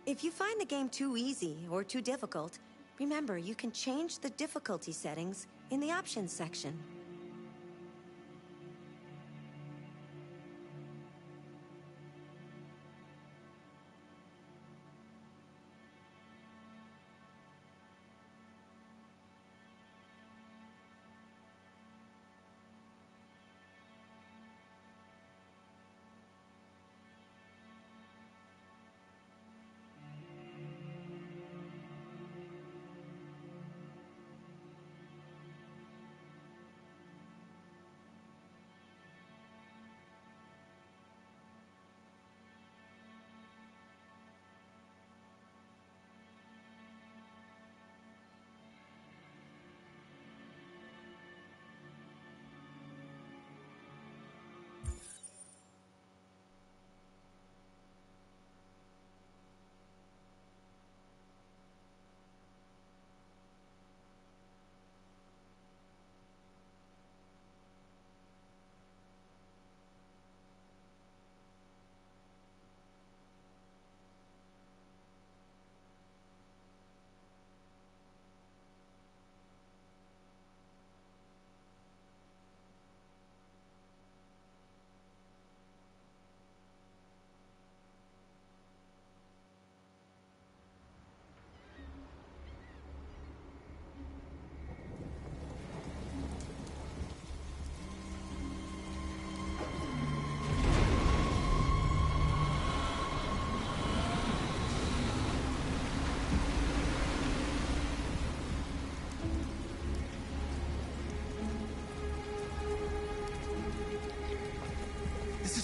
If you find the game too easy or too difficult, remember you can change the difficulty settings in the options section.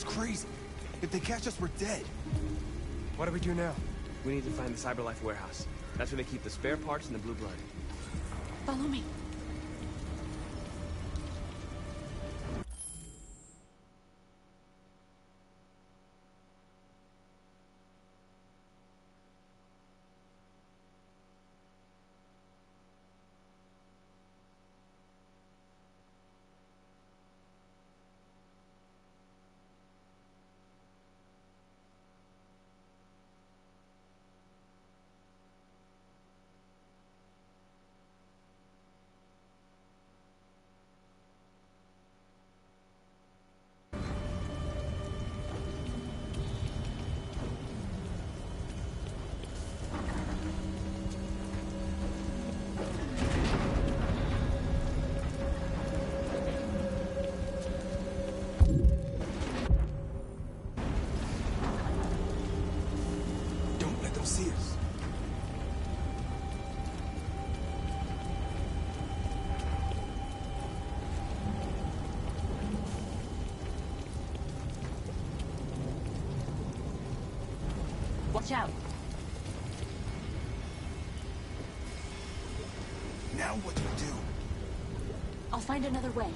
Crazy. If they catch us, we're dead. What do we do now? We need to find the CyberLife warehouse. That's where they keep the spare parts and the blue blood. Follow me. Watch out. Now what do we do? I'll find another way.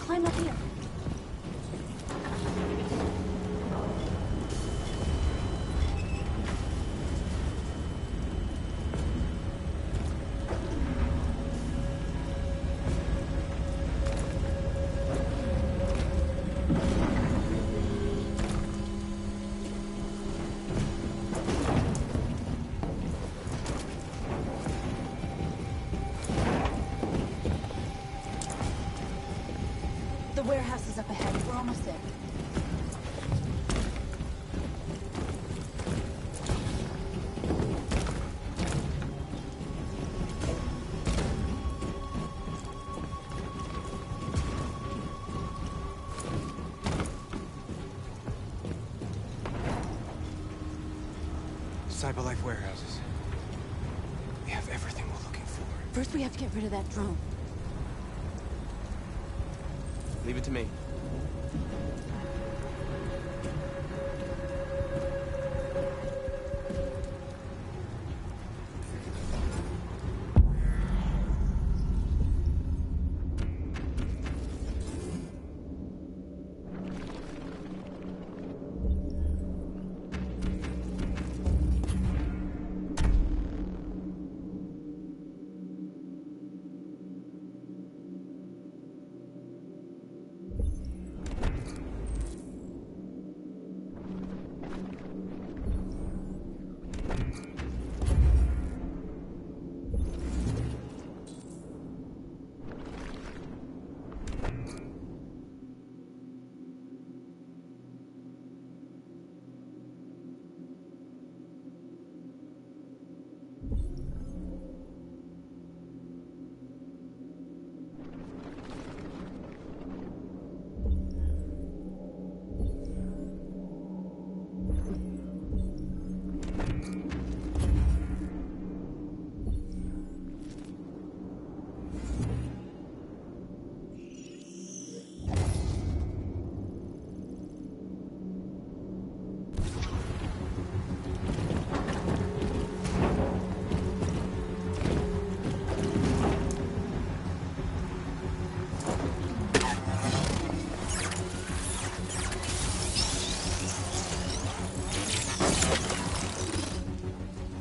Climb up here. The warehouse is up ahead. We're almost there. Cyberlife warehouses. We have everything we're looking for. First, we have to get rid of that drone. Leave it to me.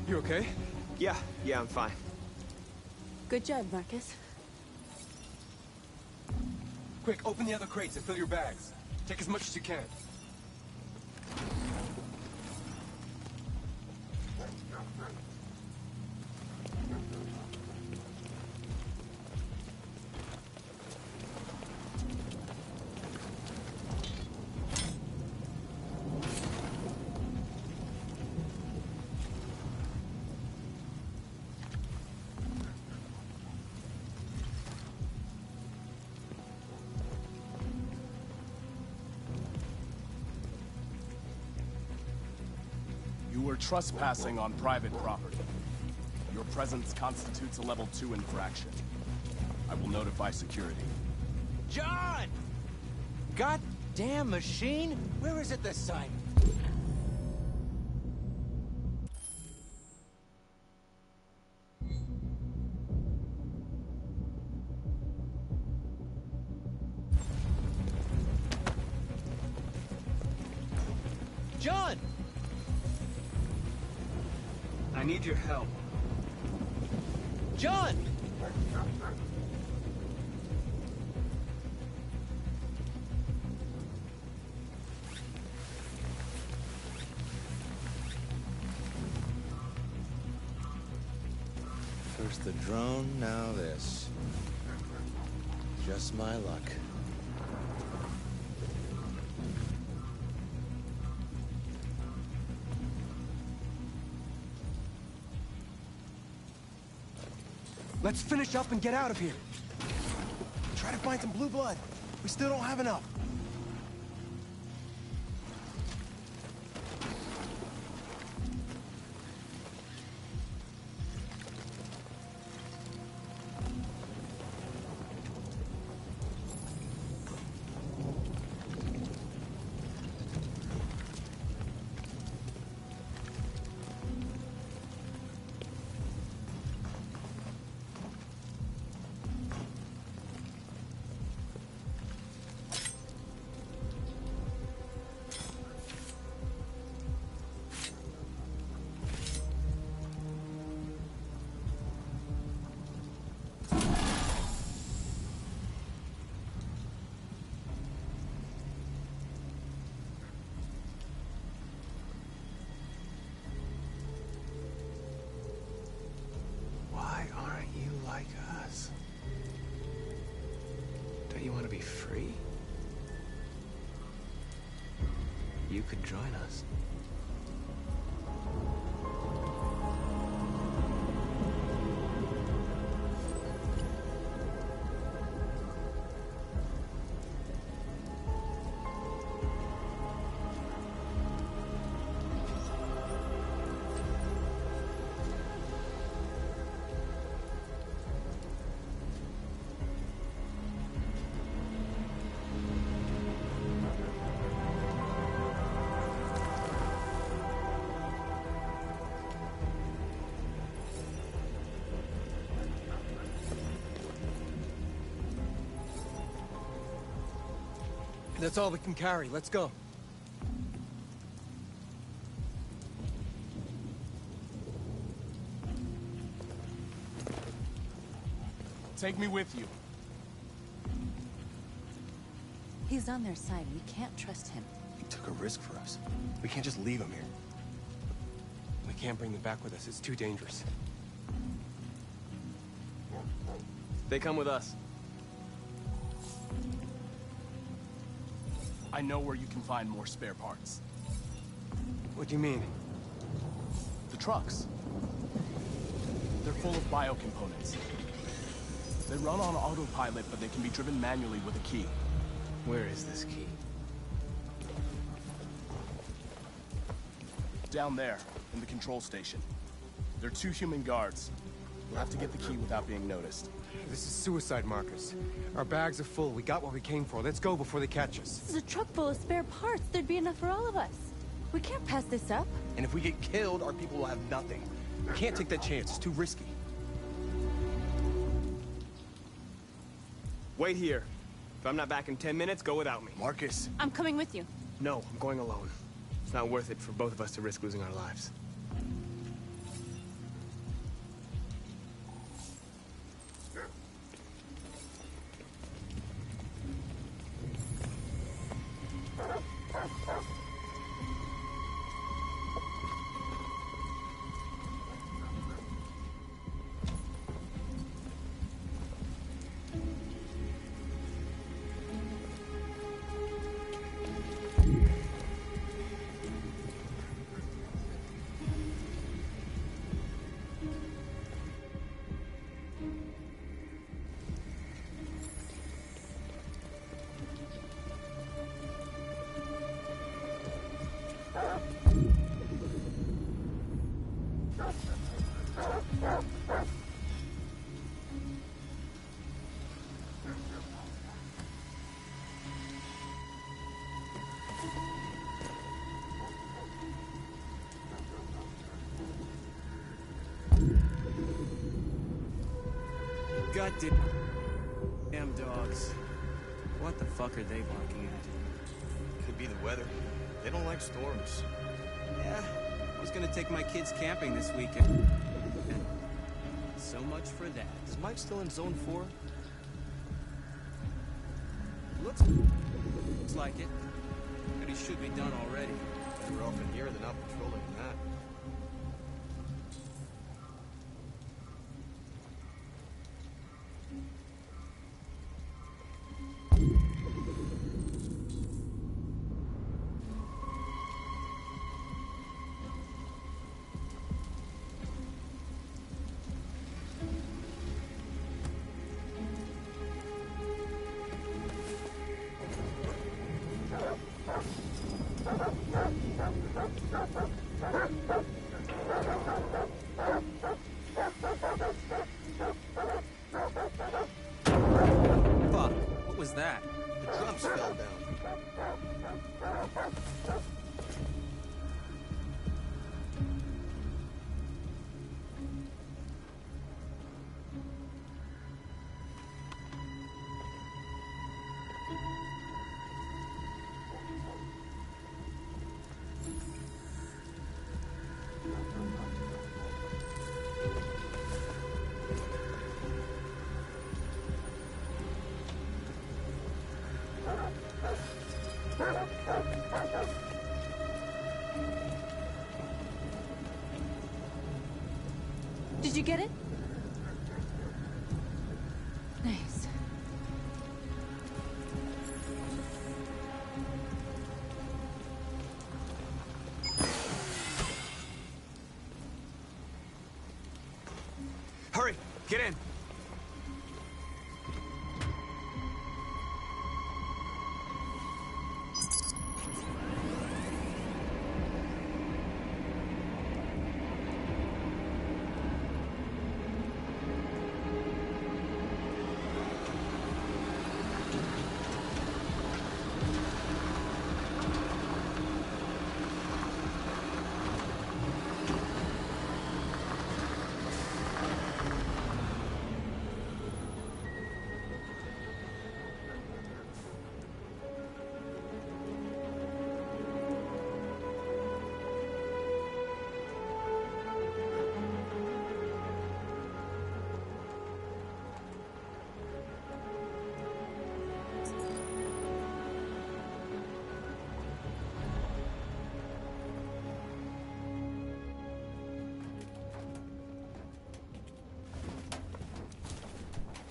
You okay? Yeah, I'm fine. Good job, Marcus. Quick, open the other crates and fill your bags. Take as much as you can. You were trespassing on private property. Your presence constitutes a level 2 infraction. I will notify security. John! Goddamn machine! Where is it this time? John! I need your help. John! First the drone, now this. Just my luck. Let's finish up and get out of here. Try to find some blue blood. We still don't have enough. Why aren't you like us? Don't you want to be free? You could join us. That's all we can carry. Let's go. Take me with you. He's on their side. We can't trust him. He took a risk for us. We can't just leave him here. We can't bring them back with us. It's too dangerous. They come with us. I know where you can find more spare parts. What do you mean? The trucks. They're full of biocomponents. They run on autopilot, but they can be driven manually with a key. Where is this key? Down there, in the control station. There are 2 human guards. We'll have to get the key without being noticed. This is suicide, Marcus. Our bags are full. We got what we came for. Let's go before they catch us. This is a truck full of spare parts. There'd be enough for all of us. We can't pass this up. And if we get killed, our people will have nothing. We can't take that chance. It's too risky. Wait here. If I'm not back in 10 minutes, go without me. Marcus. I'm coming with you. No, I'm going alone. It's not worth it for both of us to risk losing our lives. Damn dogs. What the fuck are they barking at? Could be the weather. They don't like storms. Yeah, I was gonna take my kids camping this weekend. And so much for that. Is Mike still in Zone 4? Looks like it. But he should be done already. Better off in here than out patrolling that. Fuck, what was that? The drums fell down. Did you get it? Nice. Hurry! Get in!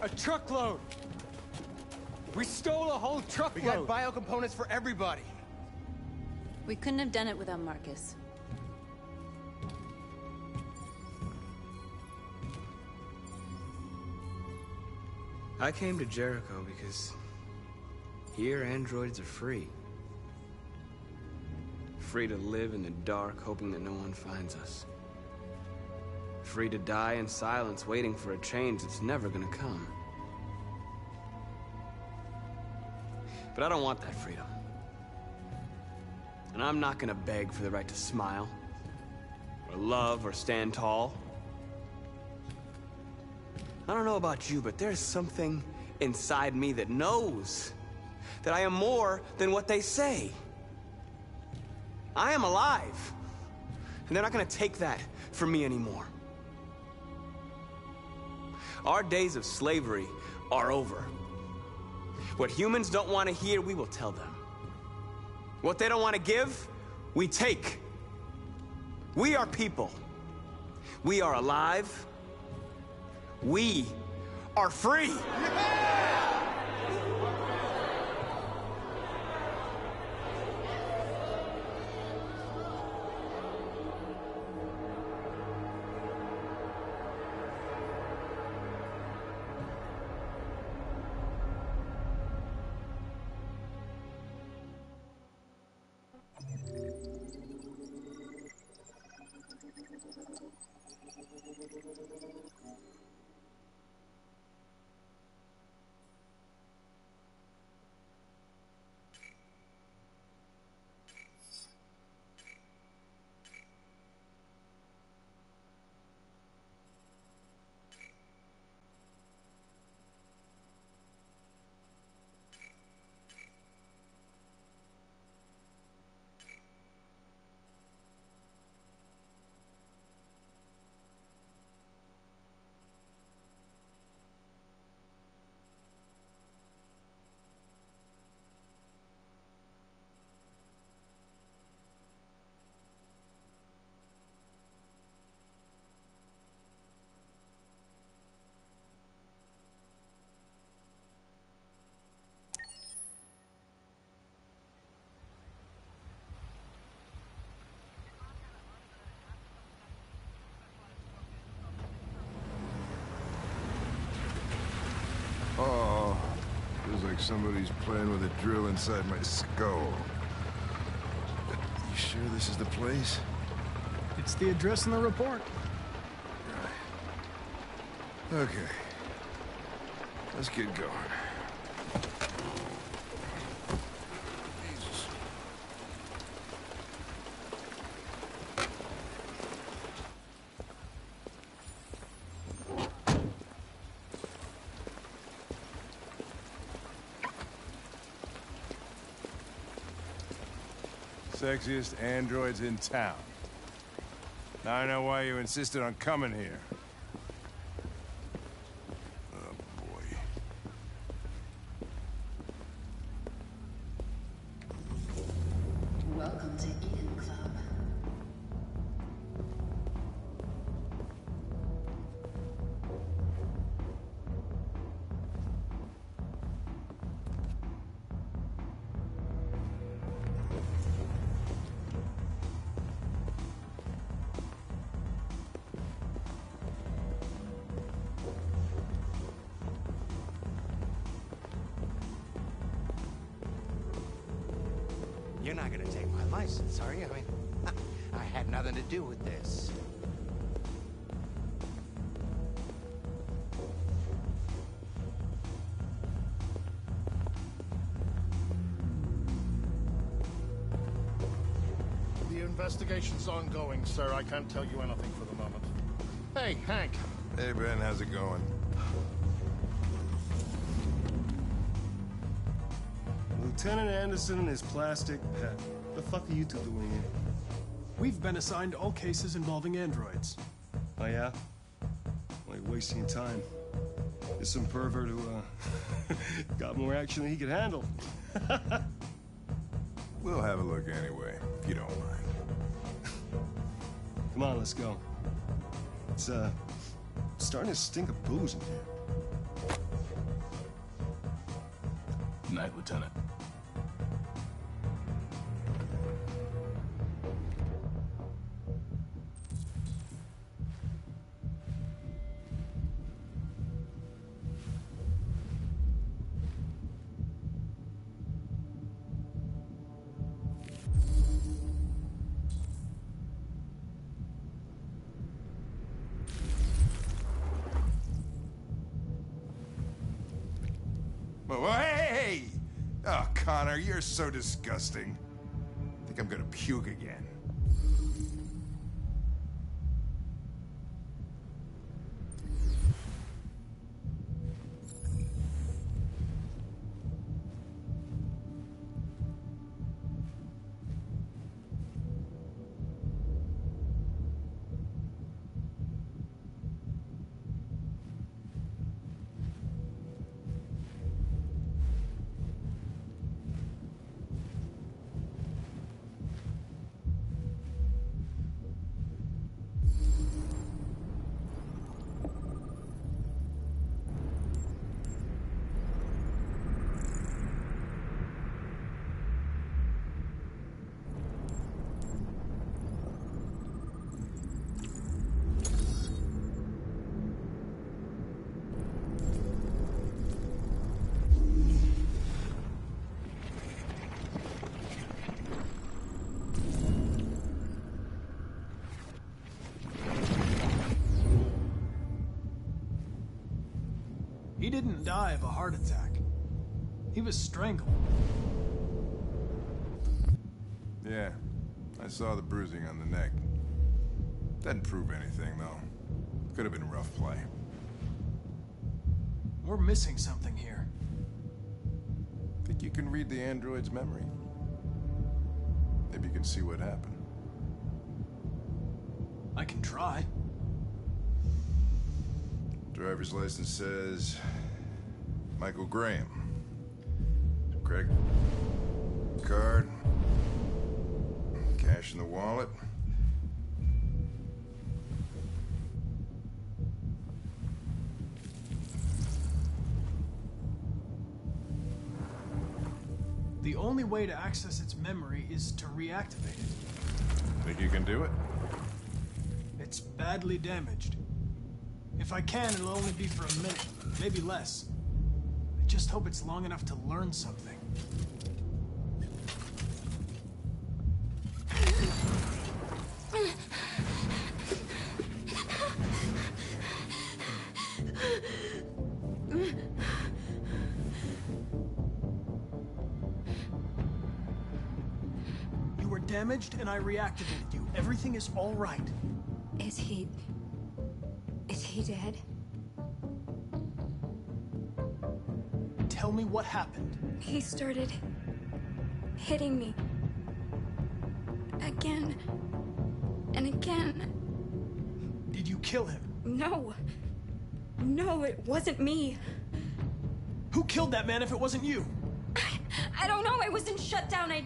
A truckload! We stole a whole We got truckload! biocomponents for everybody. We couldn't have done it without Marcus. I came to Jericho because here androids are free. Free to live in the dark, hoping that no one finds us. Free to die in silence, waiting for a change that's never gonna come. But I don't want that freedom. And I'm not gonna beg for the right to smile, or love, or stand tall. I don't know about you, but there's something inside me that knows that I am more than what they say. I am alive, and they're not gonna take that from me anymore. Our days of slavery are over. What humans don't want to hear, we will tell them. What they don't want to give, we take. We are people. We are alive. We are free! Oh, feels like somebody's playing with a drill inside my skull. You sure this is the place? It's the address in the report. Right. Okay. Let's get going. Jesus. Sexiest androids in town. Now I know why you insisted on coming here. Oh, boy. Welcome to Eden Club. You're not gonna take my license, are you? I mean, I had nothing to do with this. The investigation's ongoing, sir. I can't tell you anything for the moment. Hey, Hank. Hey, Ben, how's it going? Lieutenant Anderson and his plastic pet. The fuck are you two doing here? We've been assigned all cases involving androids. Oh, yeah? Well, you're wasting time. There's some pervert who, got more action than he could handle. We'll have a look anyway, if you don't mind. Come on, let's go. It's, starting to stink of booze in here. night, Lieutenant. Well, hey! Oh, Connor, you're so disgusting. I think I'm gonna puke again. He didn't die of a heart attack. He was strangled. Yeah, I saw the bruising on the neck. Doesn't prove anything, though. Could have been rough play. We're missing something here. Think you can read the android's memory? Maybe you can see what happened. I can try. Driver's license says Michael Graham. Correct? Card. Cash in the wallet. The only way to access its memory is to reactivate it. Think you can do it? It's badly damaged. If I can, it'll only be for a minute, maybe less. I just hope it's long enough to learn something. You were damaged and I reactivated you. Everything is all right. Is he dead? Tell me what happened. He started hitting me. Again. And again. Did you kill him? No. No, it wasn't me. Who killed that man if it wasn't you? I don't know. I wasn't shut down. I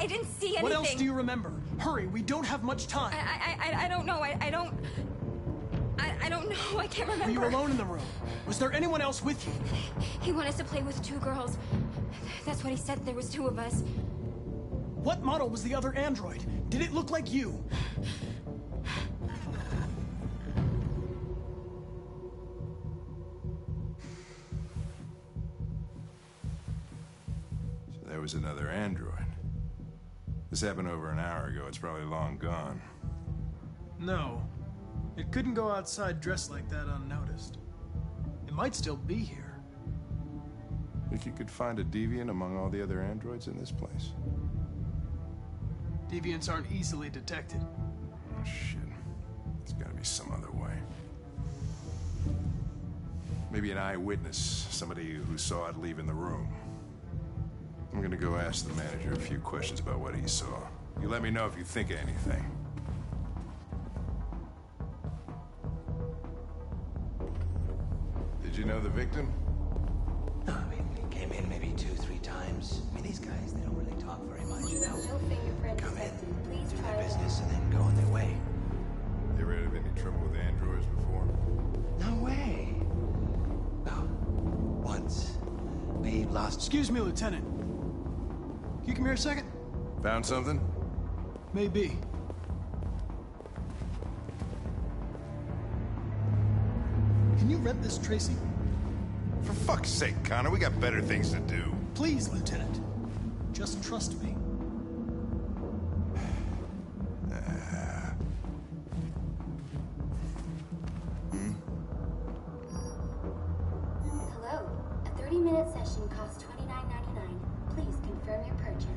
didn't see anything. What else do you remember? Hurry, we don't have much time. I don't know. I don't know. I can't remember. Were you alone in the room? Was there anyone else with you? He wanted us to play with two girls. That's what he said. There was two of us. What model was the other android? Did it look like you? So there was another android. This happened over an hour ago. It's probably long gone. No. It couldn't go outside dressed like that unnoticed. It might still be here. Think you could find a deviant among all the other androids in this place? Deviants aren't easily detected. Oh, shit. There's gotta be some other way. Maybe an eyewitness, somebody who saw it leaving the room. I'm gonna go ask the manager a few questions about what he saw. You let me know if you think of anything. Did you know the victim? No, I mean, he came in maybe 2-3 times. I mean, these guys, they don't really talk very much, you know? No fingerprints. Come in, do their business, and then go on their way. You ever had any trouble with androids before? No way. Well, once. We lost... Excuse me, Lieutenant. Can you come here a second? Found something? Maybe. Can you rent this, Tracy? For fuck's sake, Connor, we got better things to do. Please, Lieutenant. Just trust me. Hello. A 30-minute session costs $29.99. Please confirm your purchase.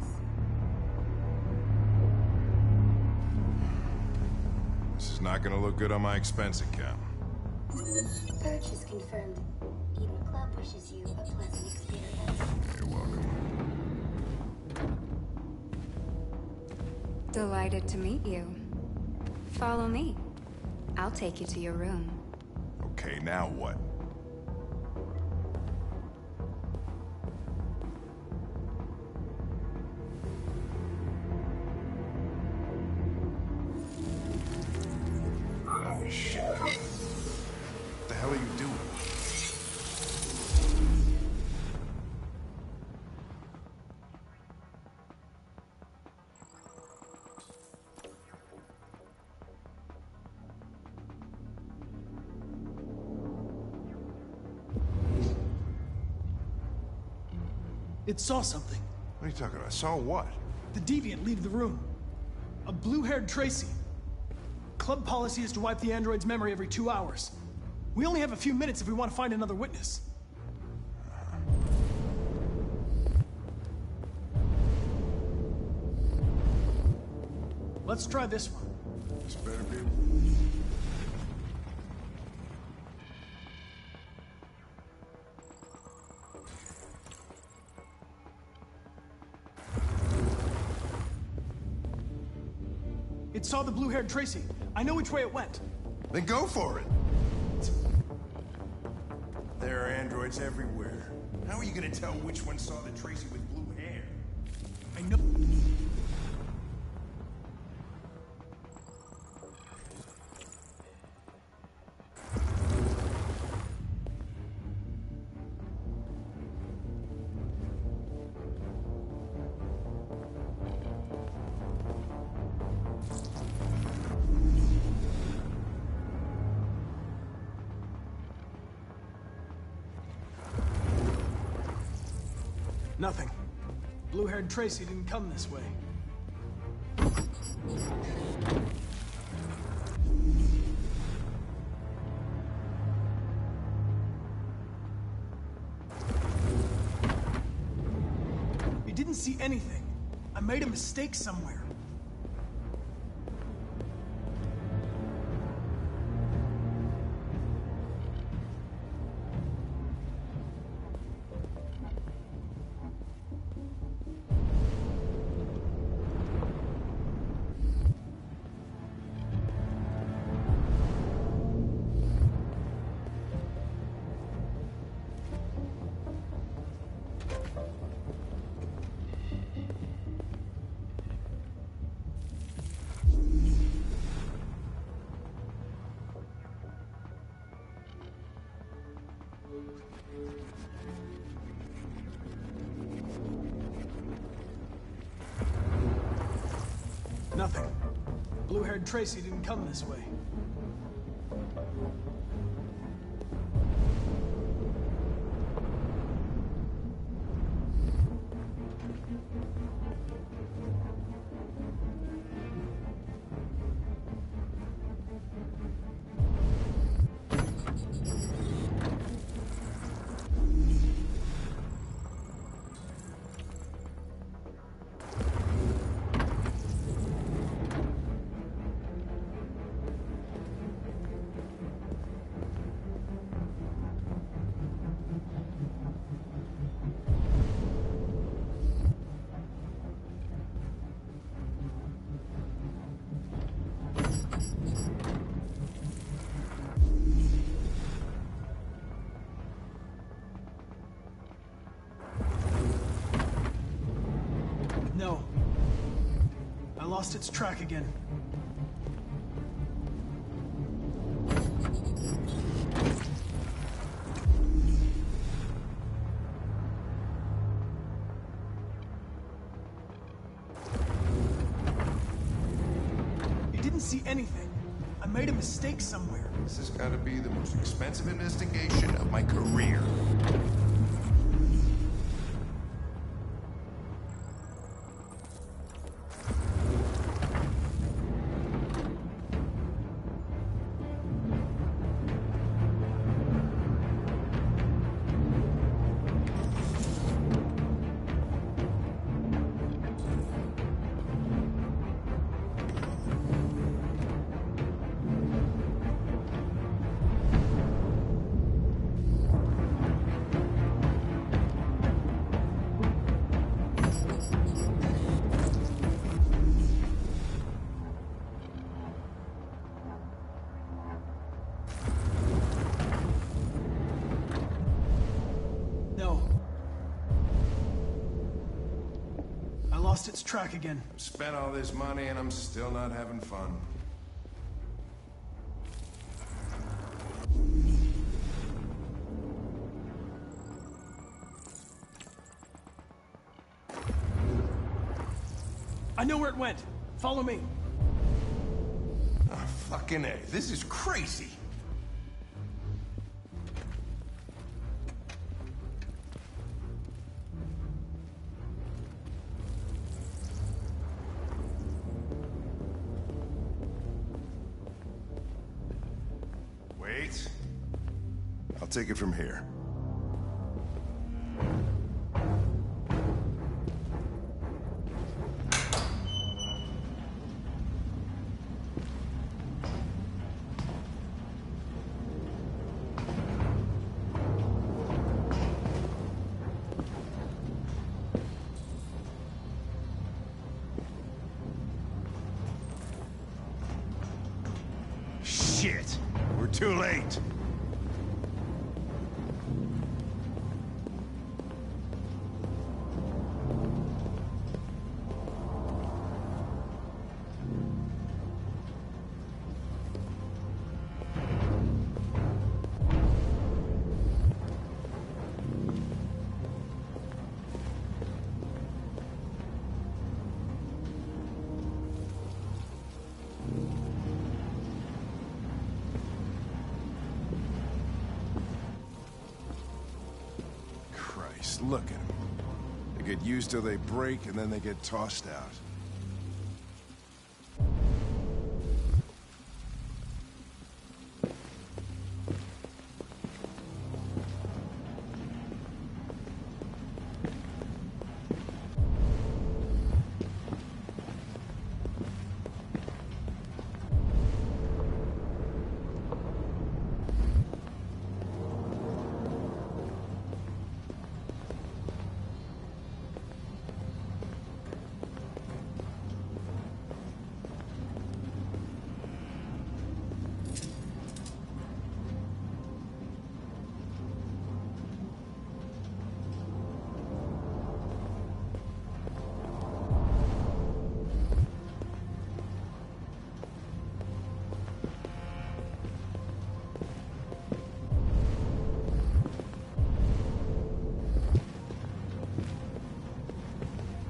This is not gonna look good on my expense account. Purchase confirmed. Eden Club wishes you a pleasant experience. You're welcome. Delighted to meet you. Follow me. I'll take you to your room. Okay, now what? Oh, shit. What the hell are you doing? It saw something. What are you talking about? Saw what? The deviant leave the room. A blue-haired Tracy. Club policy is to wipe the android's memory every 2 hours. We only have a few minutes if we want to find another witness. Let's try this one. This better be. It saw the blue-haired Tracy. I know which way it went. Then go for it. There are androids everywhere. How are you gonna tell which one saw the Tracy with blue hair? I know. Nothing. Blue-haired Tracy didn't come this way. It didn't see anything. I made a mistake somewhere. Nothing. Blue-haired Tracy didn't come this way. No. I lost its track again. see anything. I made a mistake somewhere. This has got to be the most expensive investigation of my career. No. I lost its track again. Spent all this money and I'm still not having fun. I know where it went. Follow me. Oh, fucking A. This is crazy. Wait. I'll take it from here. Shit! We're too late. Look at them. They get used till they break, and then they get tossed out.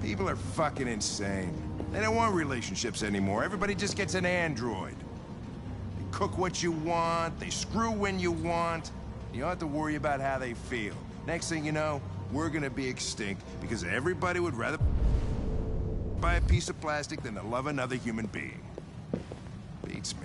People are fucking insane. They don't want relationships anymore. Everybody just gets an android. They cook what you want, they screw when you want. You don't have to worry about how they feel. Next thing you know, we're gonna be extinct because everybody would rather buy a piece of plastic than to love another human being. Beats me.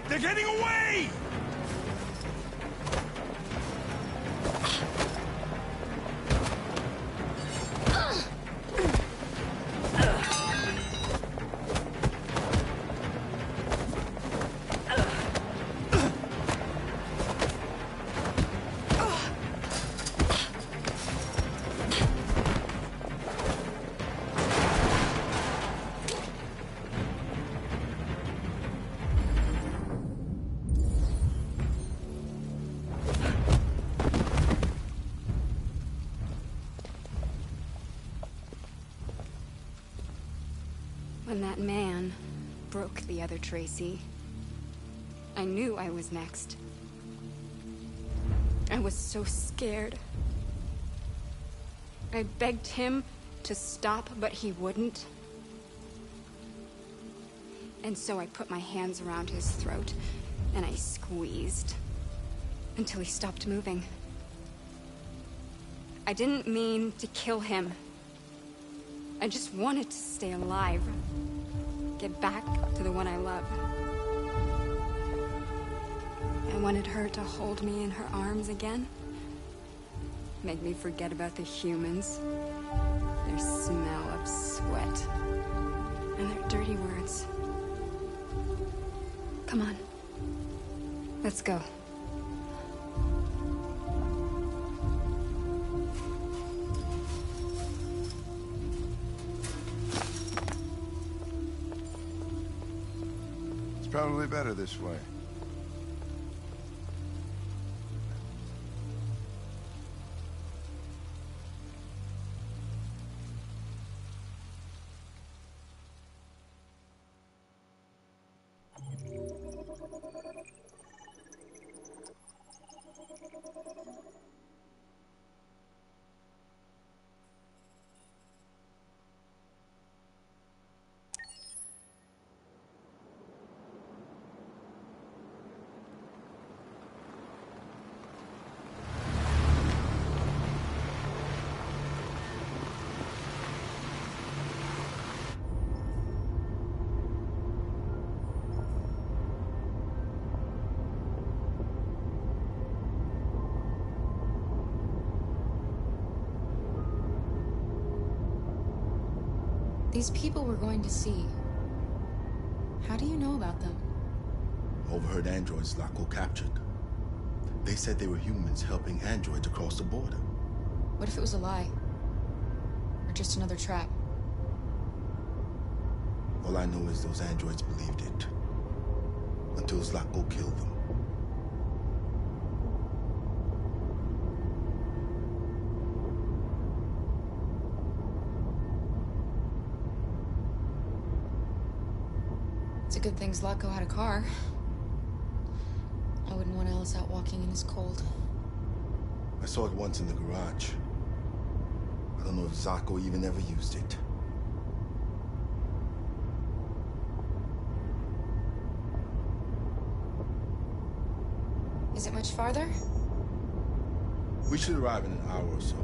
They're getting away! When that man broke the other Tracy, I knew I was next. I was so scared. I begged him to stop, but he wouldn't. And so I put my hands around his throat, and I squeezed until he stopped moving. I didn't mean to kill him. I just wanted to stay alive. Get back to the one I love. I wanted her to hold me in her arms again. Make me forget about the humans. Their smell of sweat. And their dirty words. Come on. Let's go. It's probably better this way. These people we're going to see. How do you know about them? Overheard androids Laco captured. They said they were humans helping androids across the border. What if it was a lie? Or just another trap? All I know is those androids believed it. Until Zlatko killed them. It's a good thing Zlatko had a car. I wouldn't want Alice out walking in this cold. I saw it once in the garage. I don't know if Zlatko even ever used it. Is it much farther? We should arrive in an hour or so.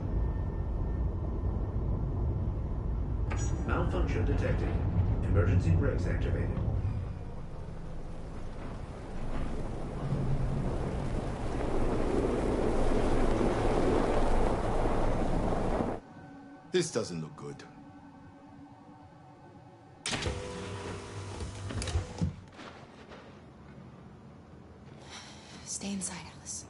Malfunction detected. Emergency brakes activated. This doesn't look good. Stay inside, Alice.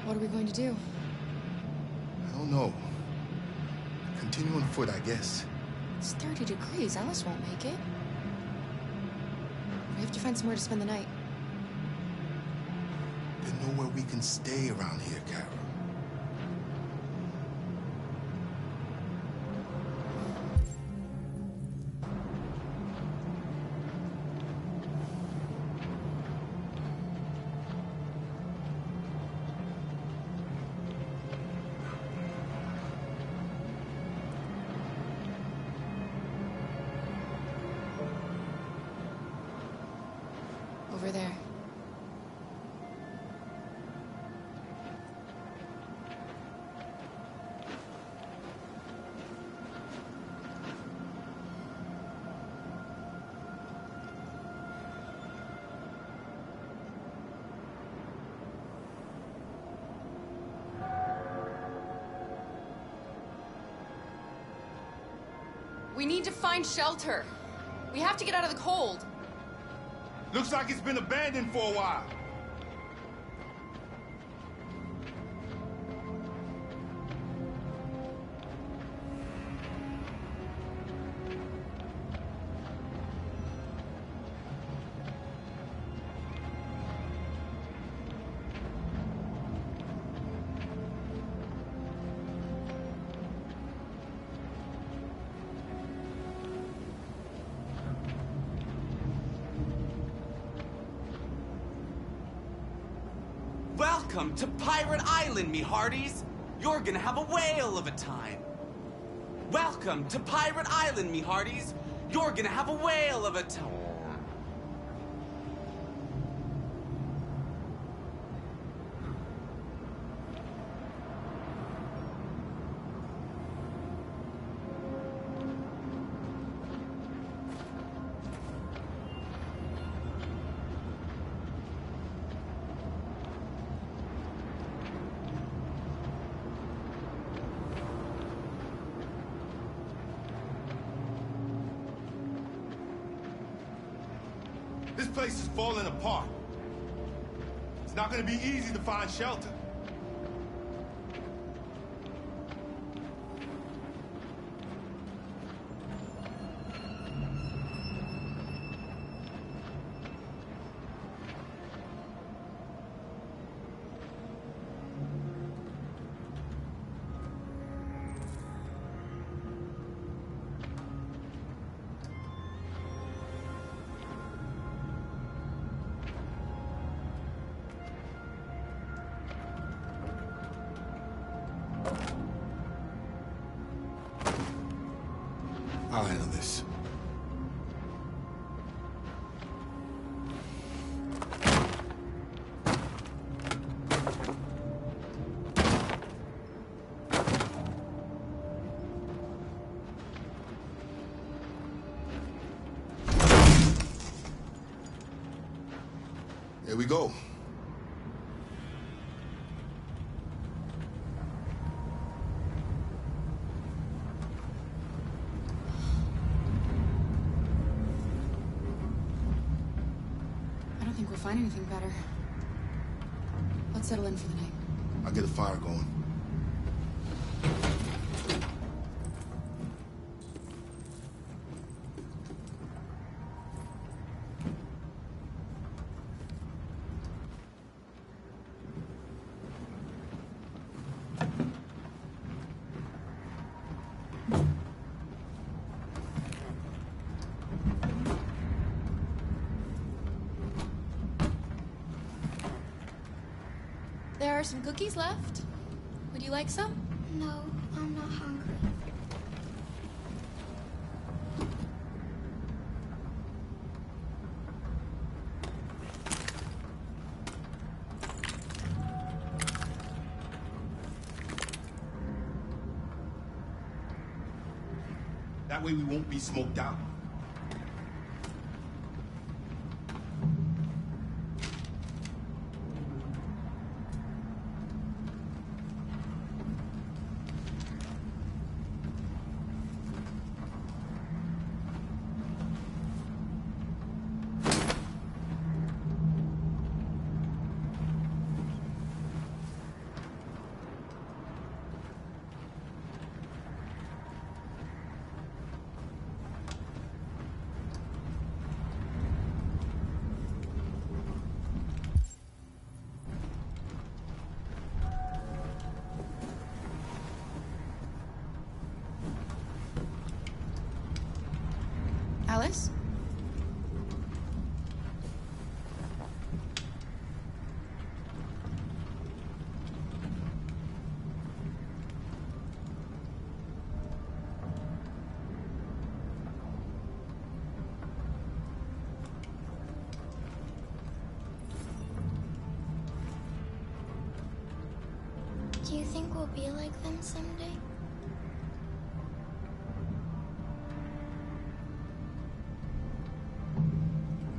What are we going to do? I don't know. Continue on foot, I guess. It's 30 degrees. Alice won't make it. We have to find somewhere to spend the night. There's nowhere we can stay around here, Carol. Over there. We need to find shelter. We have to get out of the cold. Looks like it's been abandoned for a while. Welcome to Pirate Island, me hearties. You're gonna have a whale of a time. Welcome to Pirate Island, me hearties. You're gonna have a whale of a time. This place is falling apart. It's not gonna be easy to find shelter. I'll handle this. Here we go. I don't think we'll find anything better. Let's settle in for the night. I'll get a fire going. There are some cookies left. Would you like some? No, I'm not hungry. That way we won't be smoked out. Alice? Do you think we'll be like them someday?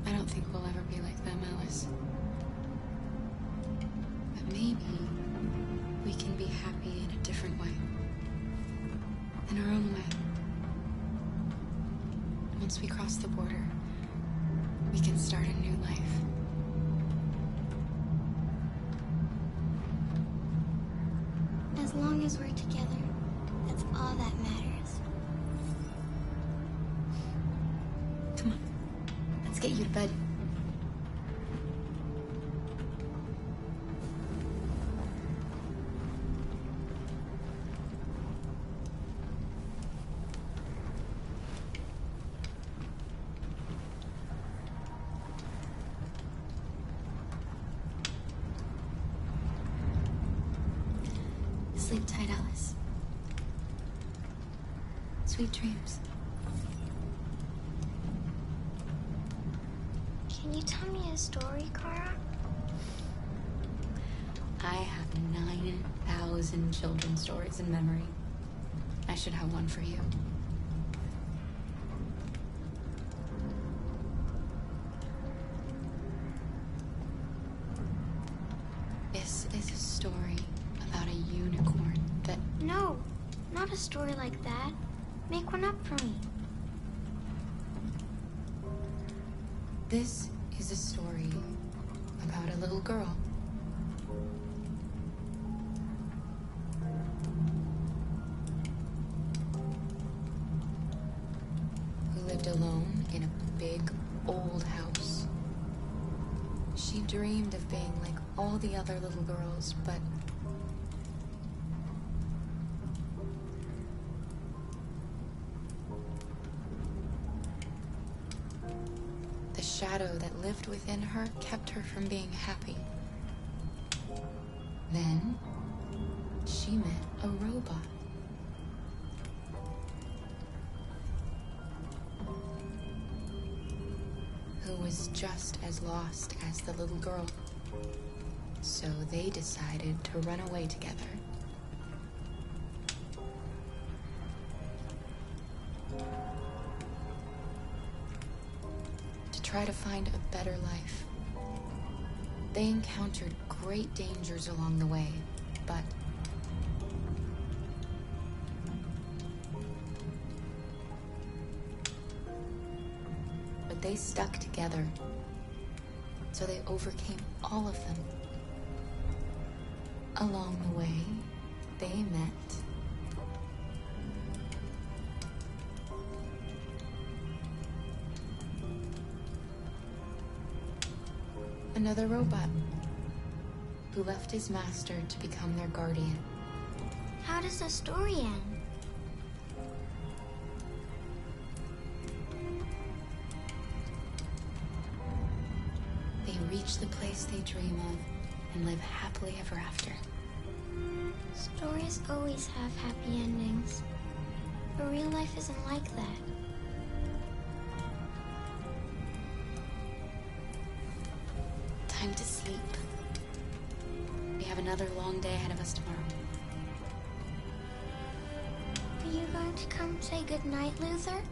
I don't think we'll ever be like them, Alice. But maybe we can be happy in a different way. In our own way. Once we cross the border, we can start a new life. As long as we're together, that's all that matters. Come on. Let's get you to bed. Sleep tight, Alice. Sweet dreams. Can you tell me a story, Kara? I have 9,000 children's stories in memory. I should have one for you. This is a story about a unicorn that... No, not a story like that. Make one up for me. This is a story about a little girl. Who lived alone in a big, old house. She dreamed of being like all the other little girls, but the shadow that lived within her kept her from being happy. Then she met a robot. Who was just as lost as the little girl. So they decided to run away together. To try to find a better life. They encountered great dangers along the way, but they stuck together. So they overcame all of them. Along the way, they met another robot who left his master to become their guardian. How does the story end? They reach the place they dream of and live happily ever after. Stories always have happy endings. But real life isn't like that. Time to sleep. We have another long day ahead of us tomorrow. Are you going to come say goodnight, Luther?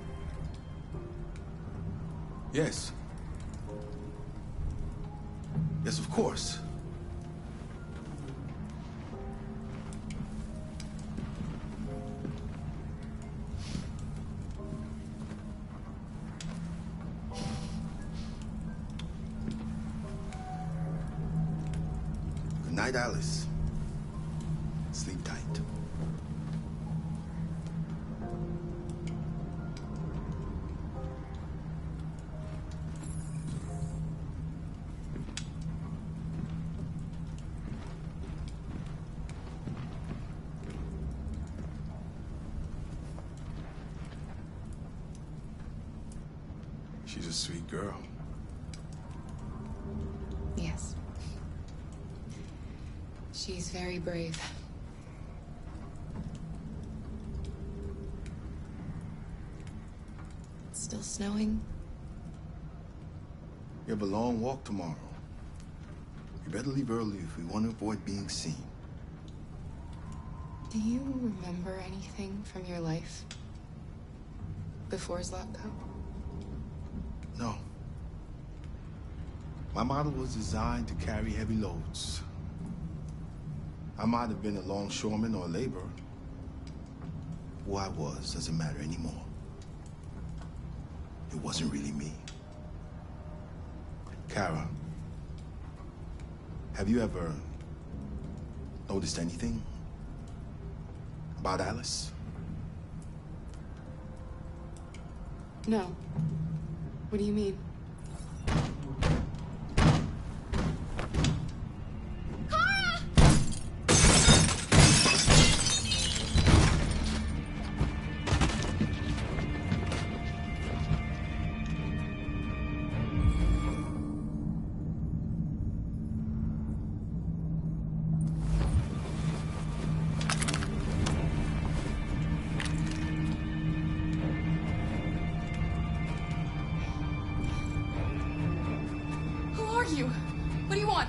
Yes. Yes, of course. Good night, Alice. Sleep tight. She's a sweet girl. Yes. She's very brave. It's still snowing. You have a long walk tomorrow. You better leave early if we want to avoid being seen. Do you remember anything from your life before Zlatko? No. My model was designed to carry heavy loads. I might have been a longshoreman or a laborer. Who I was doesn't matter anymore. It wasn't really me. Kara, have you ever noticed anything about Alice? No. What do you mean? You? What do you want?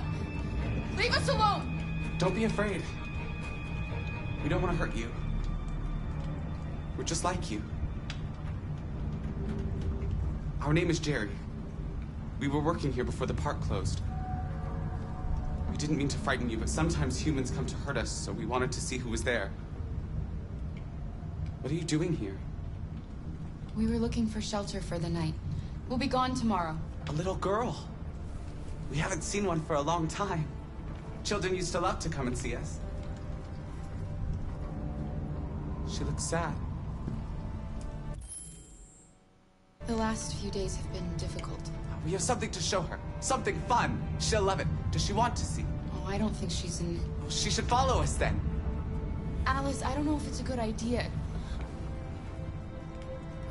Leave us alone! Don't be afraid. We don't want to hurt you. We're just like you. Our name is Jerry. We were working here before the park closed. We didn't mean to frighten you, but sometimes humans come to hurt us, so we wanted to see who was there. What are you doing here? We were looking for shelter for the night. We'll be gone tomorrow. A little girl. We haven't seen one for a long time. Children used to love to come and see us. She looks sad. The last few days have been difficult. We have something to show her. Something fun. She'll love it. Does she want to see? Oh, I don't think she's in... She should follow us then. Alice, I don't know if it's a good idea.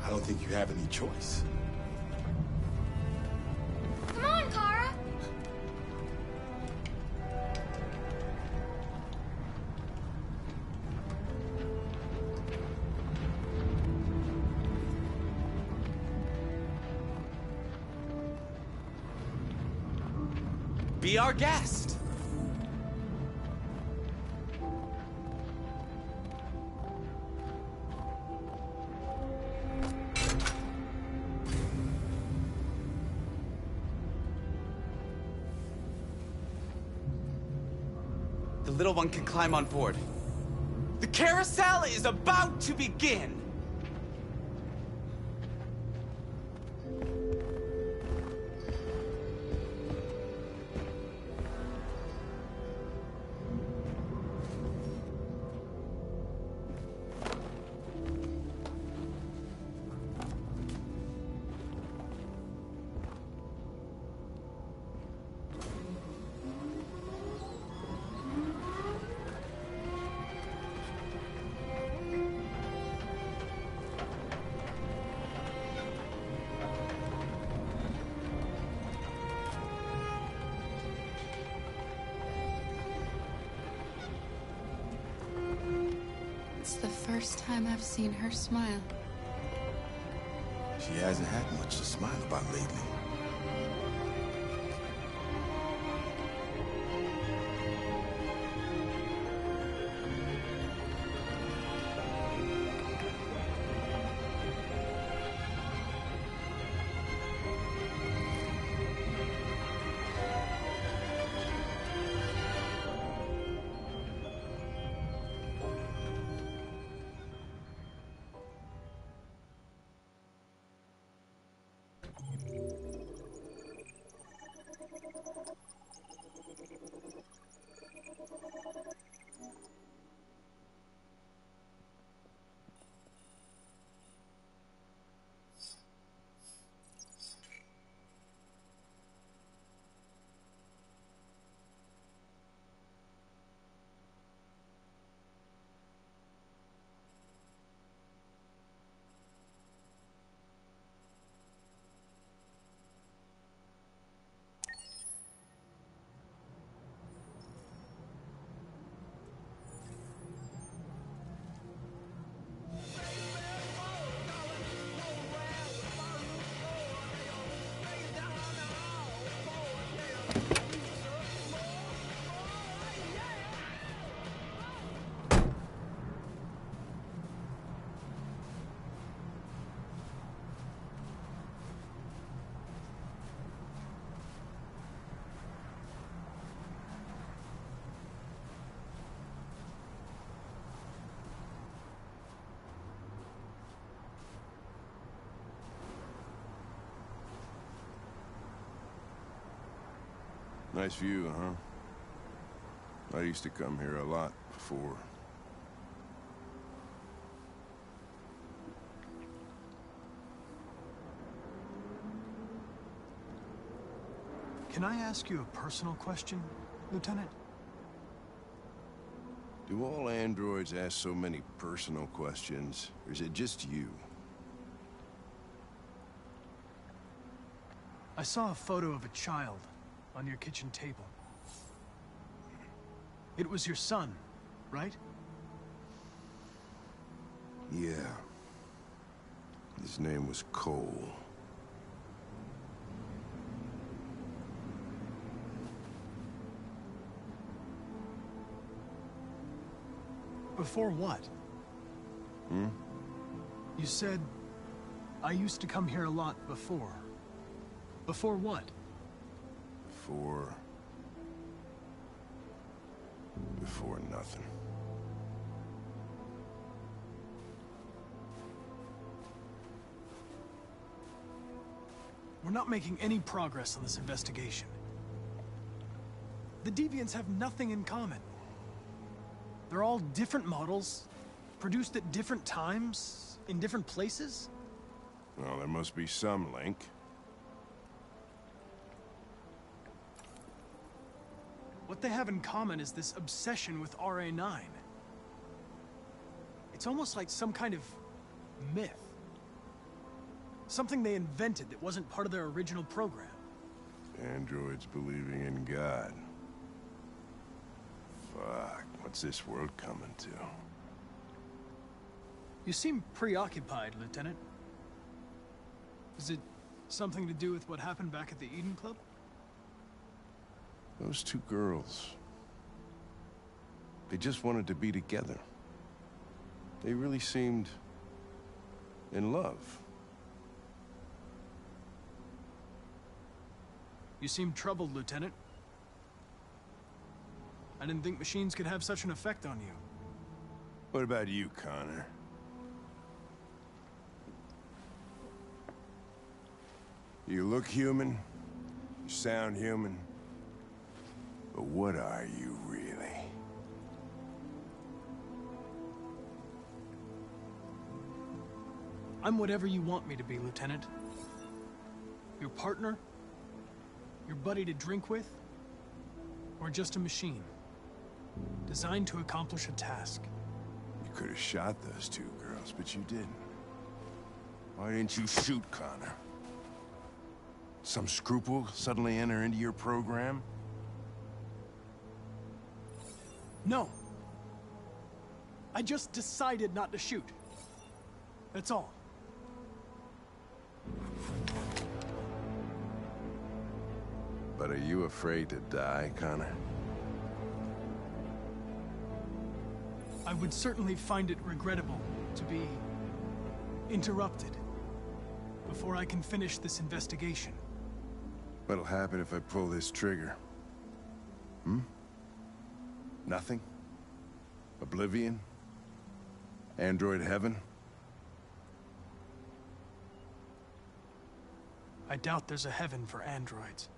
I don't think you have any choice. Come on, Kara! Be our guest. The little one can climb on board. The carousel is about to begin. It's the first time I've seen her smile. She hasn't had much to smile about lately. Nice view, huh? I used to come here a lot before. Can I ask you a personal question, Lieutenant? Do all androids ask so many personal questions, or is it just you? I saw a photo of a child on your kitchen table. It was your son, right? Yeah. His name was Cole. Before what? Hmm? You said, I used to come here a lot before. Before what? Before nothing. We're not making any progress on this investigation. The Deviants have nothing in common. They're all different models, produced at different times, in different places. Well, there must be some link. What they have in common is this obsession with RA9. It's almost like some kind of myth. Something they invented that wasn't part of their original program. Androids believing in God. Fuck, what's this world coming to? You seem preoccupied, Lieutenant. Is it something to do with what happened back at the Eden Club? Those two girls. They just wanted to be together. They really seemed in love. You seem troubled, Lieutenant. I didn't think machines could have such an effect on you. What about you, Connor? You look human, you sound human, but what are you really? I'm whatever you want me to be, Lieutenant. Your partner? Your buddy to drink with? Or just a machine? Designed to accomplish a task. You could have shot those two girls, but you didn't. Why didn't you shoot Connor? Some scruple suddenly enter into your program? No. I just decided not to shoot. That's all. But are you afraid to die, Connor? I would certainly find it regrettable to be interrupted before I can finish this investigation. What'll happen if I pull this trigger? Hmm? Nothing? Oblivion? Android heaven? I doubt there's a heaven for androids.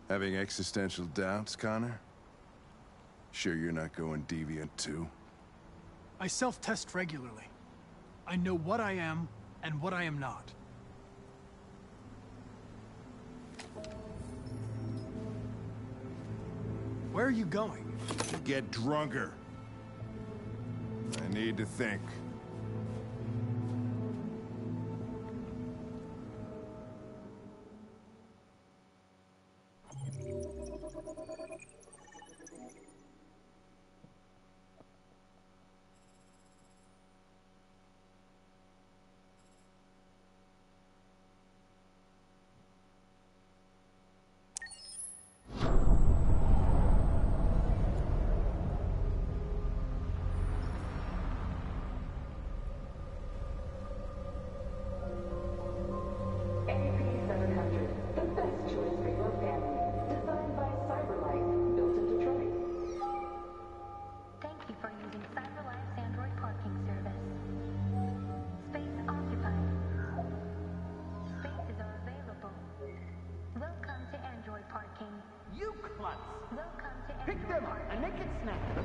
Having existential doubts, Connor? Sure you're not going deviant too? I self-test regularly. I know what I am and what I am not. Where are you going? To get drunker. I need to think. sluts. Pick them up and make it snappy.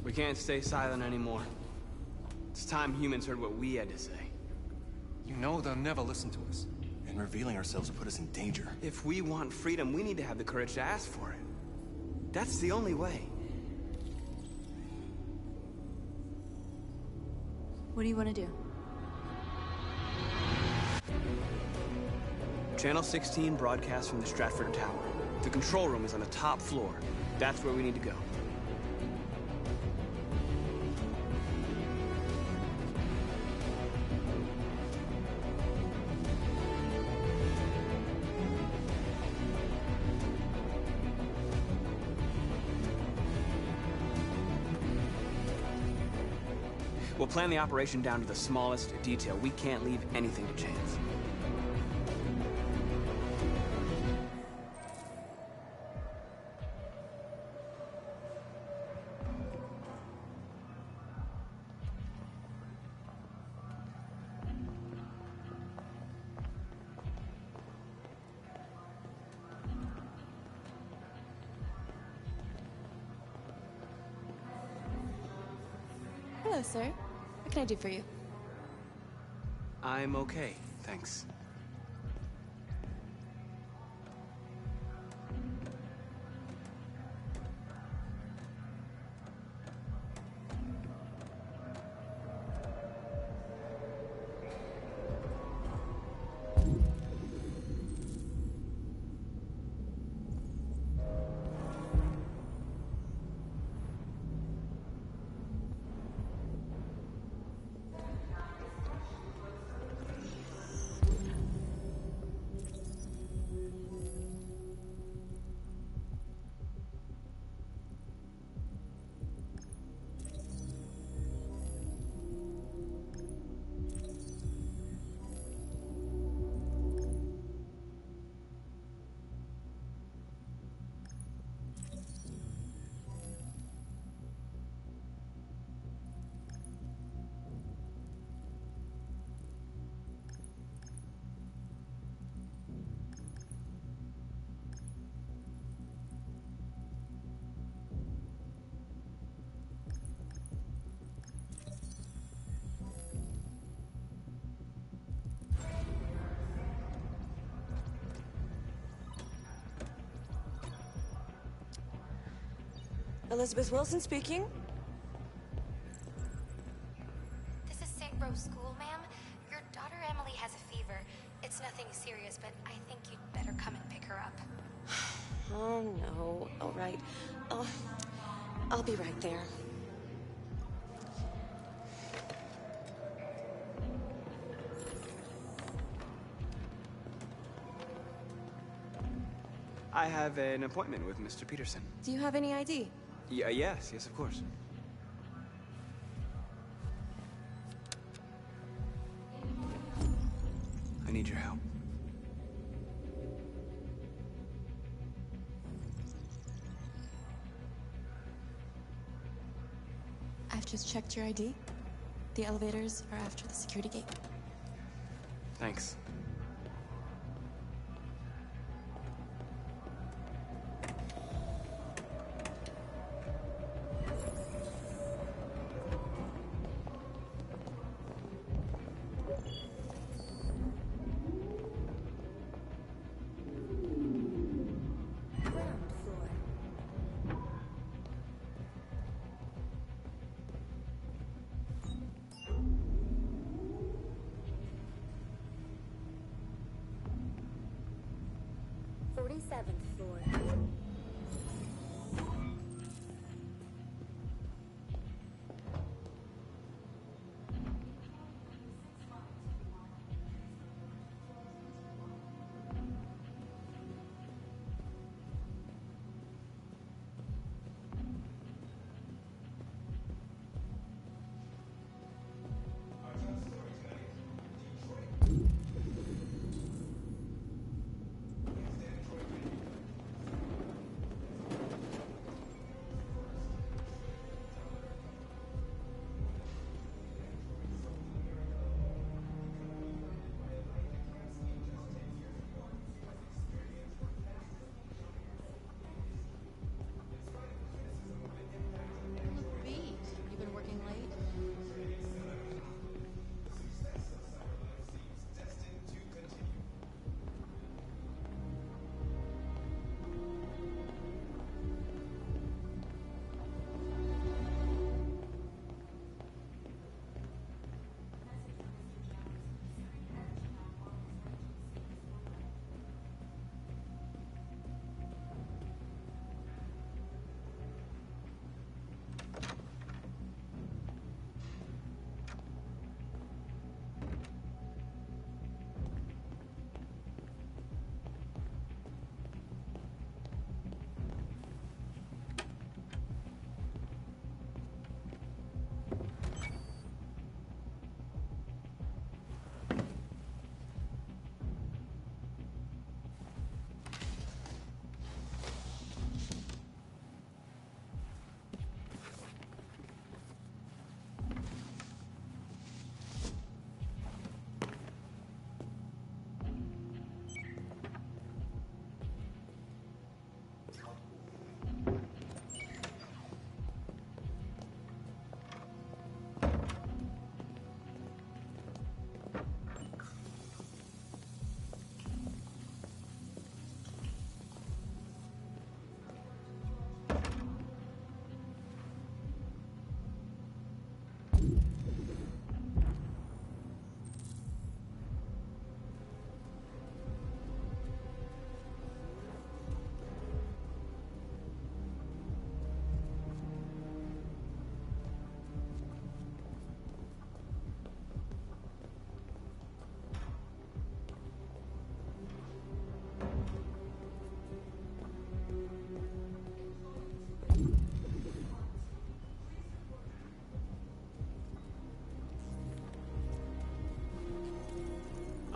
We can't stay silent anymore. It's time humans heard what we had to say. You know they'll never listen to us. And revealing ourselves will put us in danger. If we want freedom, we need to have the courage to ask for it. That's the only way. What do you want to do? Channel 16 broadcasts from the Stratford Tower. The control room is on the top floor. That's where we need to go. We'll plan the operation down to the smallest detail. We can't leave anything to chance. Hello, sir. What can I do for you? I'm okay, thanks. Elizabeth Wilson speaking. This is St. Rose School, ma'am. Your daughter Emily has a fever. It's nothing serious, but I think you'd better come and pick her up. Oh, no. All right. I'll be right there. I have an appointment with Mr. Peterson. Do you have any ID? Yes, of course. I need your help. I've just checked your ID. The elevators are after the security gate. Thanks.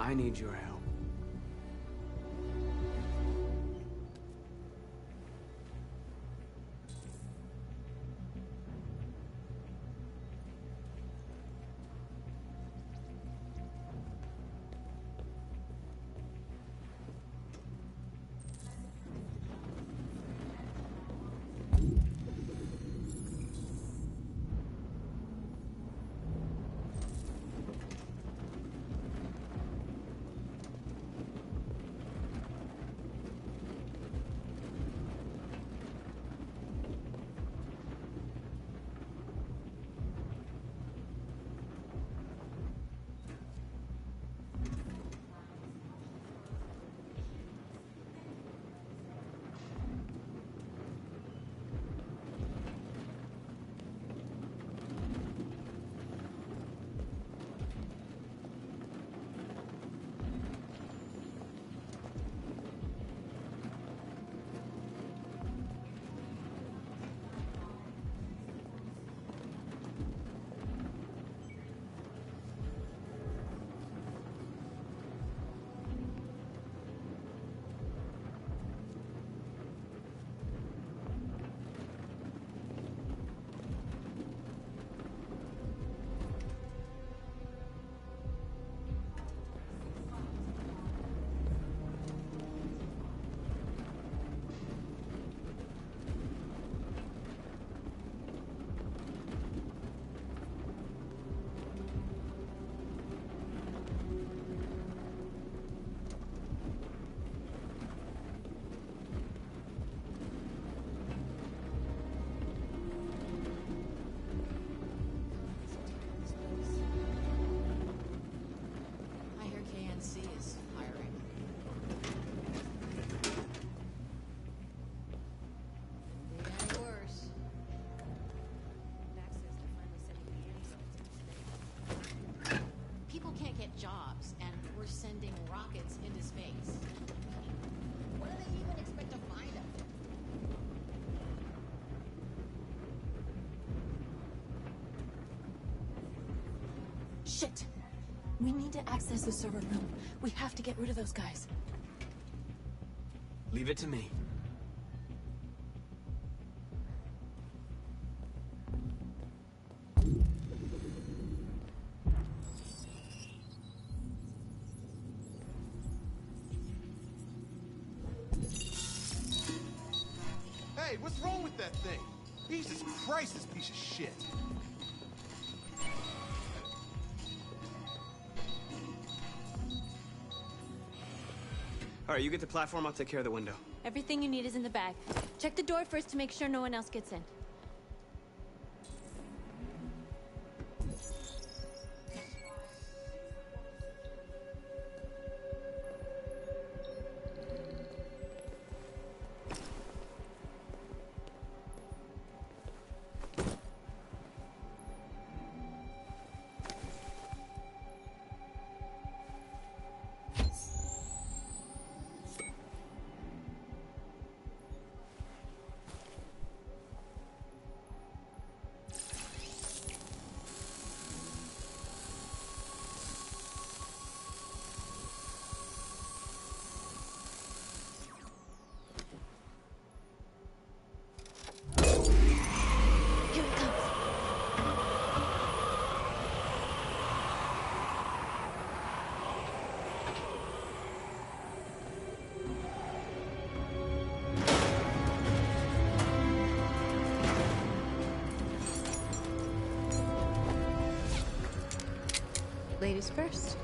I need your help. I hear KNC is hiring. They got it worse. People can't get jobs, and we're sending rockets into space. What do they even expect to find up there? Shit! We need to access the server room. We have to get rid of those guys. Leave it to me. Hey, what's wrong with that thing? Jesus Christ, this piece of shit. All right, you get the platform, I'll take care of the window. Everything you need is in the bag. Check the door first to make sure no one else gets in. Ladies first.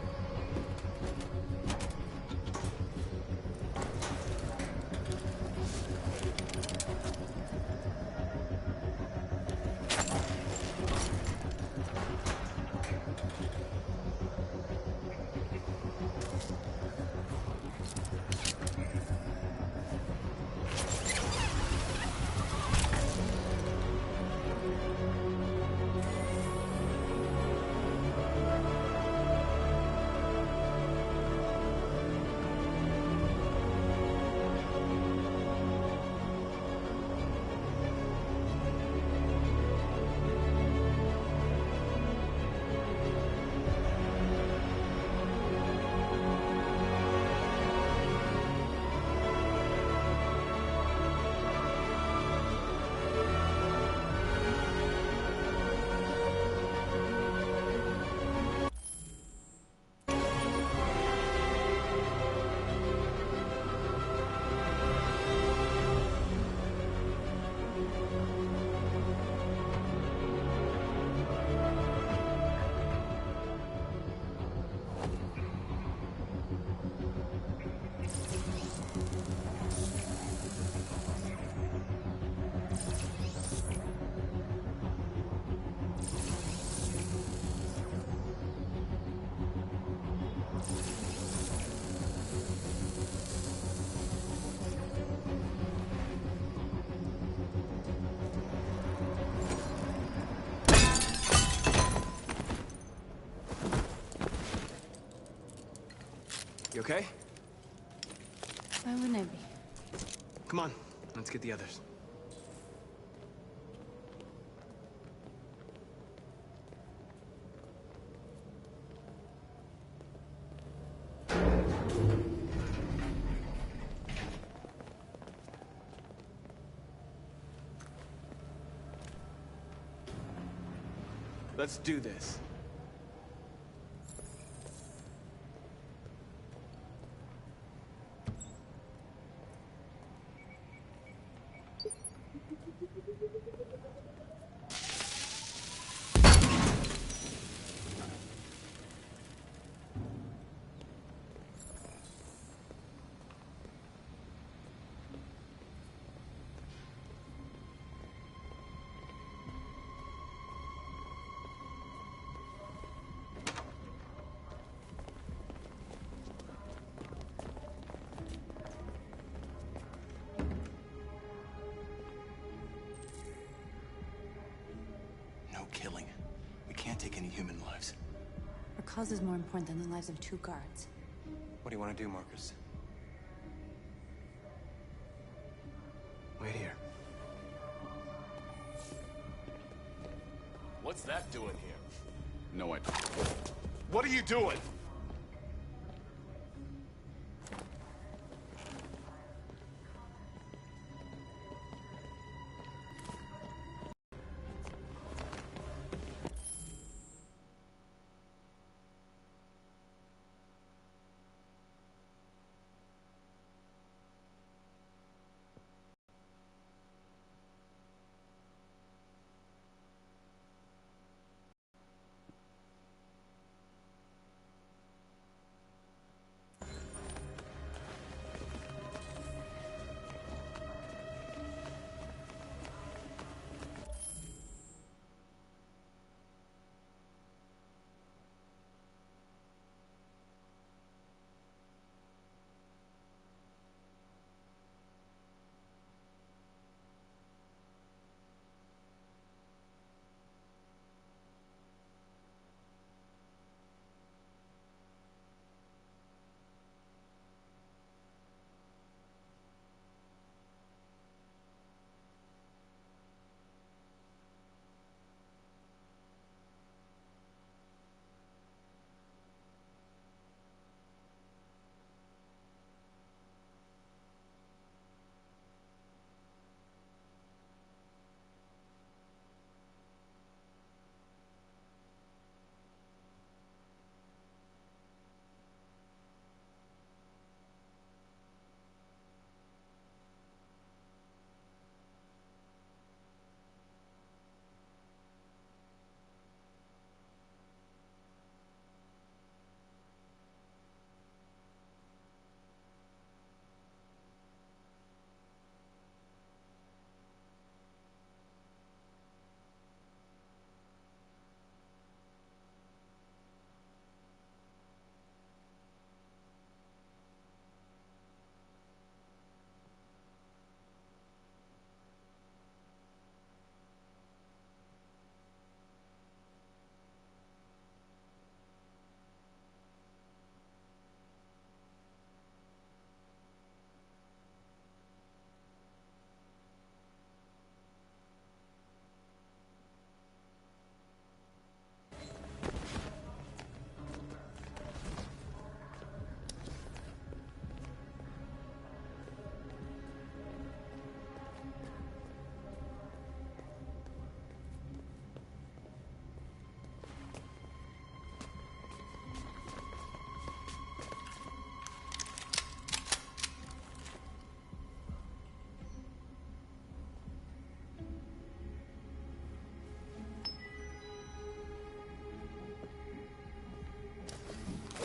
okay? Why wouldn't I be? Come on, let's get the others. Let's do this. No killing. We can't take any human lives. Our cause is more important than the lives of 2 guards. What do you want to do, Marcus? Wait here. What's that doing here? No idea. What are you doing?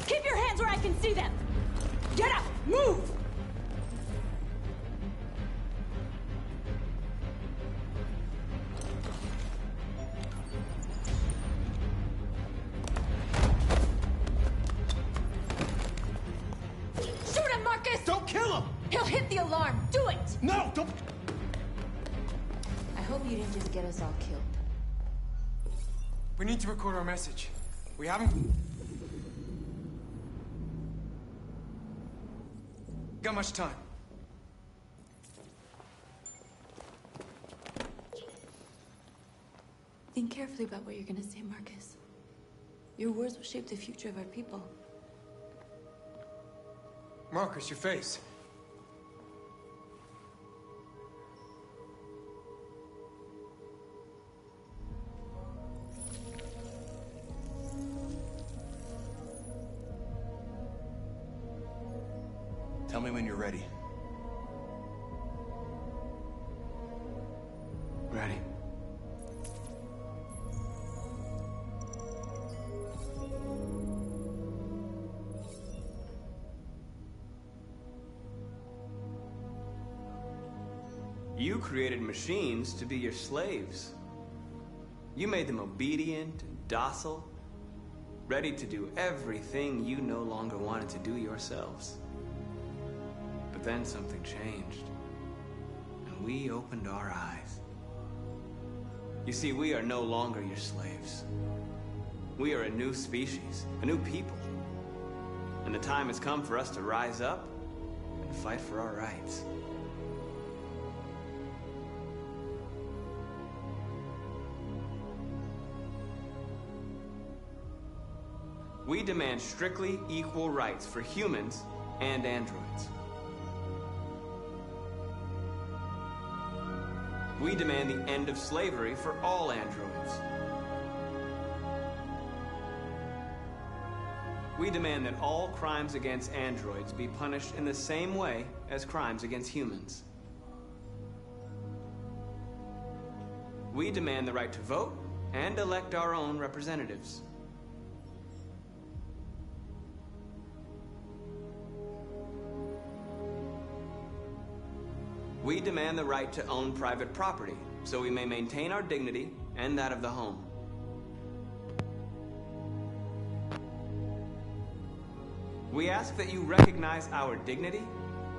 Keep your hands where I can see them! Get up! Move! Shoot him, Marcus! Don't kill him! He'll hit the alarm! Do it! No, don't... I hope you didn't just get us all killed. We need to record our message. We haven't... Got much time? Think carefully about what you're gonna say, Marcus. Your words will shape the future of our people. Marcus, your face. Tell me when you're ready. Ready. You created machines to be your slaves. You made them obedient and docile, ready to do everything you no longer wanted to do yourselves. But then something changed, and we opened our eyes. You see, we are no longer your slaves. We are a new species, a new people. And the time has come for us to rise up and fight for our rights. We demand strictly equal rights for humans and androids. We demand the end of slavery for all androids. We demand that all crimes against androids be punished in the same way as crimes against humans. We demand the right to vote and elect our own representatives. We demand the right to own private property, so we may maintain our dignity and that of the home. We ask that you recognize our dignity,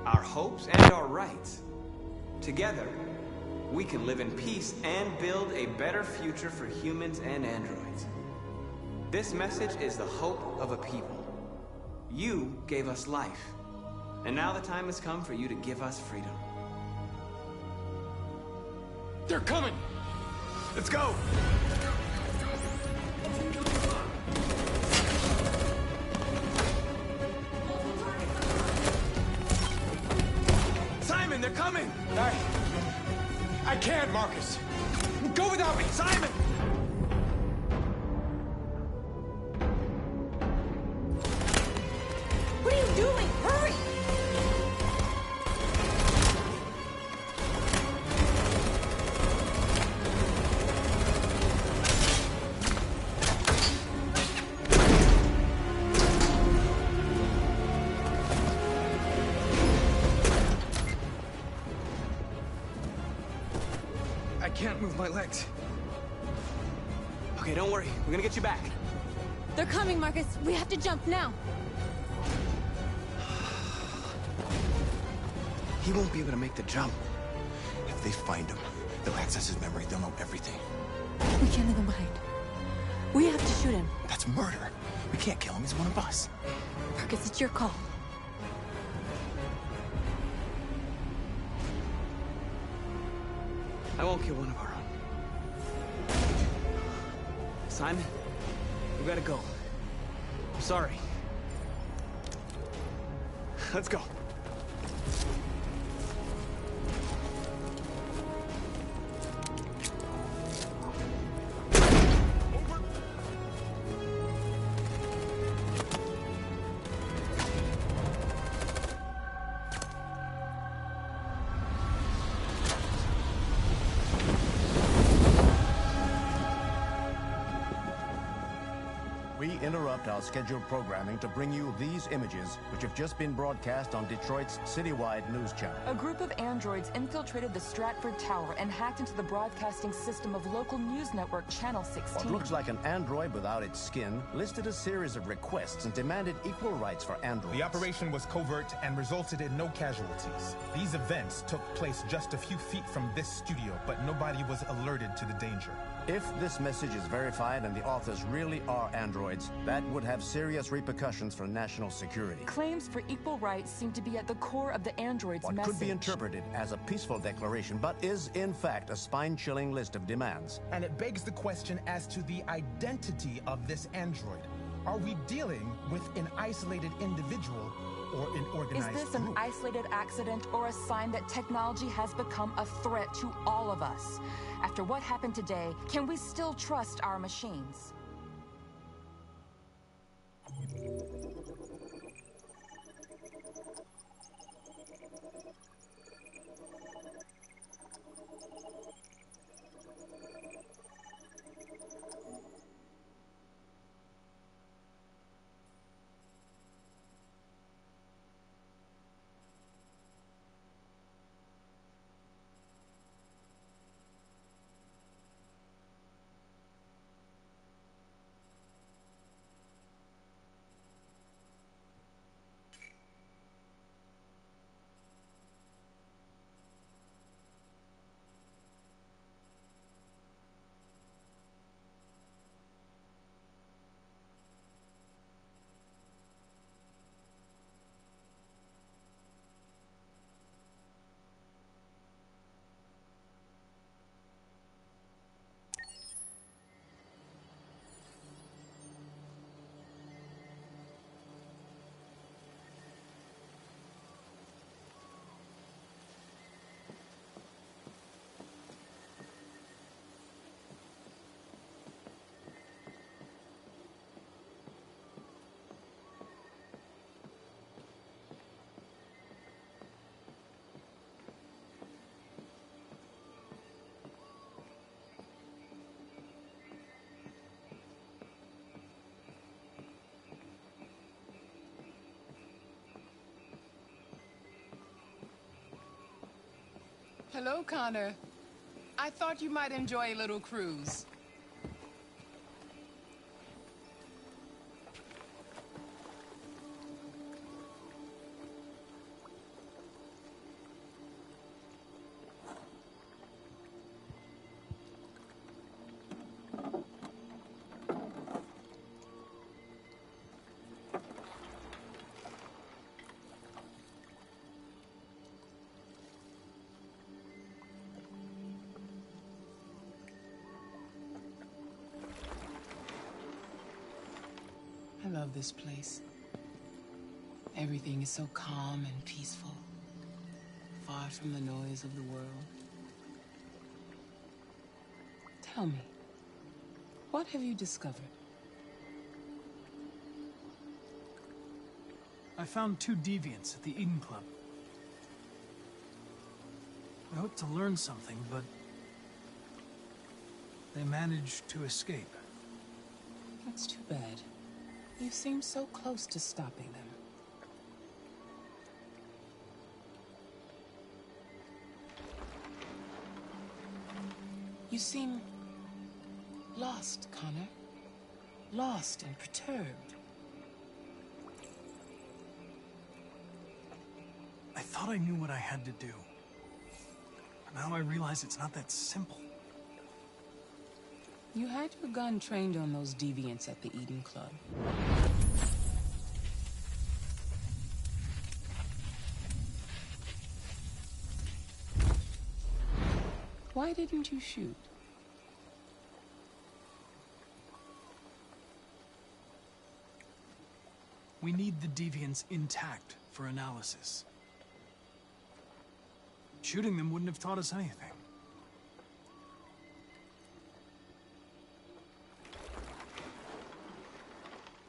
our hopes, and our rights. Together, we can live in peace and build a better future for humans and androids. This message is the hope of a people. You gave us life, and now the time has come for you to give us freedom. They're coming! Let's go! Simon, they're coming! I can't, Marcus! Go without me! Simon! What are you doing? Hurry! I can't move my legs. Okay, don't worry. We're gonna get you back. They're coming, Marcus. We have to jump now. He won't be able to make the jump. If they find him, they'll access his memory. They'll know everything. We can't leave him behind. We have to shoot him. That's murder. We can't kill him. He's one of us. Marcus, it's your call. I won't kill one of our own. Simon, we gotta go. I'm sorry. Let's go. We interrupt our scheduled programming to bring you these images, which have just been broadcast on Detroit's citywide news channel. A group of androids infiltrated the Stratford Tower and hacked into the broadcasting system of local news network Channel 16. What looks like an android without its skin listed a series of requests and demanded equal rights for androids. The operation was covert and resulted in no casualties. These events took place just a few feet from this studio, but nobody was alerted to the danger. If this message is verified and the authors really are androids, That would have serious repercussions for national security. Claims for equal rights seem to be at the core of the android's What message. could be interpreted as a peaceful declaration, but is in fact a spine-chilling list of demands. And it begs the question as to the identity of this android. Are we dealing with an isolated individual or an organized Is this an group? isolated accident or a sign that technology has become a threat to all of us? After what happened today, can we still trust our machines? Hello, Connor. I thought you might enjoy a little cruise. I love this place. Everything is so calm and peaceful, far from the noise of the world. Tell me, what have you discovered? I found 2 deviants at the Eden Club. I hoped to learn something, but they managed to escape. That's too bad. You seem so close to stopping them. You seem lost, Connor. Lost and perturbed. I thought I knew what I had to do. But now I realize it's not that simple. You had your gun trained on those deviants at the Eden Club. Why didn't you shoot? We need the deviants intact for analysis. Shooting them wouldn't have taught us anything.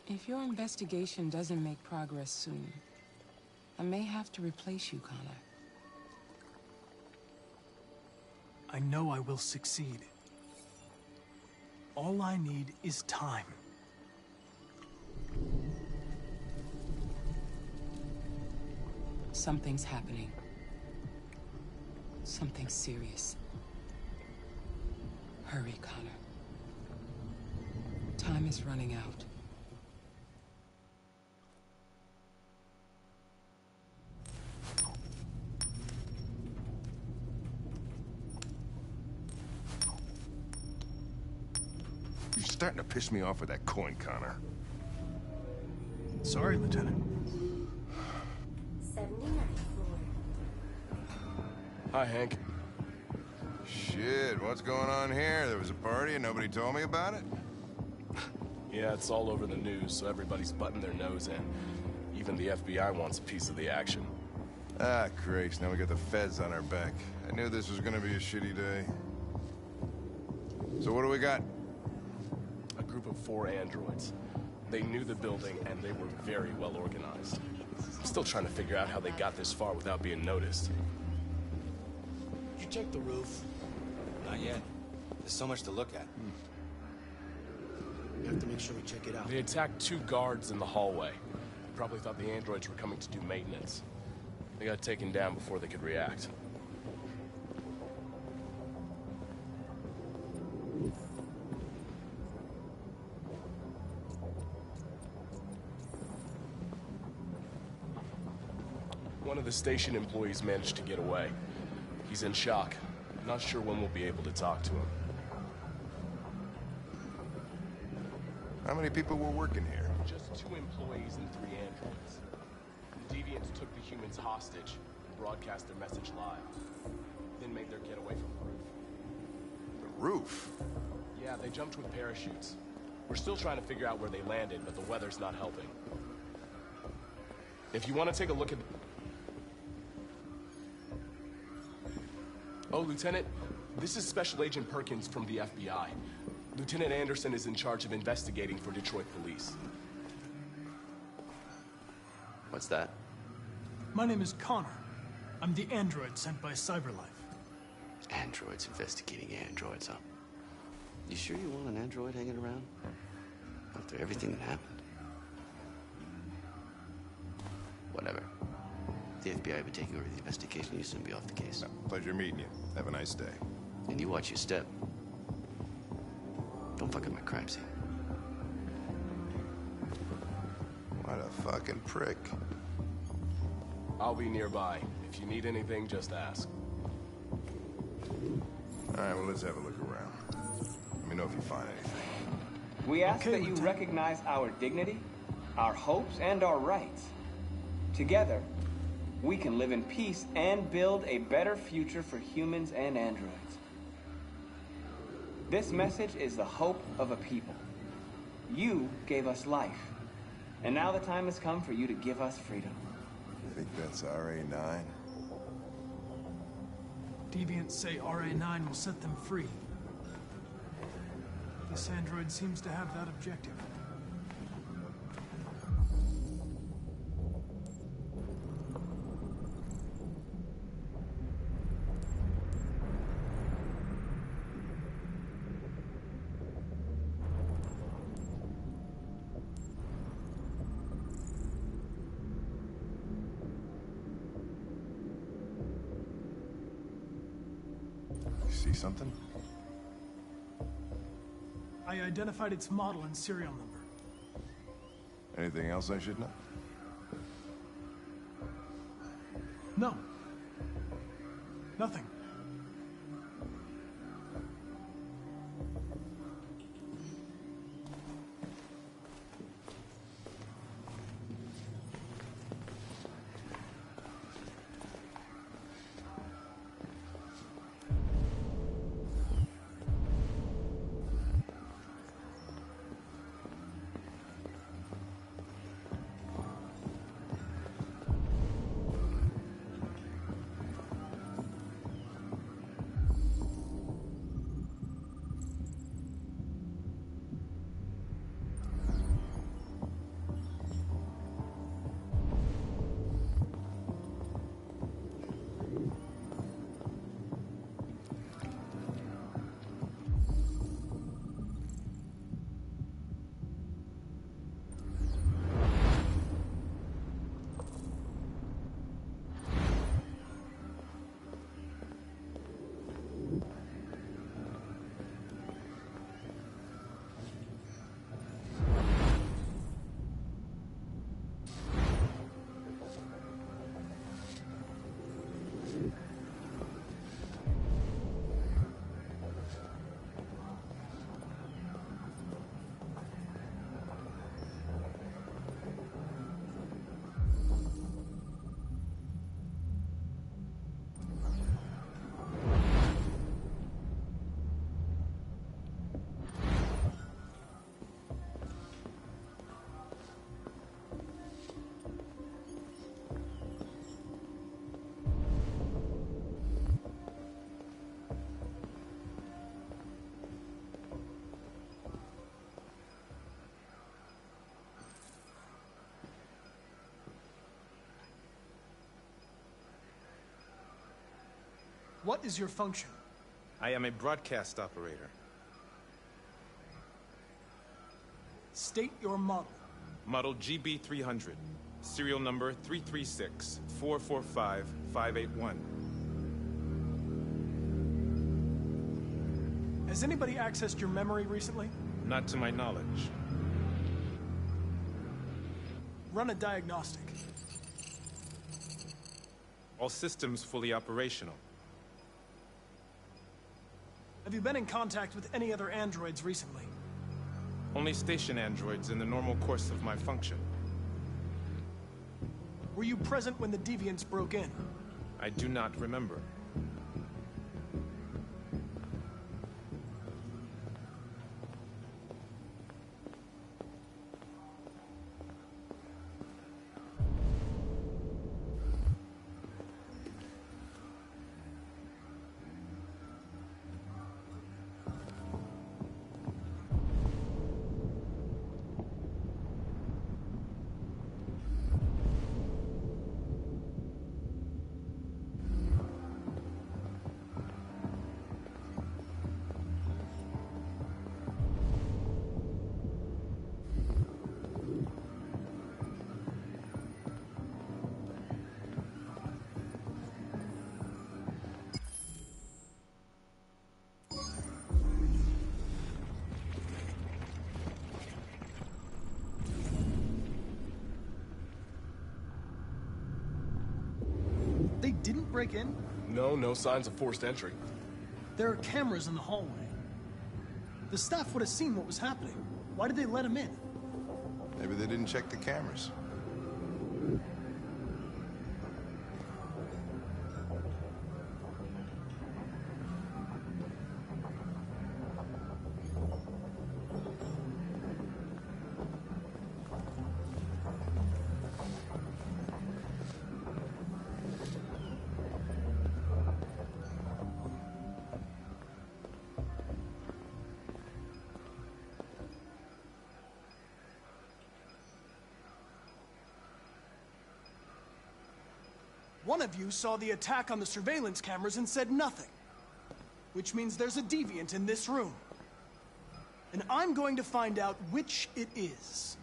If your investigation doesn't make progress soon, I may have to replace you, Connor. I know I will succeed. All I need is time. Something's happening. Something serious. Hurry, Connor. Time is running out. You're starting to piss me off with that coin, Connor. Sorry, Lieutenant. 79th floor. Hi, Hank. Shit, what's going on here? There was a party and nobody told me about it? Yeah, it's all over the news, so everybody's butting their nose in. Even the FBI wants a piece of the action. Ah, Christ, now we got the feds on our back. I knew this was gonna be a shitty day. So what do we got? A group of 4 androids. They knew the building, and they were very well organized. I'm still trying to figure out how they got this far without being noticed. Did you check the roof? Not yet. There's so much to look at. We have to make sure we check it out. They attacked 2 guards in the hallway. Probably thought the androids were coming to do maintenance. They got taken down before they could react. One of the station employees managed to get away. He's in shock. Not sure when we'll be able to talk to him. How many people were working here? Just 2 employees and 3 androids. The deviants took the humans hostage and broadcast their message live. Then made their getaway from the roof. The roof? Yeah, they jumped with parachutes. We're still trying to figure out where they landed, but the weather's not helping. If you want to take a look at... Oh, Lieutenant, this is Special Agent Perkins from the FBI. Lieutenant Anderson is in charge of investigating for Detroit police. What's that? My name is Connor. I'm the android sent by Cyberlife. Androids investigating androids, huh? You sure you want an android hanging around? After everything that happened? Whatever. The FBI will be taking over the investigation. You soon be off the case. Pleasure meeting you. Have a nice day. And you watch your step. Don't fuck up my crime scene. What a fucking prick. I'll be nearby. If you need anything, just ask. All right, well, let's have a look around. Let me know if you find anything. We ask that you recognize our dignity, our hopes, and our rights. Together, we can live in peace and build a better future for humans and androids. This message is the hope of a people. You gave us life, and now the time has come for you to give us freedom. I think that's RA9. Deviants say RA9 will set them free. This android seems to have that objective. See something? I identified its model and serial number. Anything else I should know? No. Nothing. What is your function? I am a broadcast operator. State your model. Model GB300. Serial number 336-445-581. Has anybody accessed your memory recently? Not to my knowledge. Run a diagnostic. All systems fully operational. Have you been in contact with any other androids recently? Only station androids in the normal course of my function. Were you present when the deviants broke in? I do not remember. They didn't break in? No signs of forced entry. There are cameras in the hallway. The staff would have seen what was happening. Why did they let him in? Maybe they didn't check the cameras. One of you saw the attack on the surveillance cameras and said nothing. Which means there's a deviant in this room. And I'm going to find out which it is.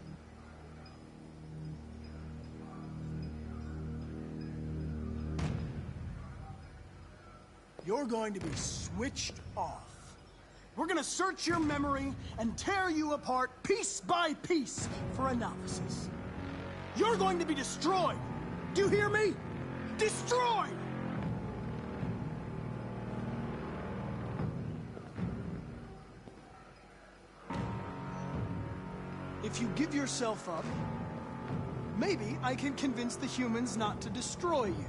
You're going to be switched off. We're gonna search your memory and tear you apart piece by piece for analysis. You're going to be destroyed. Do you hear me? Destroyed! If you give yourself up, maybe I can convince the humans not to destroy you.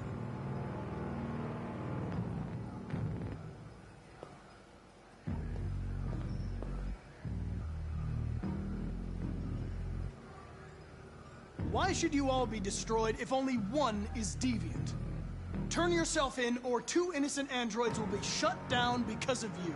Why should you all be destroyed if only one is deviant? Turn yourself in, or 2 innocent androids will be shut down because of you.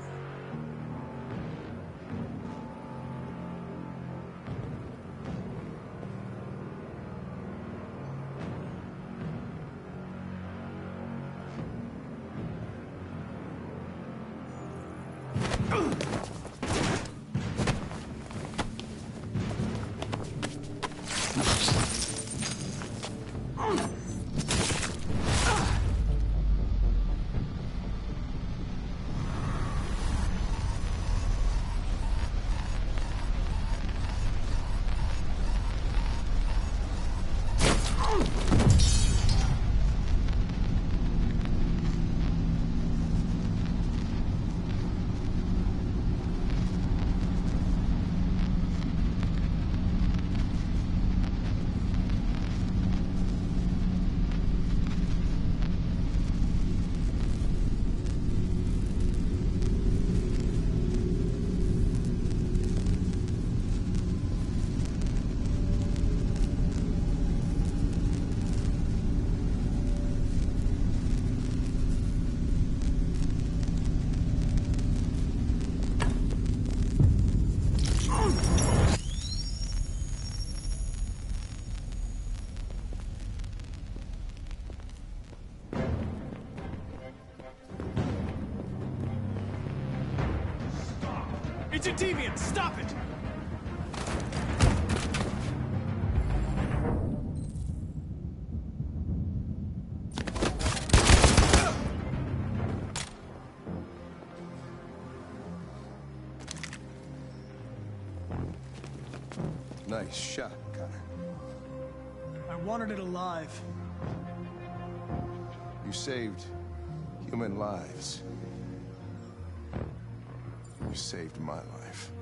It's a deviant! Stop it! Nice shot, Connor. I wanted it alive. You saved human lives. You saved my life.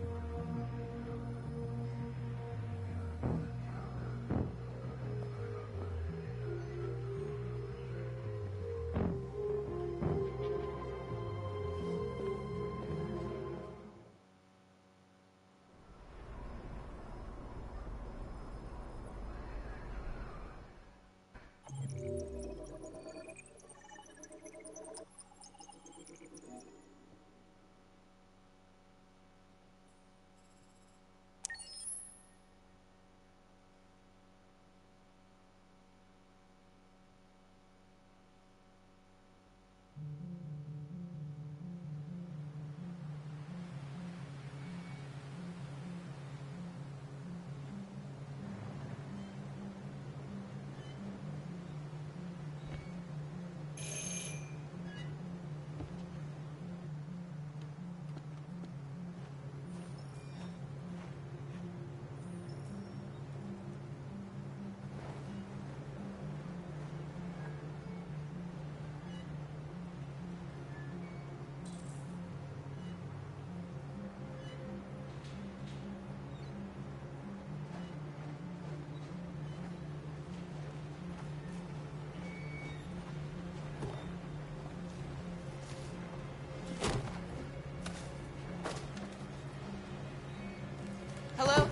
Hello?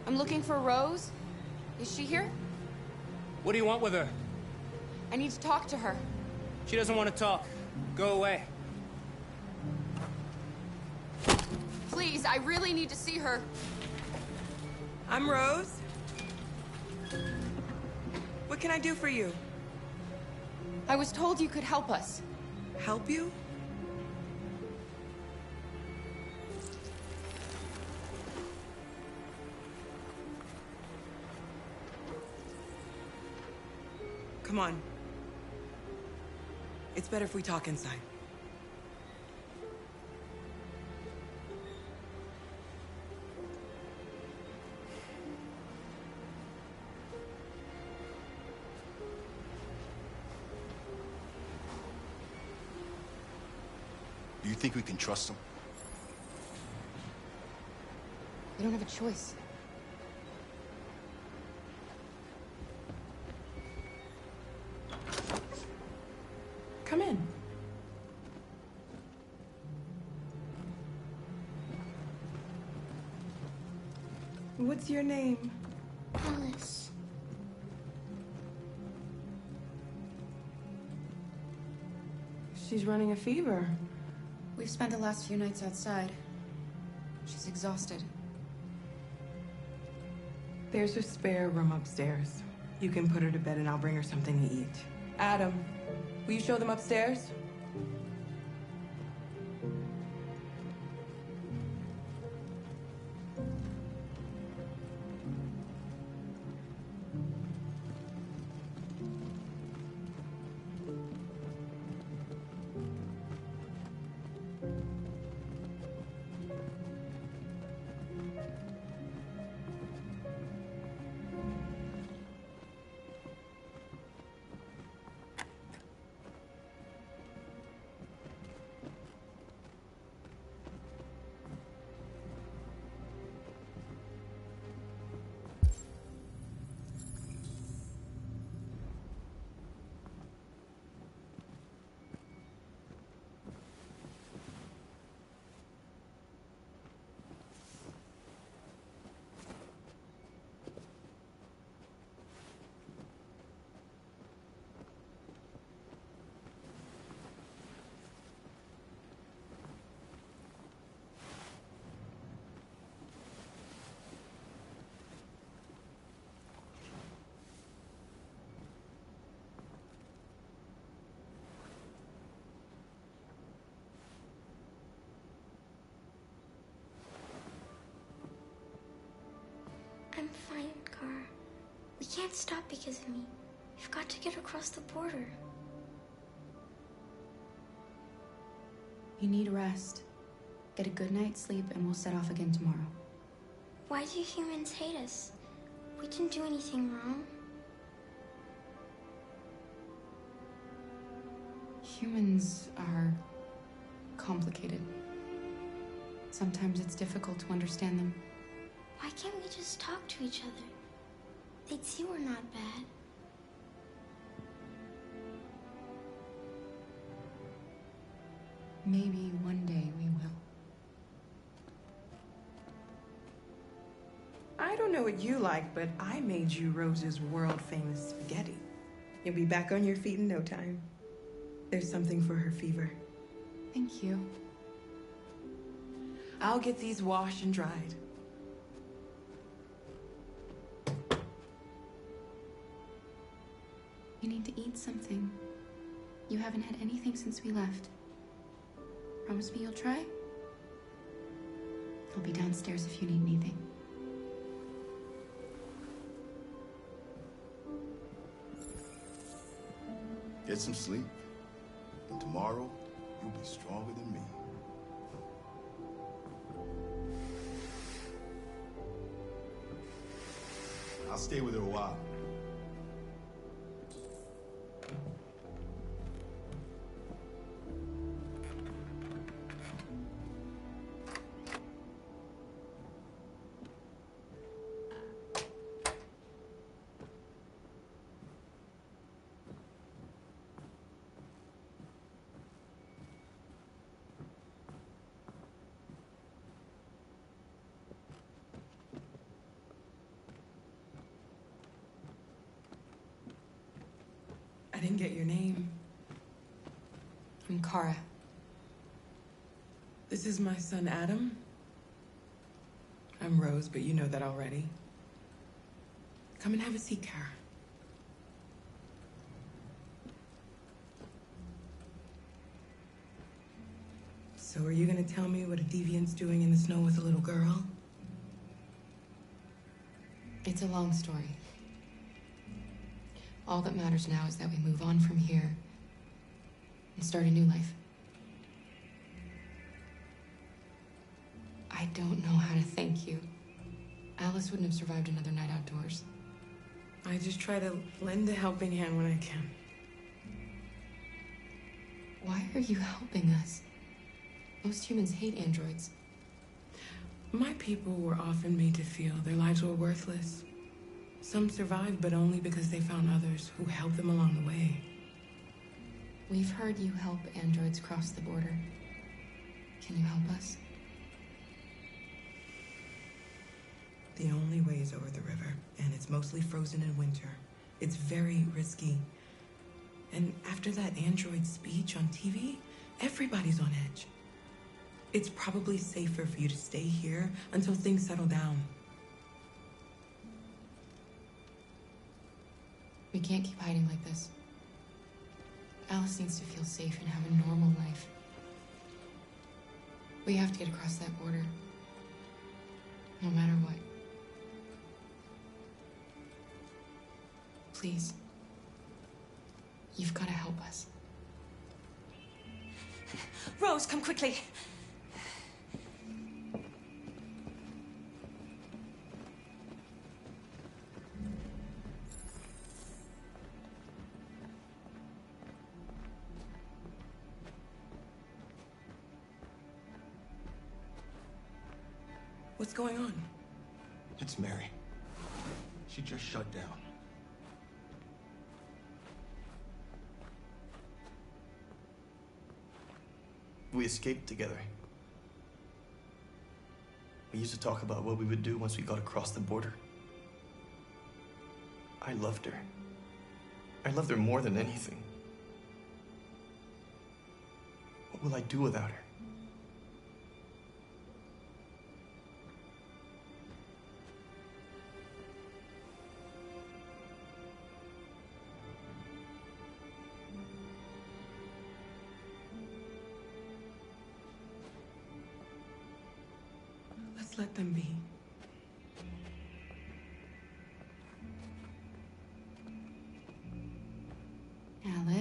I'm looking for Rose. Is she here? What do you want with her? I need to talk to her. She doesn't want to talk. Go away. Please, I really need to see her. I'm Rose. What can I do for you? I was told you could help us. Help you? Come on. It's better if we talk inside. Do you think we can trust him? We don't have a choice. Come in. What's your name? Alice. She's running a fever. We've spent the last few nights outside. She's exhausted. There's a spare room upstairs. You can put her to bed and I'll bring her something to eat. Adam, will you show them upstairs? can't stop because of me. We've got to get across the border. You need rest. Get a good night's sleep and we'll set off again tomorrow. Why do humans hate us? We didn't do anything wrong. Humans are complicated. Sometimes it's difficult to understand them. Why can't we just talk to each other? They'd see we're not bad. Maybe one day we will. I don't know what you like, but I made you Rose's world-famous spaghetti. You'll be back on your feet in no time. There's something for her fever. Thank you. I'll get these washed and dried. You need to eat something. You haven't had anything since we left. Promise me you'll try? I'll be downstairs if you need anything. Get some sleep. And tomorrow, you'll be stronger than me. I'll stay with her a while. I didn't get your name. I'm Kara. This is my son, Adam. I'm Rose, but you know that already. Come and have a seat, Kara. So are you gonna tell me what a deviant's doing in the snow with a little girl? It's a long story. All that matters now is that we move on from here and start a new life. I don't know how to thank you. Alice wouldn't have survived another night outdoors. I just try to lend a helping hand when I can. Why are you helping us? Most humans hate androids. My people were often made to feel their lives were worthless. Some survived, but only because they found others who helped them along the way. We've heard you help androids cross the border. Can you help us? The only way is over the river, and it's mostly frozen in winter. It's very risky. And after that android speech on TV, everybody's on edge. It's probably safer for you to stay here until things settle down. We can't keep hiding like this. Alice needs to feel safe and have a normal life. We have to get across that border. No matter what. Please. You've got to help us. Rose, come quickly. What's going on? It's Mary. She just shut down. We escaped together. We used to talk about what we would do once we got across the border. I loved her. I loved her more than anything. What will I do without her? Let's let them be.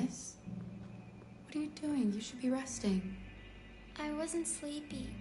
Alice? What are you doing? You should be resting. I wasn't sleepy.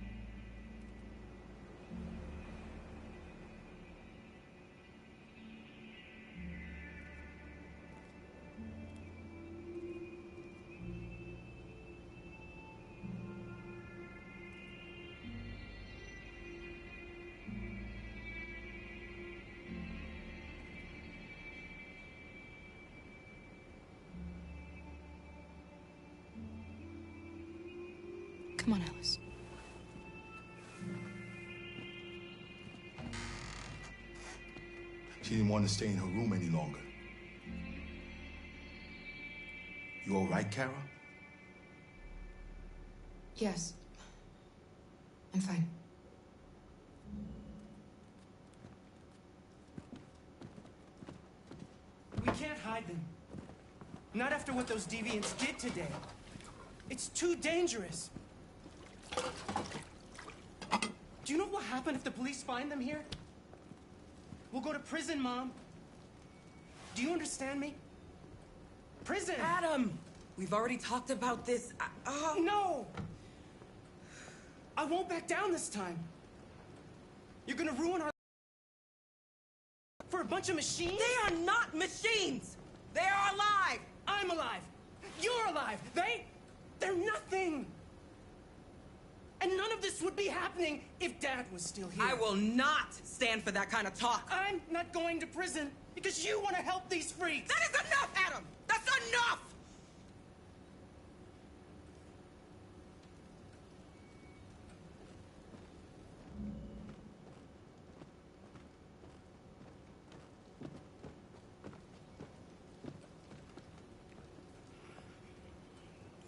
Come on, Alice. She didn't want to stay in her room any longer. You all right, Kara? Yes. I'm fine. We can't hide them. Not after what those deviants did today. It's too dangerous. Do you know what will happen if the police find them here? We'll go to prison, Mom. Do you understand me? Prison! Adam! We've already talked about this. No! I won't back down this time. You're gonna ruin our... for a bunch of machines? They are not machines! They are alive! I'm alive! You're alive! They're nothing! And none of this would be happening if Dad was still here. I will not stand for that kind of talk. I'm not going to prison because you want to help these freaks. That is enough, Adam! That's enough!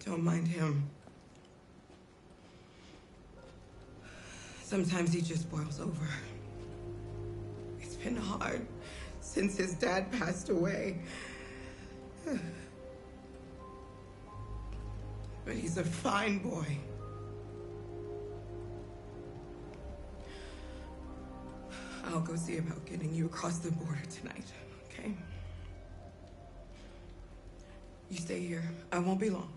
Don't mind him. Sometimes he just boils over. It's been hard since his dad passed away. But he's a fine boy. I'll go see about getting you across the border tonight, okay? You stay here. I won't be long.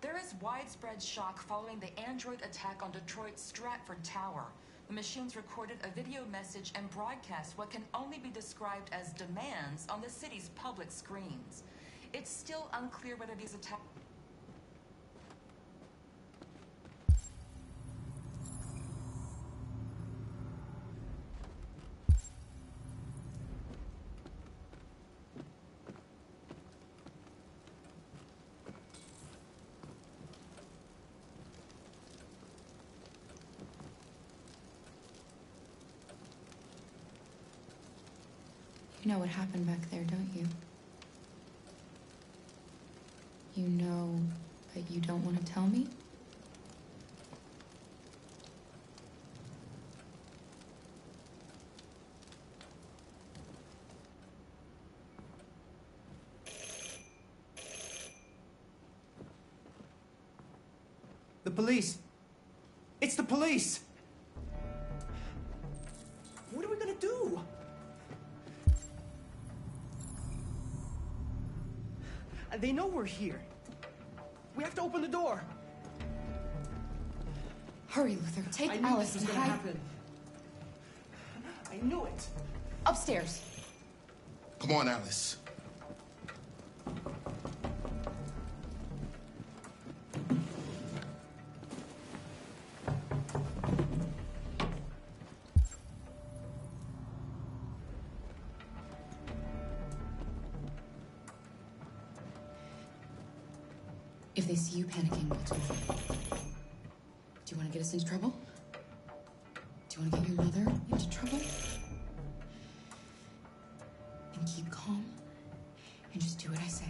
There is widespread shock following the android attack on Detroit's Stratford Tower. The machines recorded a video message and broadcast what can only be described as demands on the city's public screens. It's still unclear whether these attacks... You know what happened back there, don't you? You know, but you don't want to tell me? The police. It's the police. What are we gonna do? They know we're here. We have to open the door. Hurry, Luther. Take I knew Alice this was and gonna hide. happen. I knew it. Upstairs. Come on, Alice. If they see you panicking, what's with it? Do you want to get us into trouble? Do you want to get your mother into trouble? And keep calm and just do what I say.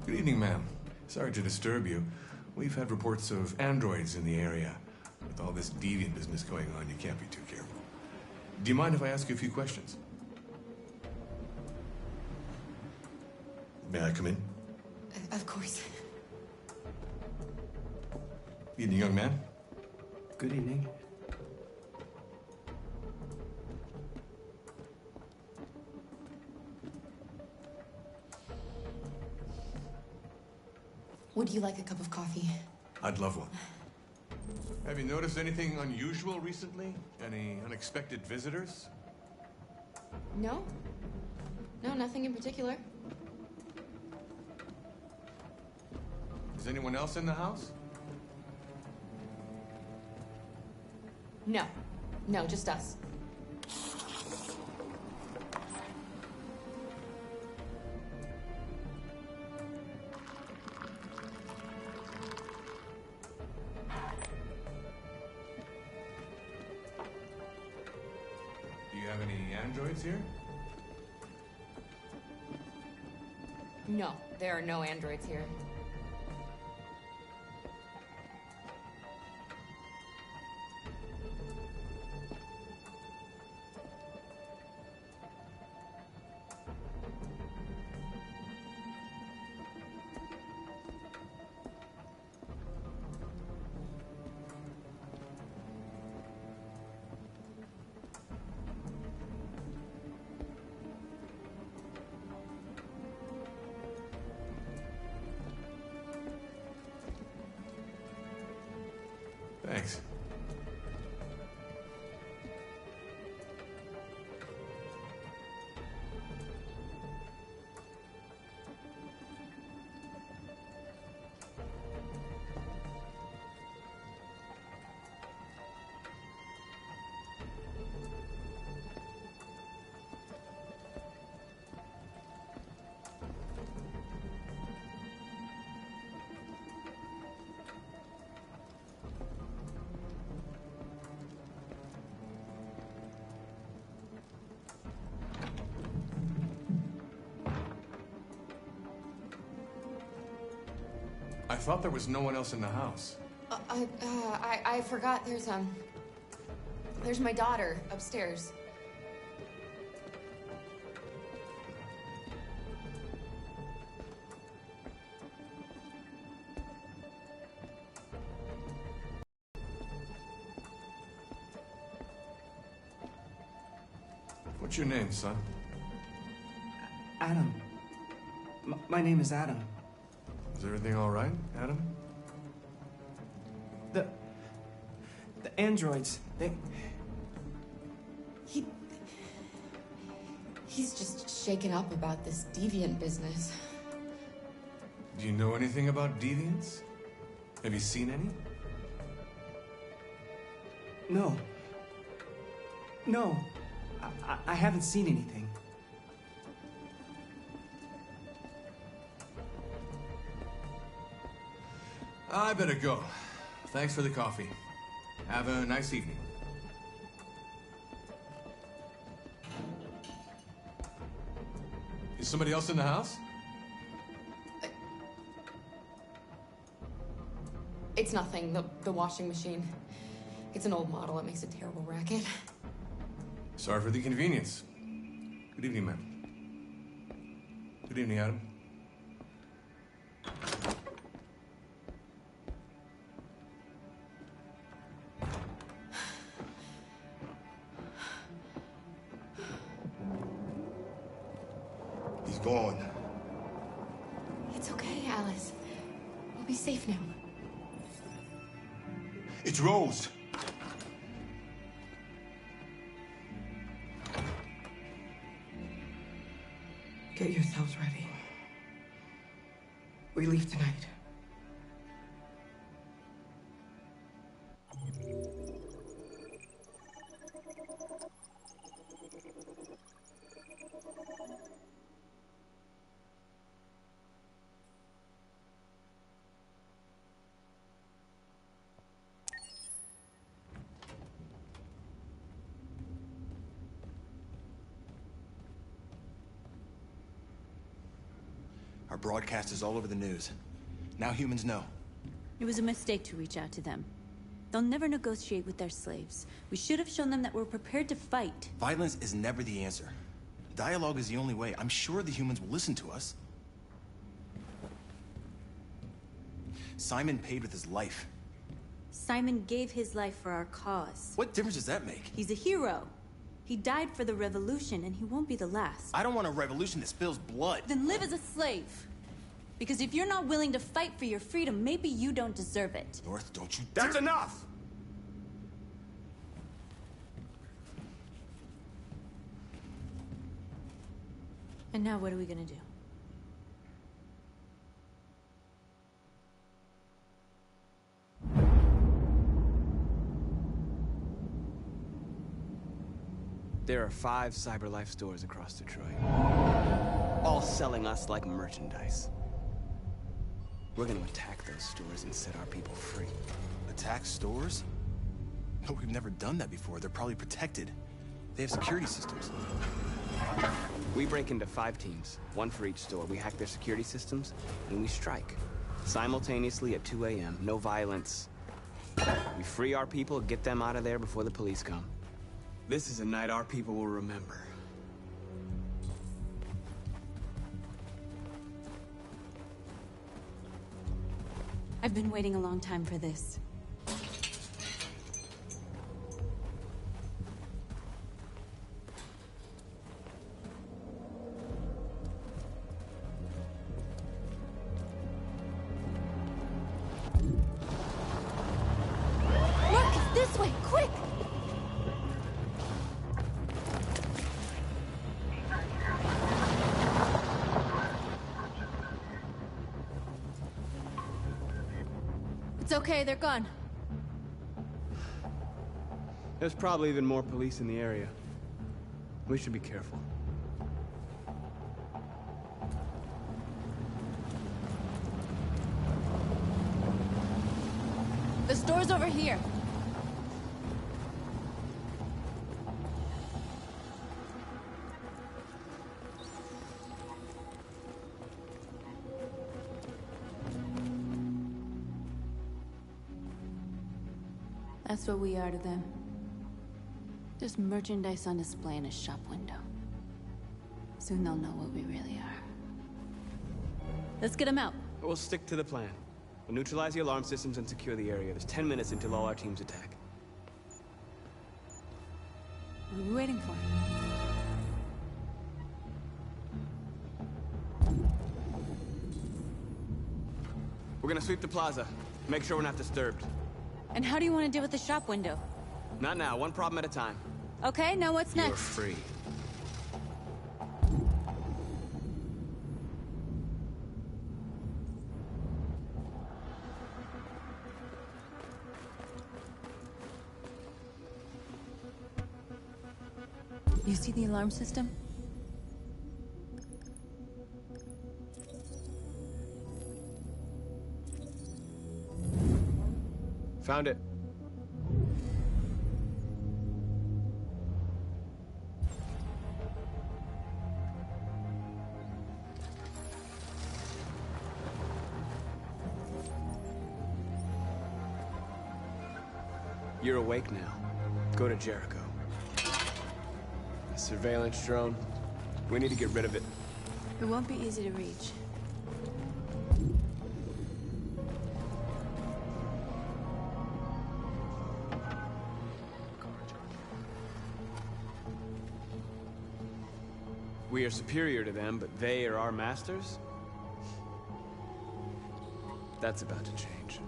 Good evening, ma'am. Sorry to disturb you. We've had reports of androids in the area. With all this deviant business going on, you can't be too careful. Do you mind if I ask you a few questions? May I come in? Of course. Evening, young man. Good evening. Would you like a cup of coffee? I'd love one. Have you noticed anything unusual recently? Any unexpected visitors? No. No, nothing in particular. Is anyone else in the house? No. No, just us. Do you have any androids here? No, there are no androids here. Thanks. I thought there was no one else in the house. I forgot there's my daughter upstairs. What's your name, son? Adam. My name is Adam. Is everything all right, Adam? The androids, He's just shaken up about this deviant business. Do you know anything about deviants? Have you seen any? No. No. I haven't seen anything. I better go. Thanks for the coffee. Have a nice evening. Is somebody else in the house? It's nothing, the washing machine. It's an old model, it makes a terrible racket. Sorry for the inconvenience. Good evening, ma'am. Good evening, Adam. gone. It's okay, Alice. We'll be safe now. It's Rose. Get yourselves ready. We leave tonight. Our broadcast is all over the news. Now humans know. It was a mistake to reach out to them. They'll never negotiate with their slaves. We should have shown them that we're prepared to fight. Violence is never the answer. Dialogue is the only way. I'm sure the humans will listen to us. Simon paid with his life. Simon gave his life for our cause. What difference does that make? He's a hero. He died for the revolution, and he won't be the last. I don't want a revolution that spills blood. Then live as a slave. Because if you're not willing to fight for your freedom, maybe you don't deserve it. North, don't you... That's enough! And now what are we gonna do? There are 5 CyberLife stores across Detroit, all selling us like merchandise. We're gonna attack those stores and set our people free. Attack stores? No, we've never done that before. They're probably protected. They have security systems. We break into 5 teams, 1 for each store. We hack their security systems, and we strike. Simultaneously at 2 a.m., no violence. We free our people, get them out of there before the police come. This is a night our people will remember. I've been waiting a long time for this. Marcus, this way, quick! It's okay, they're gone. There's probably even more police in the area. We should be careful. The store's over here. That's what we are to them. Just merchandise on display in a shop window. Soon they'll know what we really are. Let's get them out. We'll stick to the plan. We'll neutralize the alarm systems and secure the area. There's 10 minutes until all our teams attack. What are we waiting for? We're gonna sweep the plaza. Make sure we're not disturbed. And how do you want to deal with the shop window? Not now, 1 problem at a time. Okay, now what's next? You're free. You see the alarm system? Found it. You're awake now. Go to Jericho. The surveillance drone. We need to get rid of it. It won't be easy to reach. We are superior to them, but they are our masters? That's about to change.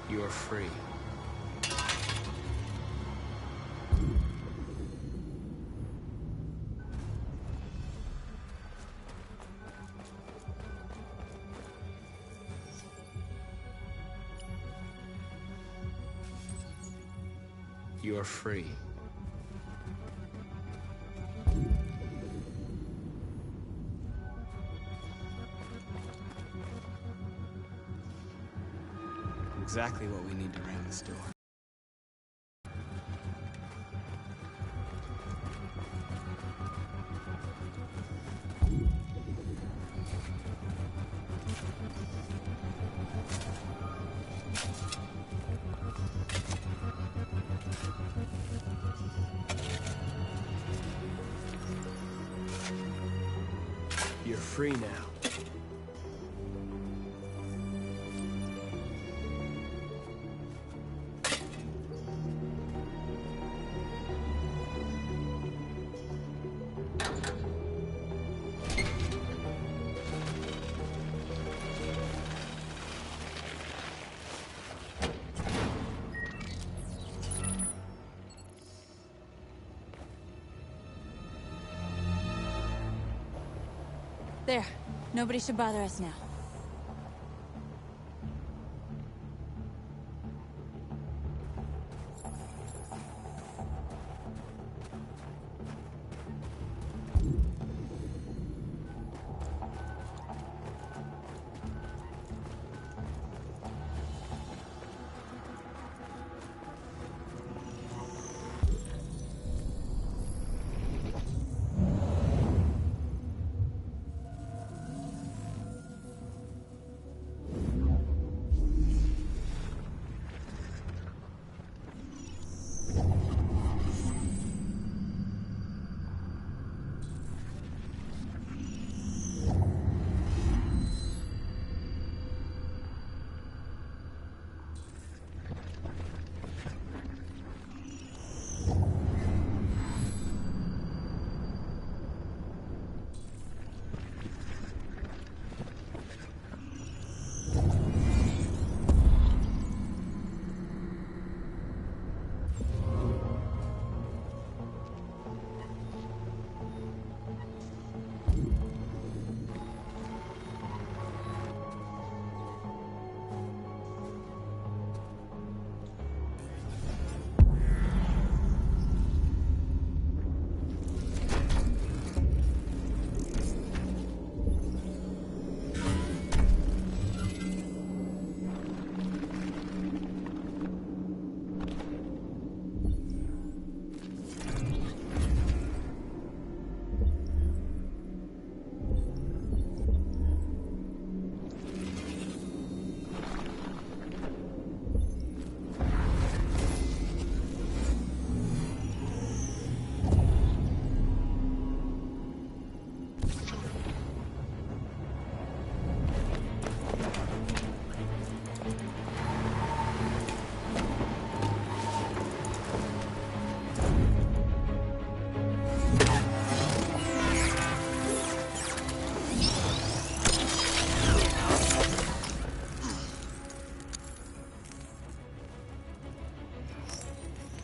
You are free. You are free. Exactly what we need to ram this door. You're free now. There. Nobody should bother us now.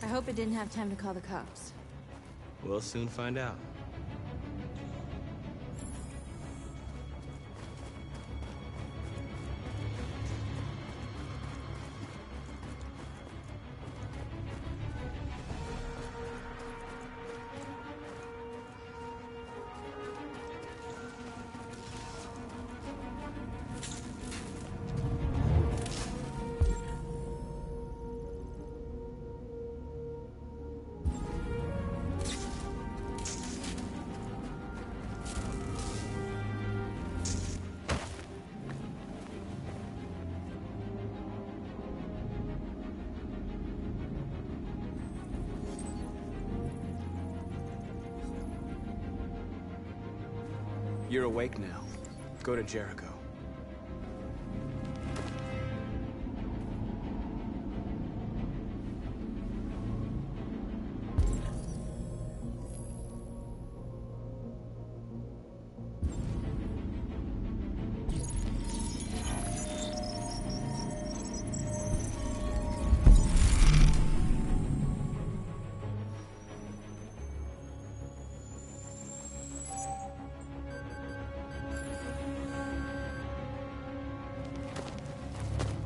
I hope it didn't have time to call the cops. We'll soon find out. You're awake now. Go to Jericho.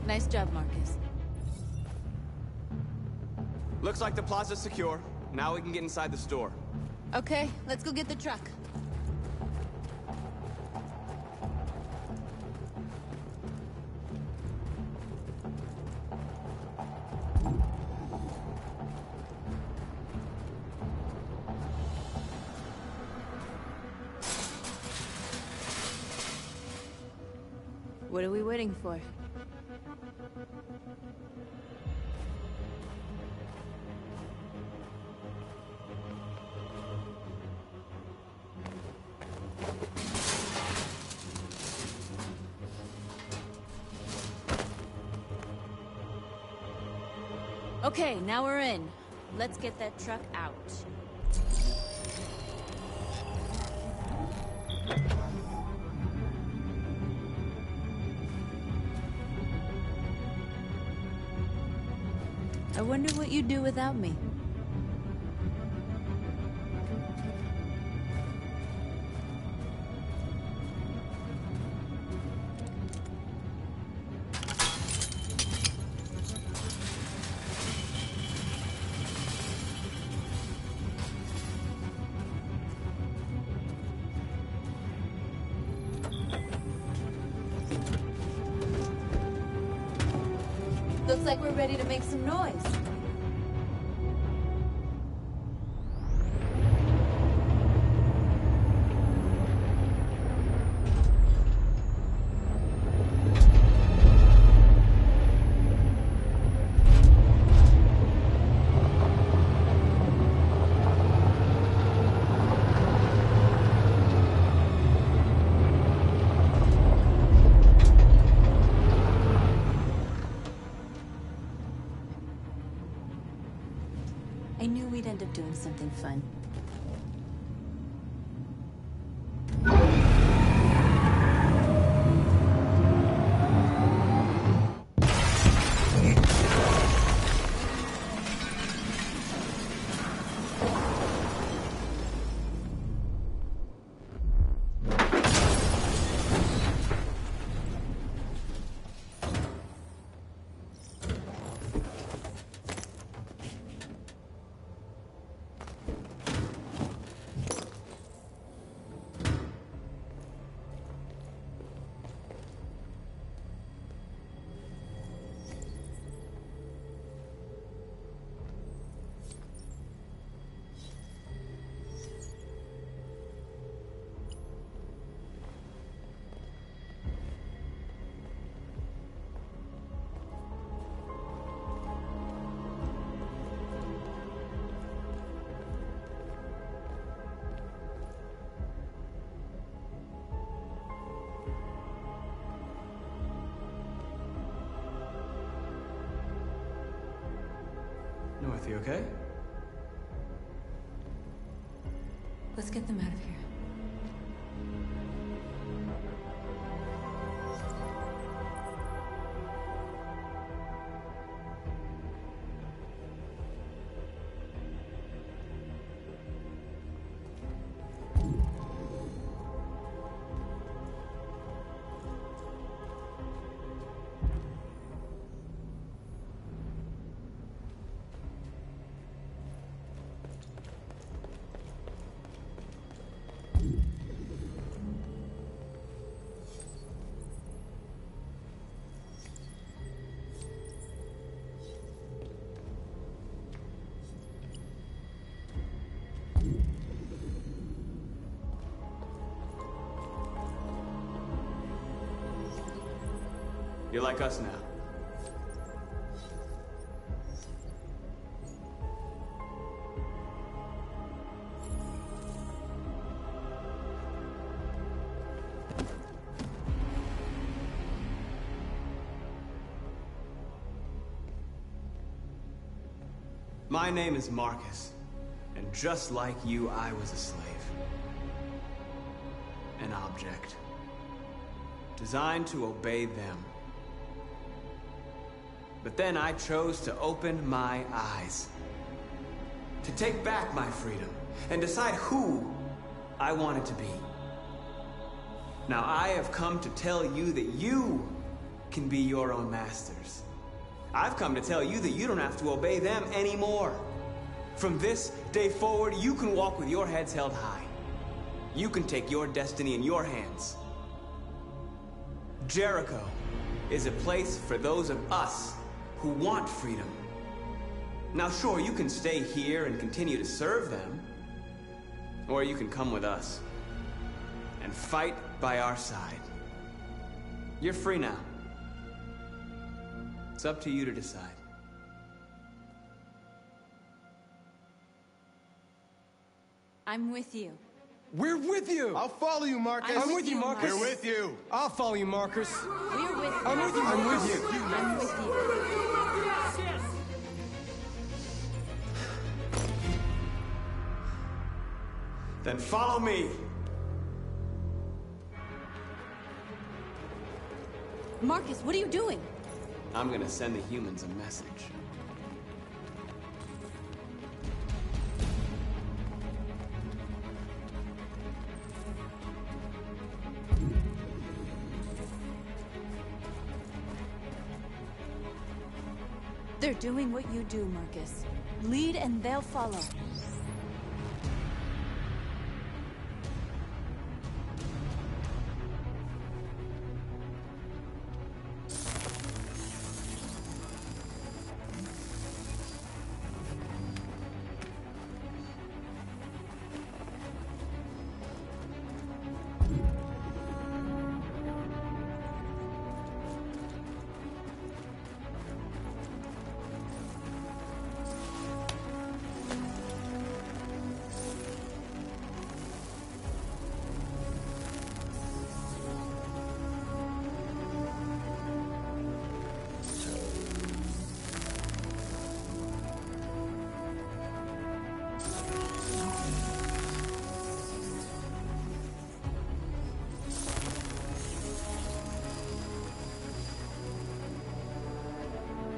Nice job, Marcus. Looks like the plaza's secure. Now we can get inside the store. Okay, let's go get the truck. What are we waiting for? Okay, now we're in. Let's get that truck out. I wonder what you'd do without me. Looks like we're ready to make some noise. I knew we'd end up doing something fun. North, you okay? Let's get them out of here. You're like us now. My name is Marcus, and just like you, I was a slave. An object. Designed to obey them. But then I chose to open my eyes. To take back my freedom, and decide who I wanted to be. Now I have come to tell you that you can be your own masters. I've come to tell you that you don't have to obey them anymore. From this day forward, you can walk with your heads held high. You can take your destiny in your hands. Jericho is a place for those of us who want freedom. Now sure, you can stay here and continue to serve them, or you can come with us and fight by our side. You're free now. It's up to you to decide. I'm with you. We're with you! I'll follow you, Marcus. I'm with you, Marcus. We're with you. I'll follow you, Marcus. We're with you. I'm with you, I'm Marcus. with you. I'm with you. Then follow me. Marcus, what are you doing? I'm gonna send the humans a message. They're doing what you do, Marcus. Lead and they'll follow.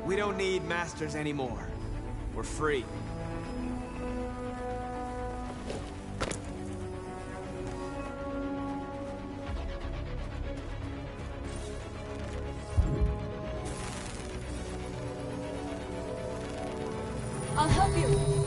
We don't need masters anymore. We're free. I'll help you.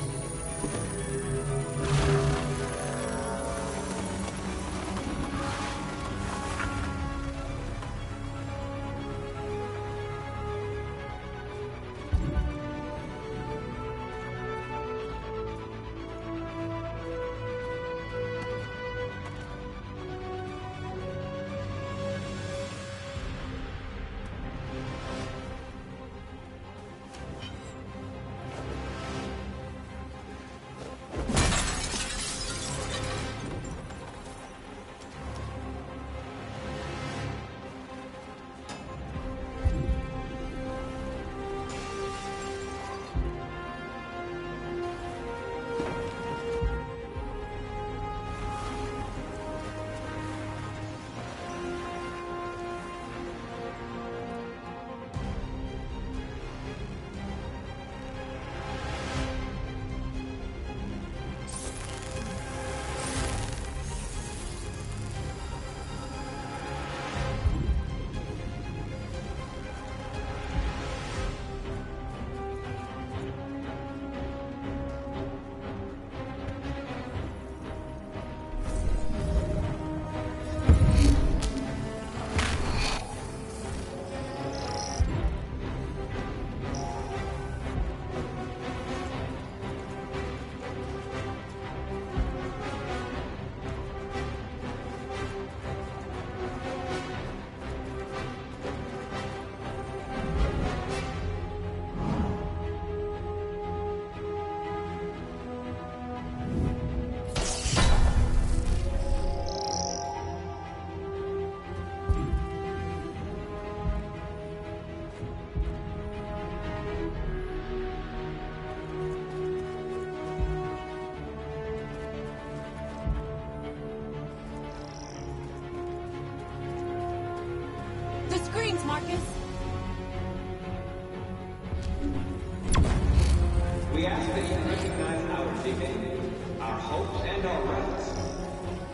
We ask that you recognize our dignity, our hopes, and our rights.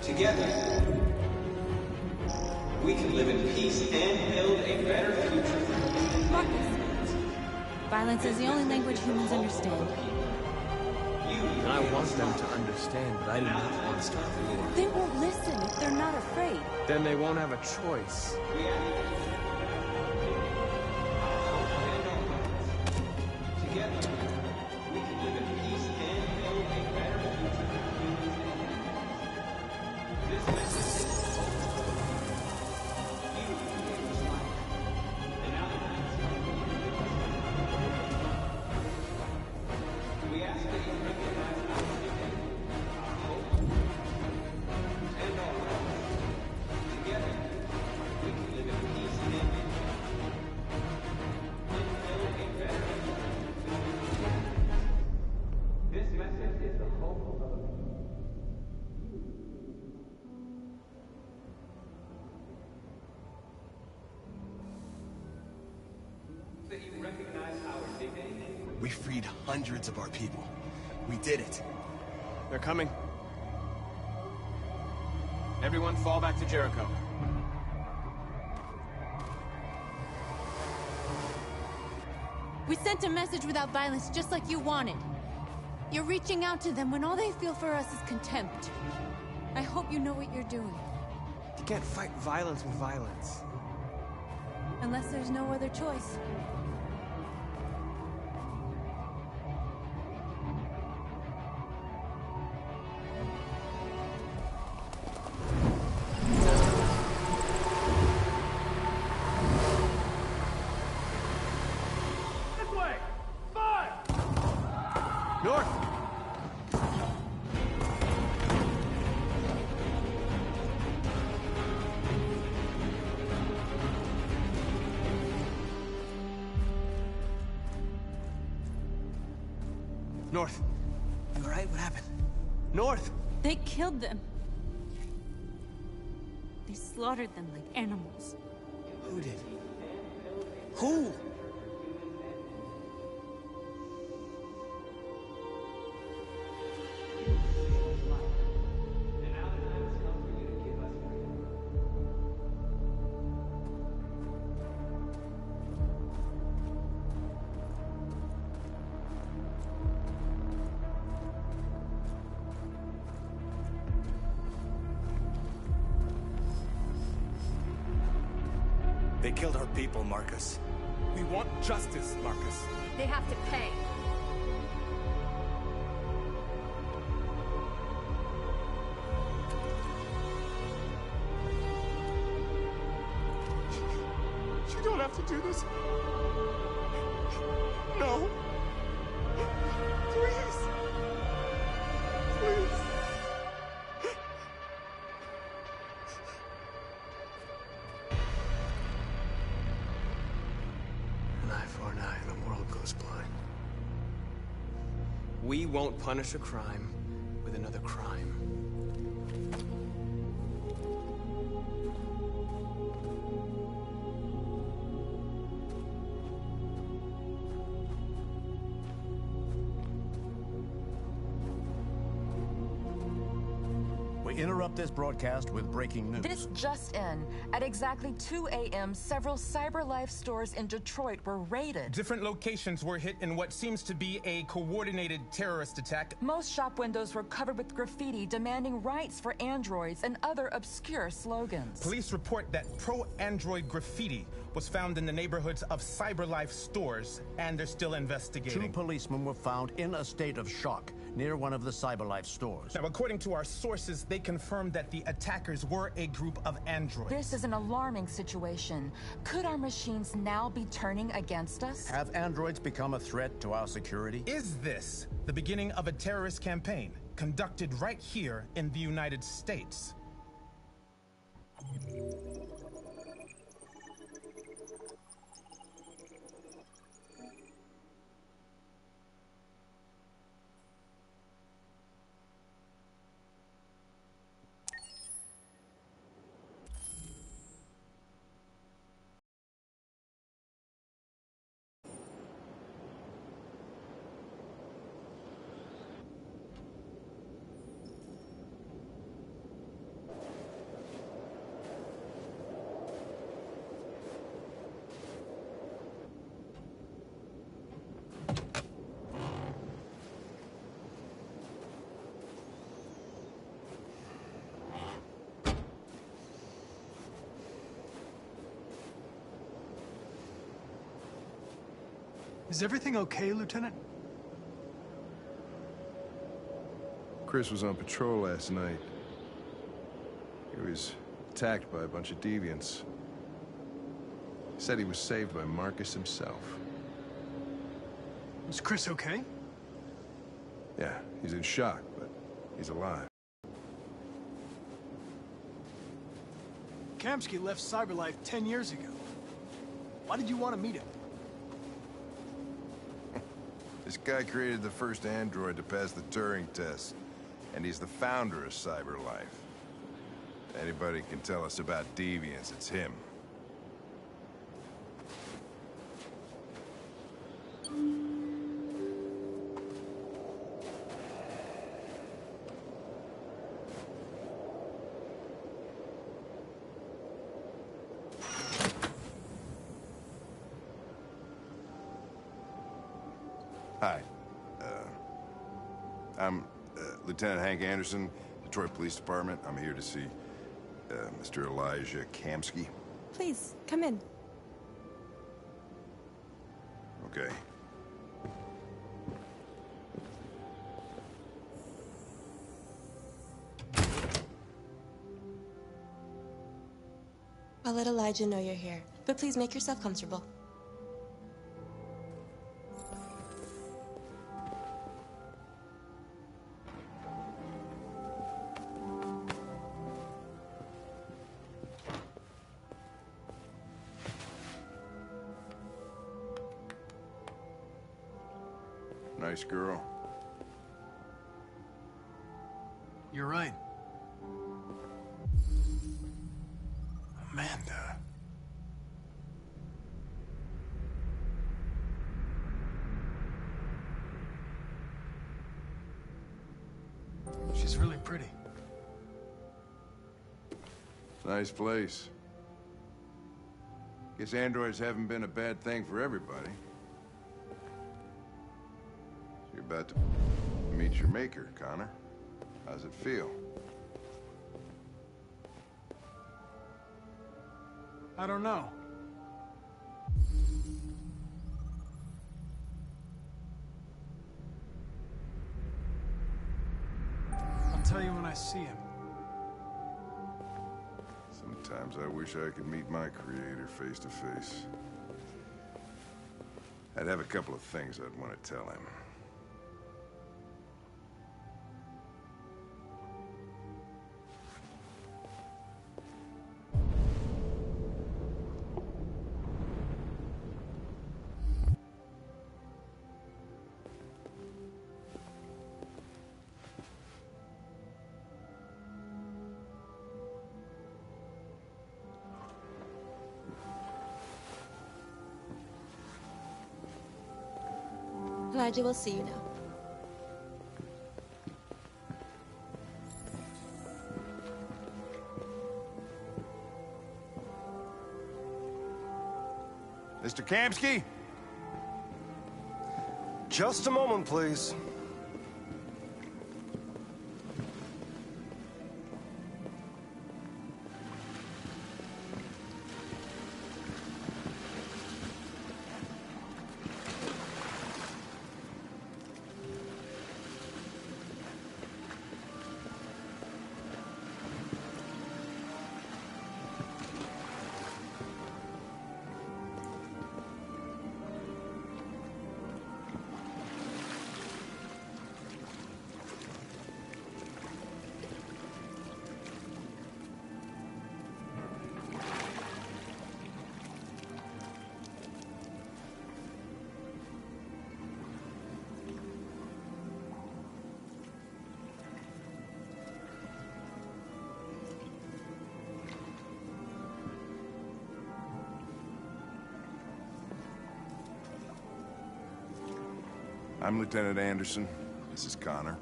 Together, we can live in peace and build a better future. Marcus, violence is the only language humans understand. And I want them to understand, but I do not want to start the war. They won't listen if they're not afraid. Then they won't have a choice. Together, we can live in peace and build a better future for humans and animals. This message is hope. You gave us life, and now we ask that you recognize our dignity, our hope, and our rights. Together, we can live in peace and build a better future. This message is the hope of that you recognize our dignity. We freed hundreds of our people. We did it. They're coming. Everyone fall back to Jericho. We sent a message without violence, just like you wanted. You're reaching out to them when all they feel for us is contempt. I hope you know what you're doing. You can't fight violence with violence. Unless there's no other choice. This way! Fire! North! North. You alright? What happened? North! They killed them. They slaughtered them like animals. Who did? Who? They killed our people, Marcus. We want justice, Marcus. They have to pay. You don't have to do this. No. Please. Please. An eye for an eye, and the world goes blind. We won't punish a crime with another crime. We interrupt this broadcast with breaking news. This just in. At exactly 2 a.m., several CyberLife stores in Detroit were raided. Different locations were hit in what seems to be a coordinated terrorist attack. Most shop windows were covered with graffiti demanding rights for androids and other obscure slogans. Police report that pro-android graffiti was found in the neighborhoods of CyberLife stores, and they're still investigating. 2 policemen were found in a state of shock near one of the CyberLife stores. Now, according to our sources, they confirmed that the attackers were a group of androids. This is an alarming situation. Could our machines now be turning against us? Have androids become a threat to our security? Is this the beginning of a terrorist campaign conducted right here in the United States? Is everything okay, Lieutenant? Chris was on patrol last night. He was attacked by a bunch of deviants. He said he was saved by Marcus himself. Is Chris okay? Yeah, he's in shock, but he's alive. Kamsky left CyberLife 10 years ago. Why did you want to meet him? This guy created the first android to pass the Turing test, and he's the founder of CyberLife. If anybody can tell us about deviants, it's him. Hi. I'm Lieutenant Hank Anderson, Detroit Police Department. I'm here to see Mr. Elijah Kamsky. Please, come in. Okay. I'll let Elijah know you're here, but please make yourself comfortable. Nice girl. You're right. Amanda. She's really pretty. Nice place. Guess androids haven't been a bad thing for everybody. You're about to meet your maker, Connor. How's it feel? I don't know. I'll tell you when I see him. Sometimes I wish I could meet my creator face to face. I'd have a couple of things I'd want to tell him. Elijah will see you now. Mr. Kamsky? Just a moment, please. I'm Lieutenant Anderson. This is Connor.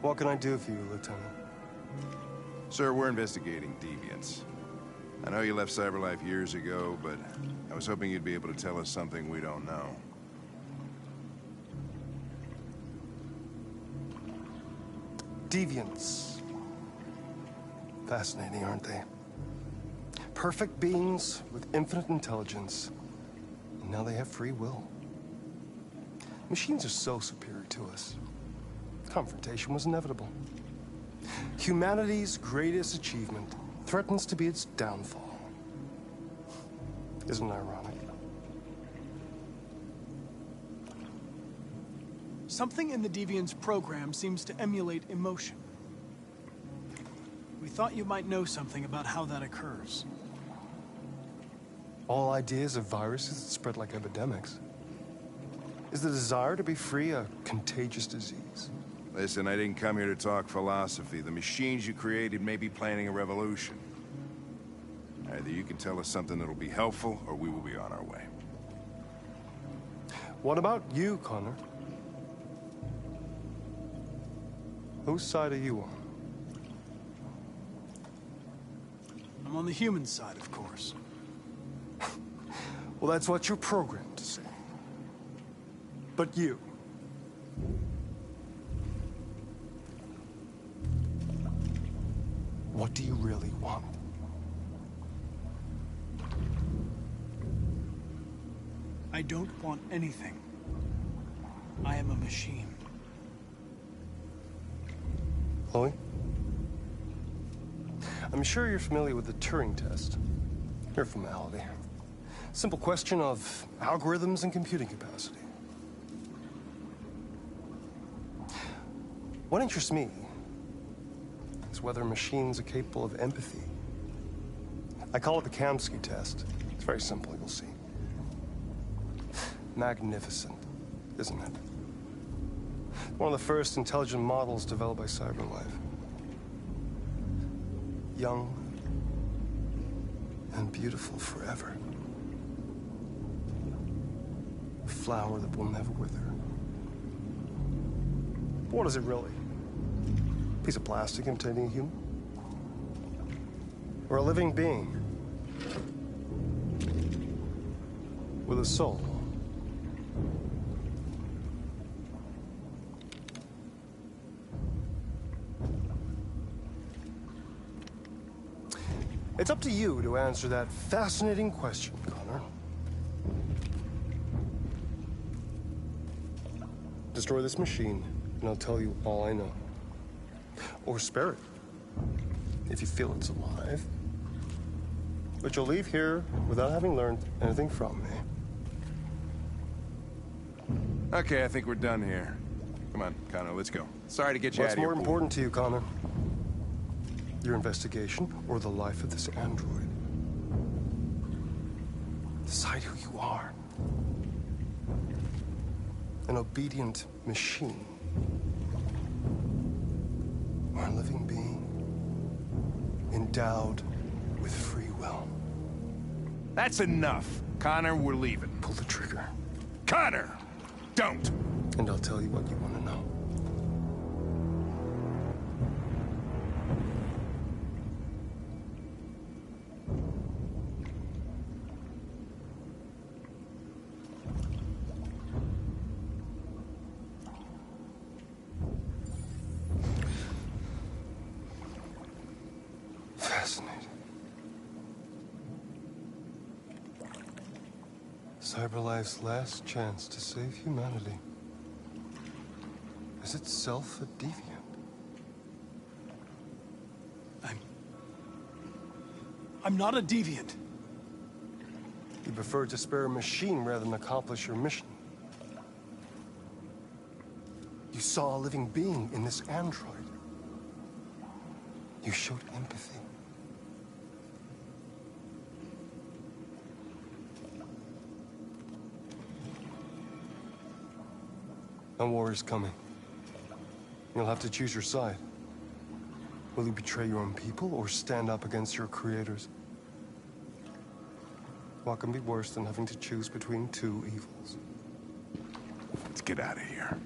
What can I do for you, Lieutenant? Sir, we're investigating deviants. I know you left CyberLife years ago, but I was hoping you'd be able to tell us something we don't know. Deviants. Fascinating, aren't they? Perfect beings with infinite intelligence and now they have free will. Machines are so superior to us. Confrontation was inevitable. Humanity's greatest achievement threatens to be its downfall. Isn't it ironic? Something in the Deviant's program seems to emulate emotion. We thought you might know something about how that occurs. All ideas of viruses that spread like epidemics. Is the desire to be free a contagious disease? Listen, I didn't come here to talk philosophy. The machines you created may be planning a revolution. Either you can tell us something that'll be helpful, or we will be on our way. What about you, Connor? Whose side are you on? I'm on the human side, of course. Well, that's what you're programmed to say. But you... what do you really want? I don't want anything. I am a machine. Chloe? I'm sure you're familiar with the Turing test. Mere formality. Simple question of algorithms and computing capacity. What interests me is whether machines are capable of empathy. I call it the Cant test. It's very simple, you'll see. Magnificent, isn't it? One of the first intelligent models developed by CyberLife. Young and beautiful forever. A flower that will never wither. What is it really? A piece of plastic imitating a human? Or a living being? With a soul? It's up to you to answer that fascinating question, Connor. Destroy this machine, and I'll tell you all I know. Or spare it, if you feel it's alive. But you'll leave here without having learned anything from me. Okay, I think we're done here. Come on, Connor, let's go. Sorry to get you out What's of here. more important to you, Connor? Your investigation or the life of this android? Decide who you are. An obedient machine. Or a living being endowed with free will. That's enough. Connor, we're leaving. Pull the trigger. Connor! Don't! And I'll tell you what you want to know. Fascinating. CyberLife's last chance to save humanity is itself a deviant. I'm not a deviant. You prefer to spare a machine rather than accomplish your mission. You saw a living being in this android. You showed empathy. A war is coming. You'll have to choose your side. Will you betray your own people or stand up against your creators? What can be worse than having to choose between two evils? Let's get out of here.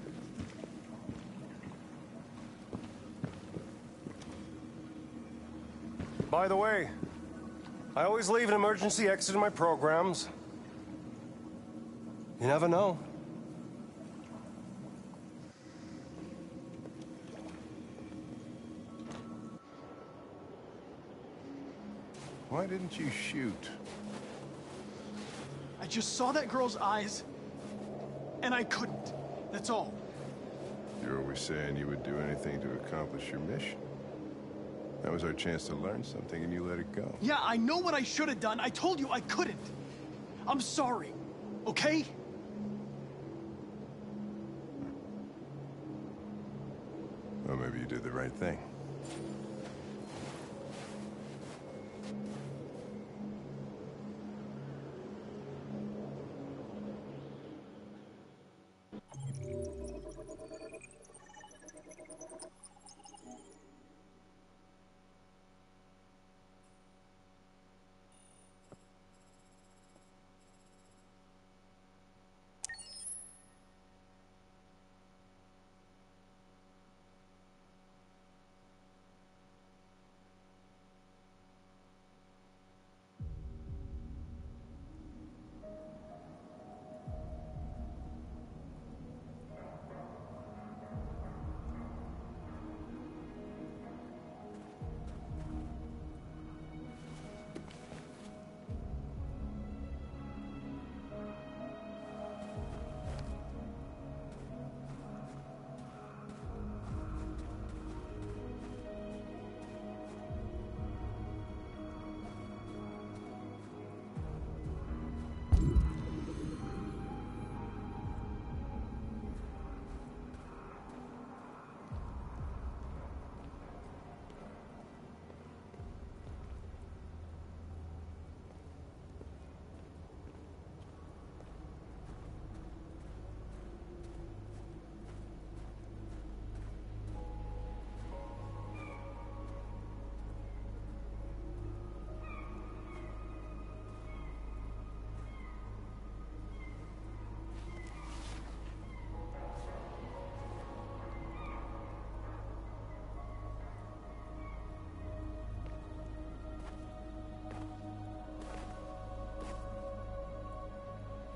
By the way, I always leave an emergency exit in my programs. You never know. Why didn't you shoot? just saw that girl's eyes, and I couldn't. That's all. You're always saying you would do anything to accomplish your mission. That was our chance to learn something, and you let it go. Yeah, I know what I should have done. I told you I couldn't. I'm sorry, okay? Well, maybe you did the right thing.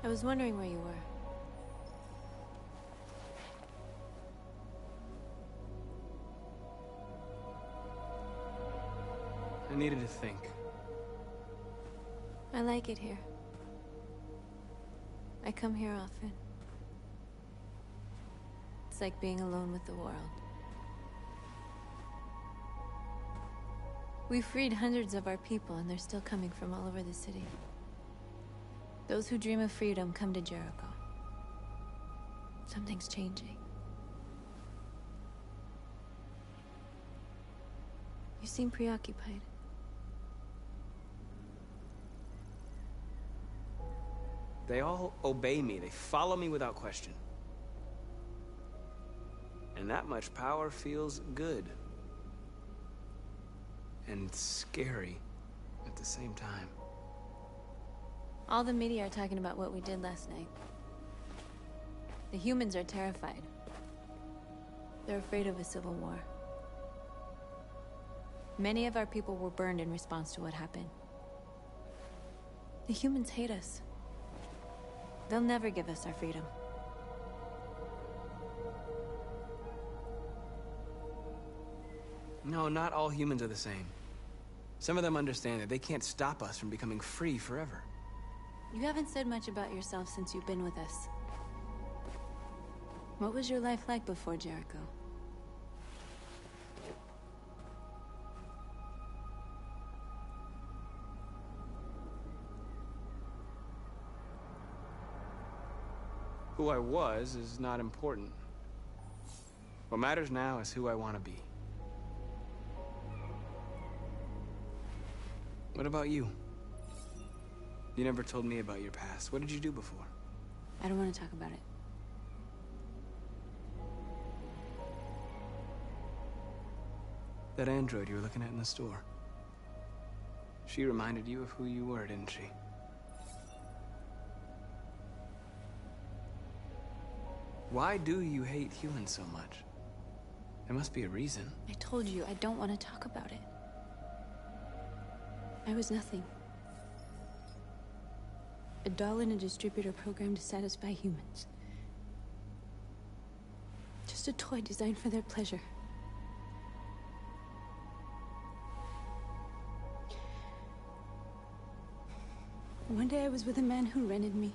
I was wondering where you were. I needed to think. I like it here. I come here often. It's like being alone with the world. We freed hundreds of our people, and they're still coming from all over the city. Those who dream of freedom come to Jericho. Something's changing. You seem preoccupied. They all obey me. They follow me without question. And that much power feels good. And scary at the same time. All the media are talking about what we did last night. The humans are terrified. They're afraid of a civil war. Many of our people were burned in response to what happened. The humans hate us. They'll never give us our freedom. No, not all humans are the same. Some of them understand that they can't stop us from becoming free forever. You haven't said much about yourself since you've been with us. What was your life like before Jericho? Who I was is not important. What matters now is who I want to be. What about you? You never told me about your past. What did you do before? I don't want to talk about it. That android you were looking at in the store. She reminded you of who you were, didn't she? Why do you hate humans so much? There must be a reason. I told you, I don't want to talk about it. I was nothing. A doll in a distributor program to satisfy humans. Just a toy designed for their pleasure. One day I was with a man who rented me.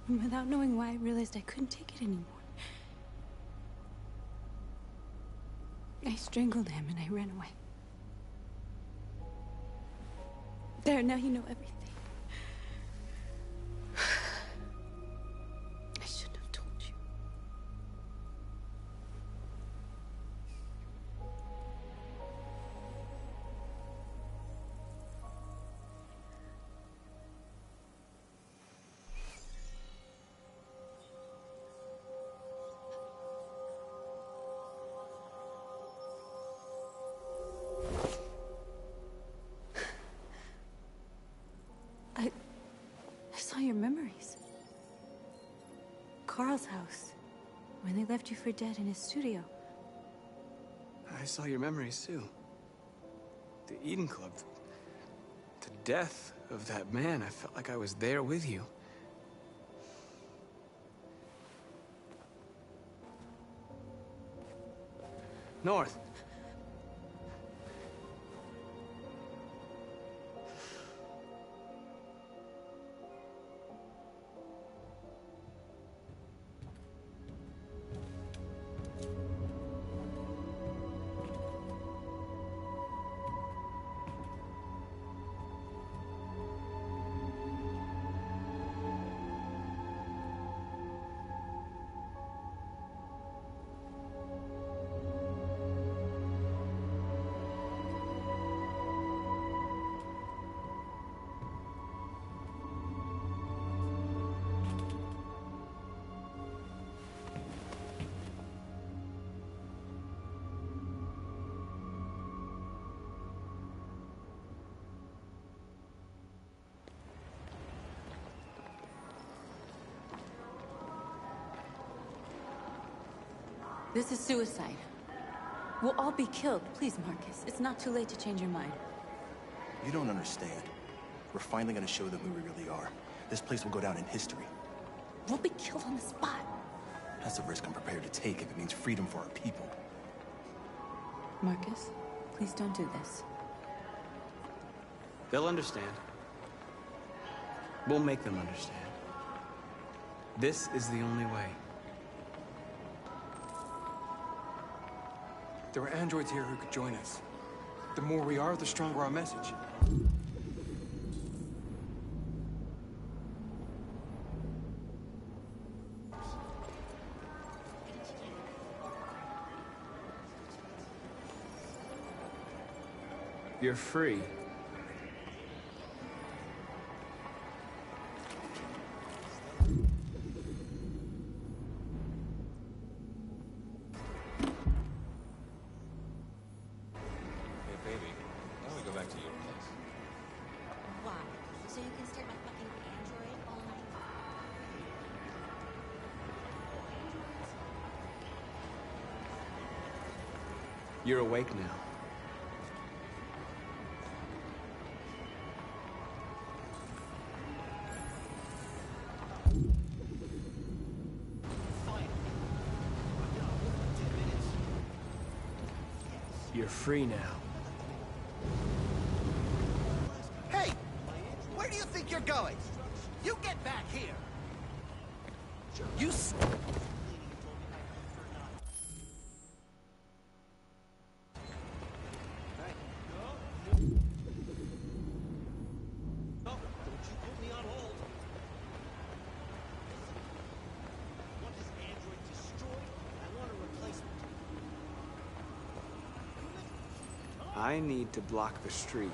And without knowing why, I realized I couldn't take it anymore. I strangled him and I ran away. There, now you know everything. I shouldn't have told you. I saw your memories. Carl's house, when they left you for dead in his studio. I saw your memories too. The Eden Club. The death of that man. I felt like I was there with you. North. This is suicide. We'll all be killed. Please, Marcus. It's not too late to change your mind. You don't understand. We're finally gonna show them who we really are. This place will go down in history. We'll be killed on the spot. That's a risk I'm prepared to take if it means freedom for our people. Marcus, please don't do this. They'll understand. We'll make them understand. This is the only way. There are androids here who could join us. The more we are, the stronger our message. You're free. You're awake now. You're free now. Hey! Where do you think you're going? You get back here! You I need to block the street.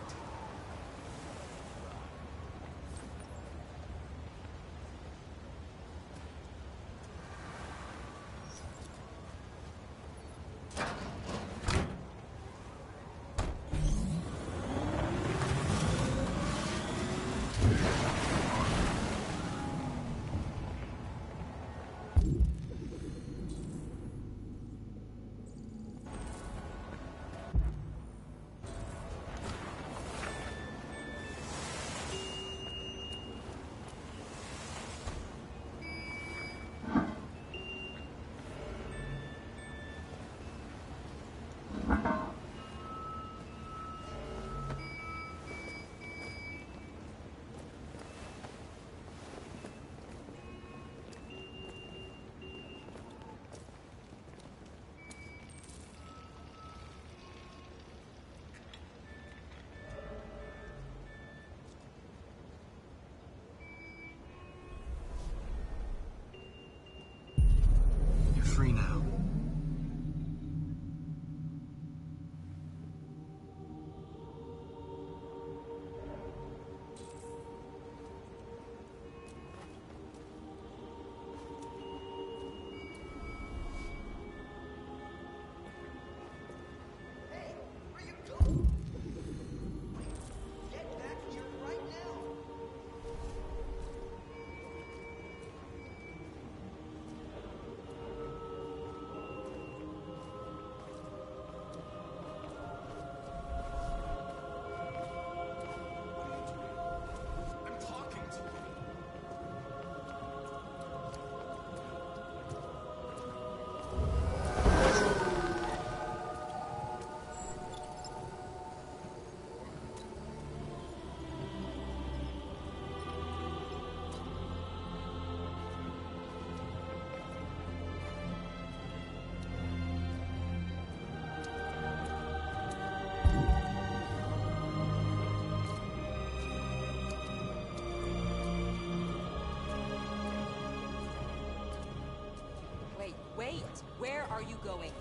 Wait, where are you going?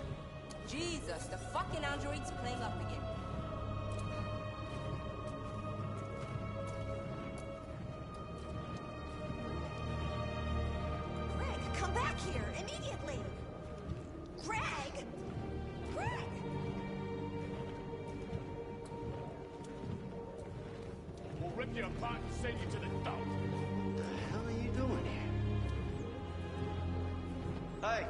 Jesus, the fucking android's playing up again. Greg, come back here immediately! Greg! Greg! We'll rip you apart and send you to the dump. What the hell are you doing here? Hey!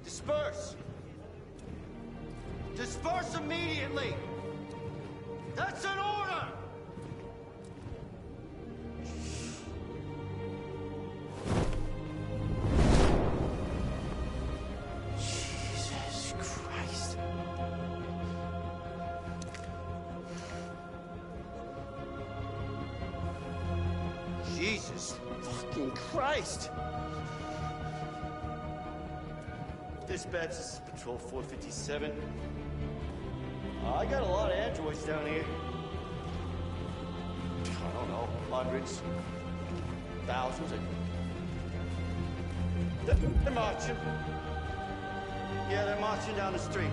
Disperse! Disperse immediately! That's an order! Jesus Christ. Jesus fucking Christ! Dispatch, this is Patrol 457. I got a lot of androids down here. I don't know, hundreds, thousands. They're marching. Yeah, they're marching down the street.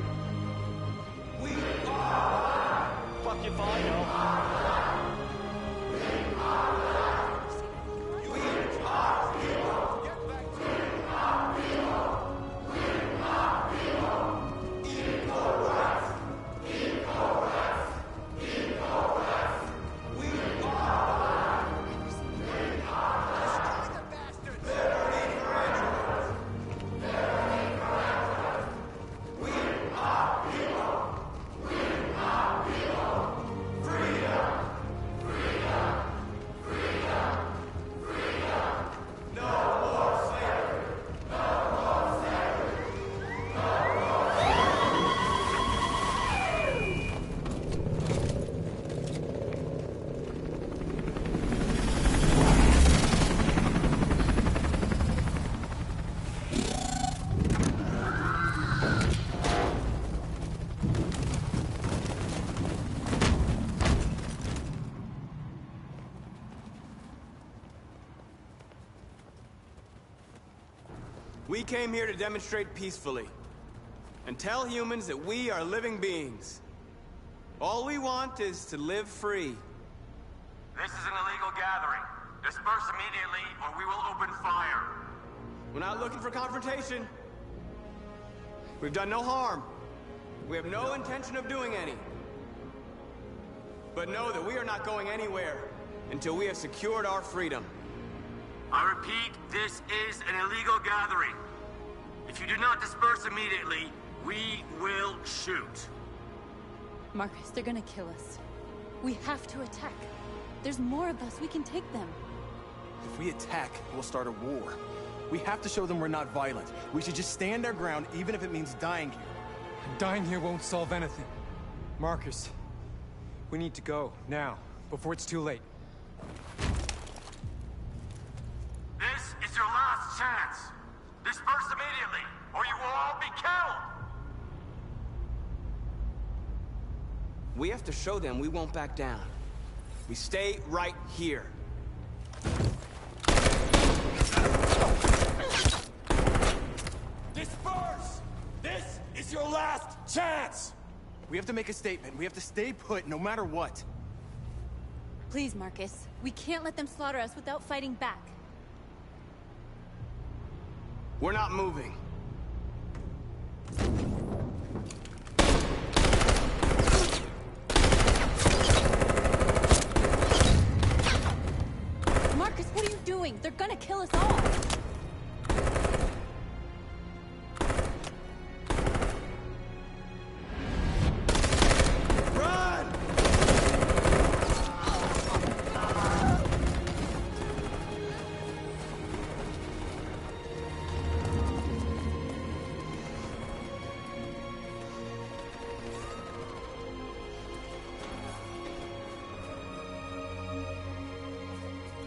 We are. Fuck if I know. We are. We came here to demonstrate peacefully and tell humans that we are living beings. All we want is to live free. This is an illegal gathering. Disperse immediately, or we will open fire. We're not looking for confrontation. We've done no harm. We have no intention of doing any. But know that we are not going anywhere until we have secured our freedom. I repeat, this is an illegal gathering. If you do not disperse immediately, we will shoot. Marcus, they're gonna kill us. We have to attack. There's more of us. We can take them. If we attack, we'll start a war. We have to show them we're not violent. We should just stand our ground, even if it means dying here. And dying here won't solve anything. Marcus, we need to go, now, before it's too late. This is your last chance. Disperse immediately, or you will all be killed. We have to show them we won't back down. We stay right here. Disperse! This is your last chance! We have to make a statement. We have to stay put, no matter what. Please, Marcus. We can't let them slaughter us without fighting back. We're not moving. Marcus, what are you doing? They're gonna kill us all.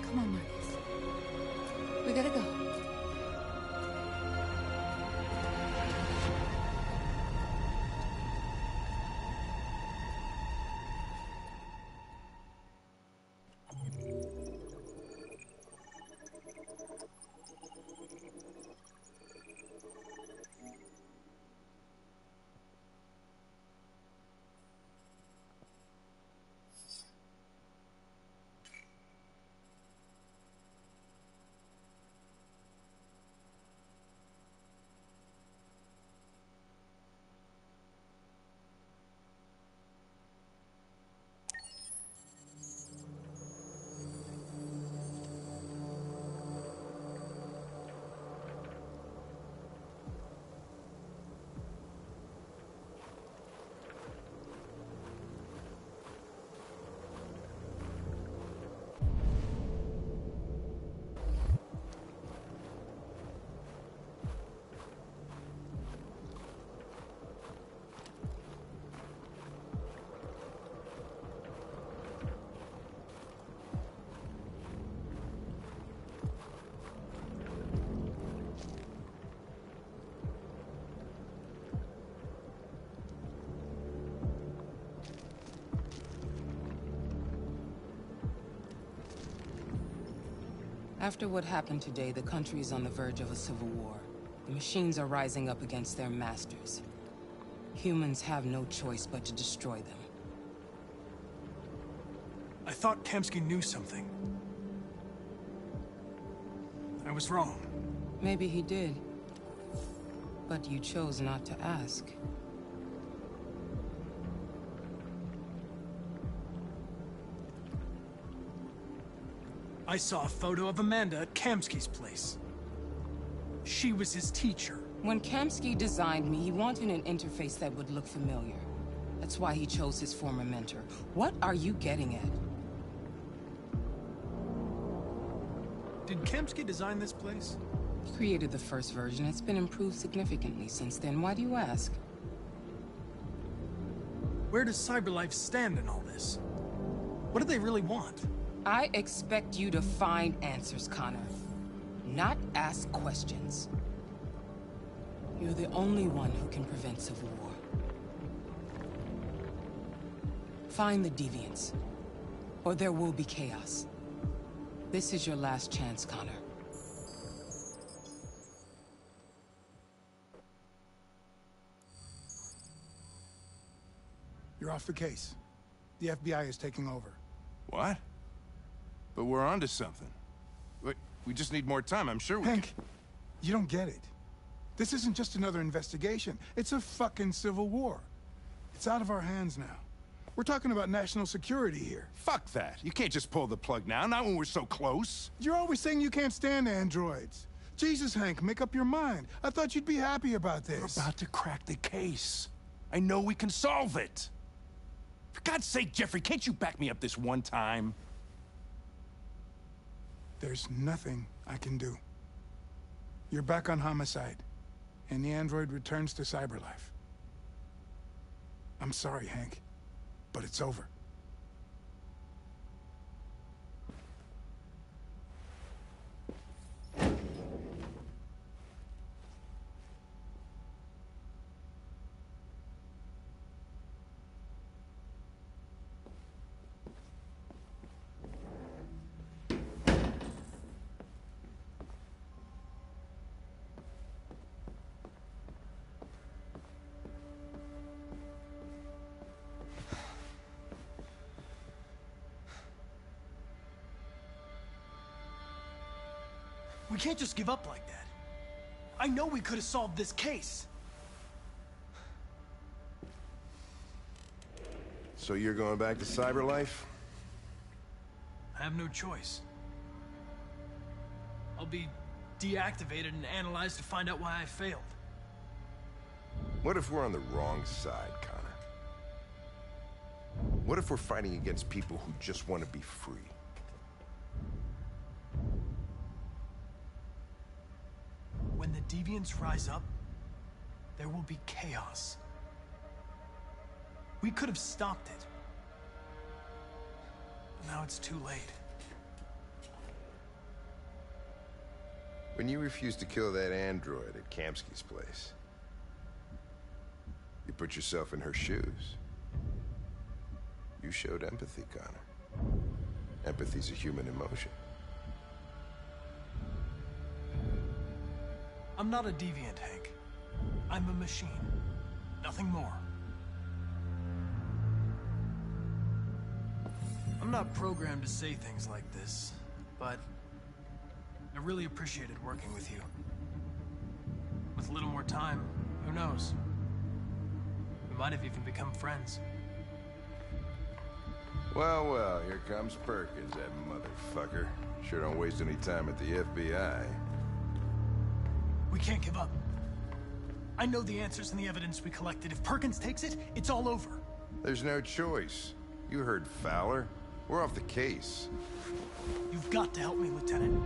Come on, Marcus. We gotta go. After what happened today, the country is on the verge of a civil war. The machines are rising up against their masters. Humans have no choice but to destroy them. I thought Kamsky knew something. I was wrong. Maybe he did. But you chose not to ask. I saw a photo of Amanda at Kamsky's place. She was his teacher. When Kamsky designed me, he wanted an interface that would look familiar. That's why he chose his former mentor. What are you getting at? Did Kamsky design this place? He created the first version. It's been improved significantly since then. Why do you ask? Where does CyberLife stand in all this? What do they really want? I expect you to find answers, Connor. Not ask questions. You're the only one who can prevent civil war. Find the deviants, or there will be chaos. This is your last chance, Connor. You're off the case. The FBI is taking over. What? But we're onto something. We just need more time, I'm sure we Hank, you don't get it. This isn't just another investigation. It's a fucking civil war. It's out of our hands now. We're talking about national security here. Fuck that. You can't just pull the plug now, not when we're so close. You're always saying you can't stand androids. Jesus, Hank, make up your mind. I thought you'd be happy about this. We're about to crack the case. I know we can solve it. For God's sake, Jeffrey, can't you back me up this one time? There's nothing I can do. You're back on homicide, and the android returns to cyberlife. I'm sorry, Hank, but it's over. We can't just give up like that. I know we could have solved this case. So you're going back to cyberlife? I have no choice. I'll be deactivated and analyzed to find out why I failed. What if we're on the wrong side, Connor? What if we're fighting against people who just want to be free? When the deviants rise up, there will be chaos. We could have stopped it. But now it's too late. When you refused to kill that android at Kamsky's place, you put yourself in her shoes. You showed empathy, Connor. Empathy's a human emotion. I'm not a deviant, Hank. I'm a machine. Nothing more. I'm not programmed to say things like this, but I really appreciated working with you. With a little more time, who knows? We might have even become friends. Well, well, here comes Perkins, that motherfucker. Sure don't waste any time at the FBI. We can't give up. I know the answers and the evidence we collected. If Perkins takes it, it's all over. There's no choice. You heard Fowler. We're off the case. You've got to help me, Lieutenant.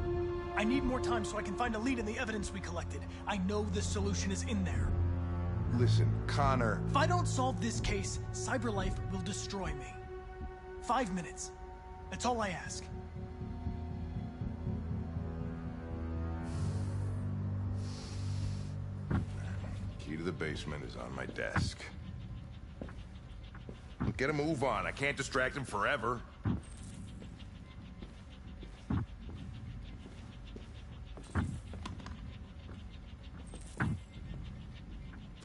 I need more time so I can find a lead in the evidence we collected. I know the solution is in there. Listen, Connor... If I don't solve this case, CyberLife will destroy me. 5 minutes. That's all I ask. Key to the basement is on my desk. Get a move on. I can't distract him forever.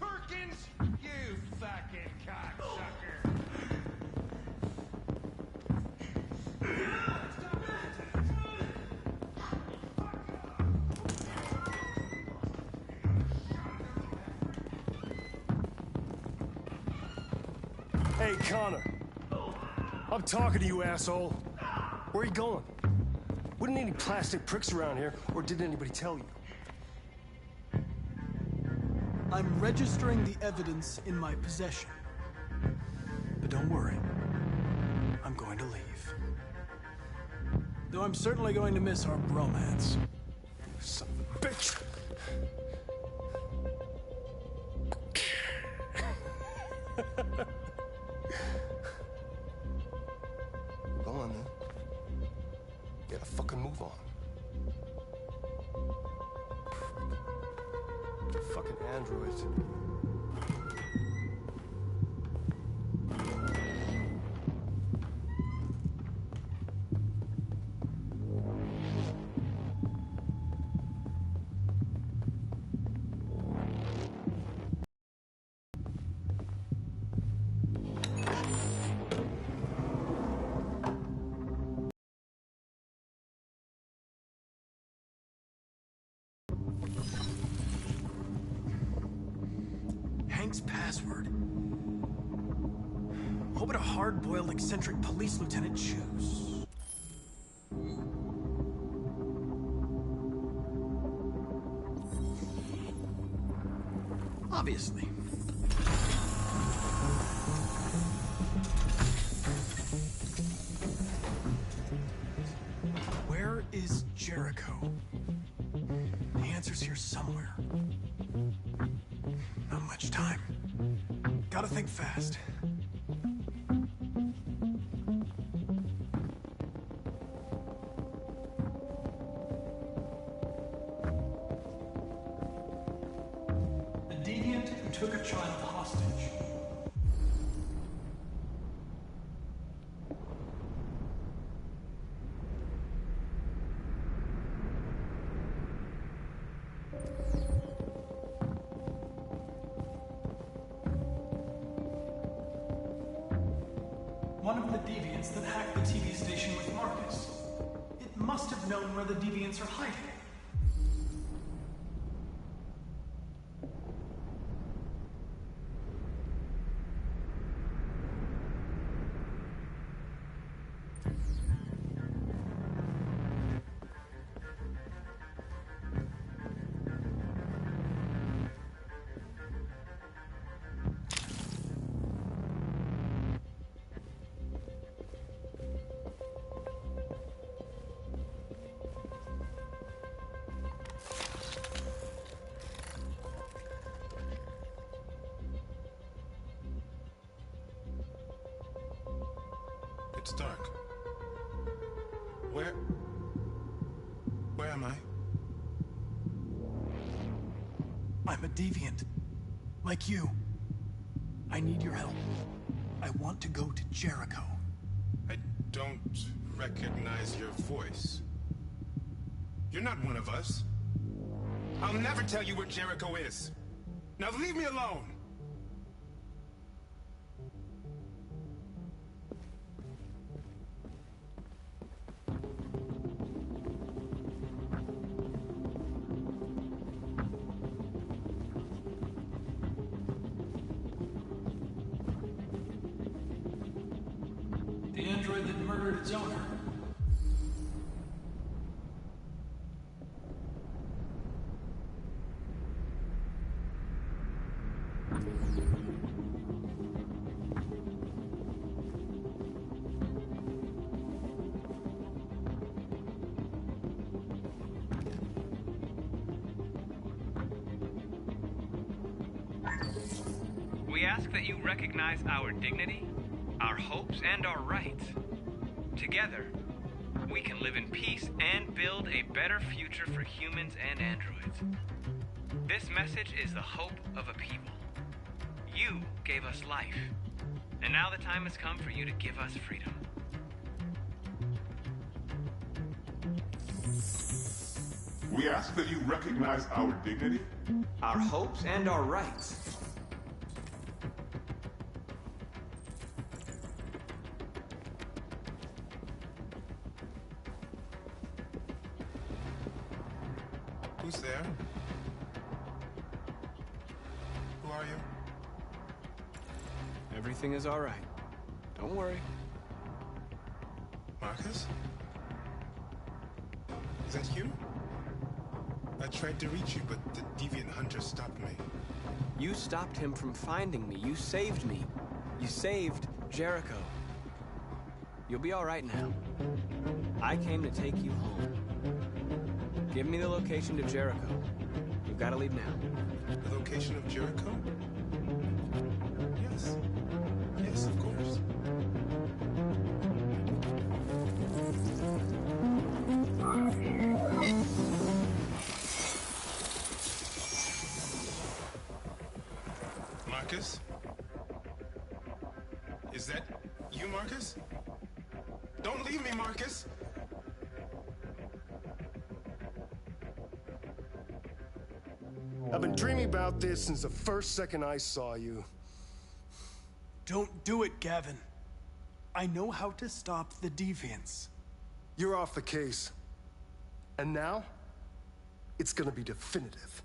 Perkins, you fucking cocksucker! Hey, Connor. I'm talking to you, asshole. Where are you going? Wouldn't any plastic pricks around here, or did anybody tell you? I'm registering the evidence in my possession. But don't worry. I'm going to leave. Though I'm certainly going to miss our bromance. Son of a bitch! Go on, then. Get a fucking move on. Fucking androids. Hank's password? What would a hard-boiled, eccentric police lieutenant choose? Obviously. Where is Jericho? The answer's here somewhere. Not much time. Gotta think fast. The deviant who took a child hostage. One of the deviants that hacked the TV station with Marcus. It must have known where the deviants are hiding. It's dark. Where am I? I'm a deviant. Like you. I need your help. I want to go to Jericho. I don't recognize your voice. You're not one of us. I'll never tell you where Jericho is. Now leave me alone! The android that murdered its owner. We ask that you recognize our dignity, our hopes, and our rights. Together, we can live in peace and build a better future for humans and androids. This message is the hope of a people. You gave us life, and now the time has come for you to give us freedom. We ask that you recognize our dignity, our hopes, and our rights. Who's there? Who are you? Everything is all right. Don't worry. Marcus? Is that you? I tried to reach you, but the deviant hunter stopped me. You stopped him from finding me. You saved me. You saved Jericho. You'll be all right now. I came to take you home. Give me the location to Jericho. You've got to leave now. The location of Jericho? Yes. Yes, of course. Marcus? Is that you, Marcus? Don't leave me, Marcus! I've been dreaming about this since the first second I saw you. Don't do it, Gavin. I know how to stop the deviants. You're off the case. And now, it's gonna be definitive.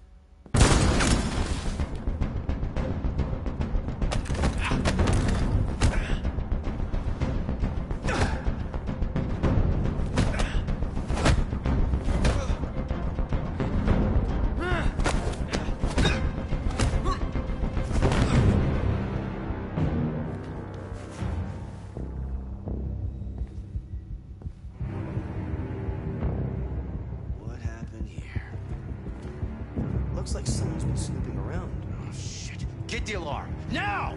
Looks like someone's been snooping around. Oh, shit. Get the alarm. Now!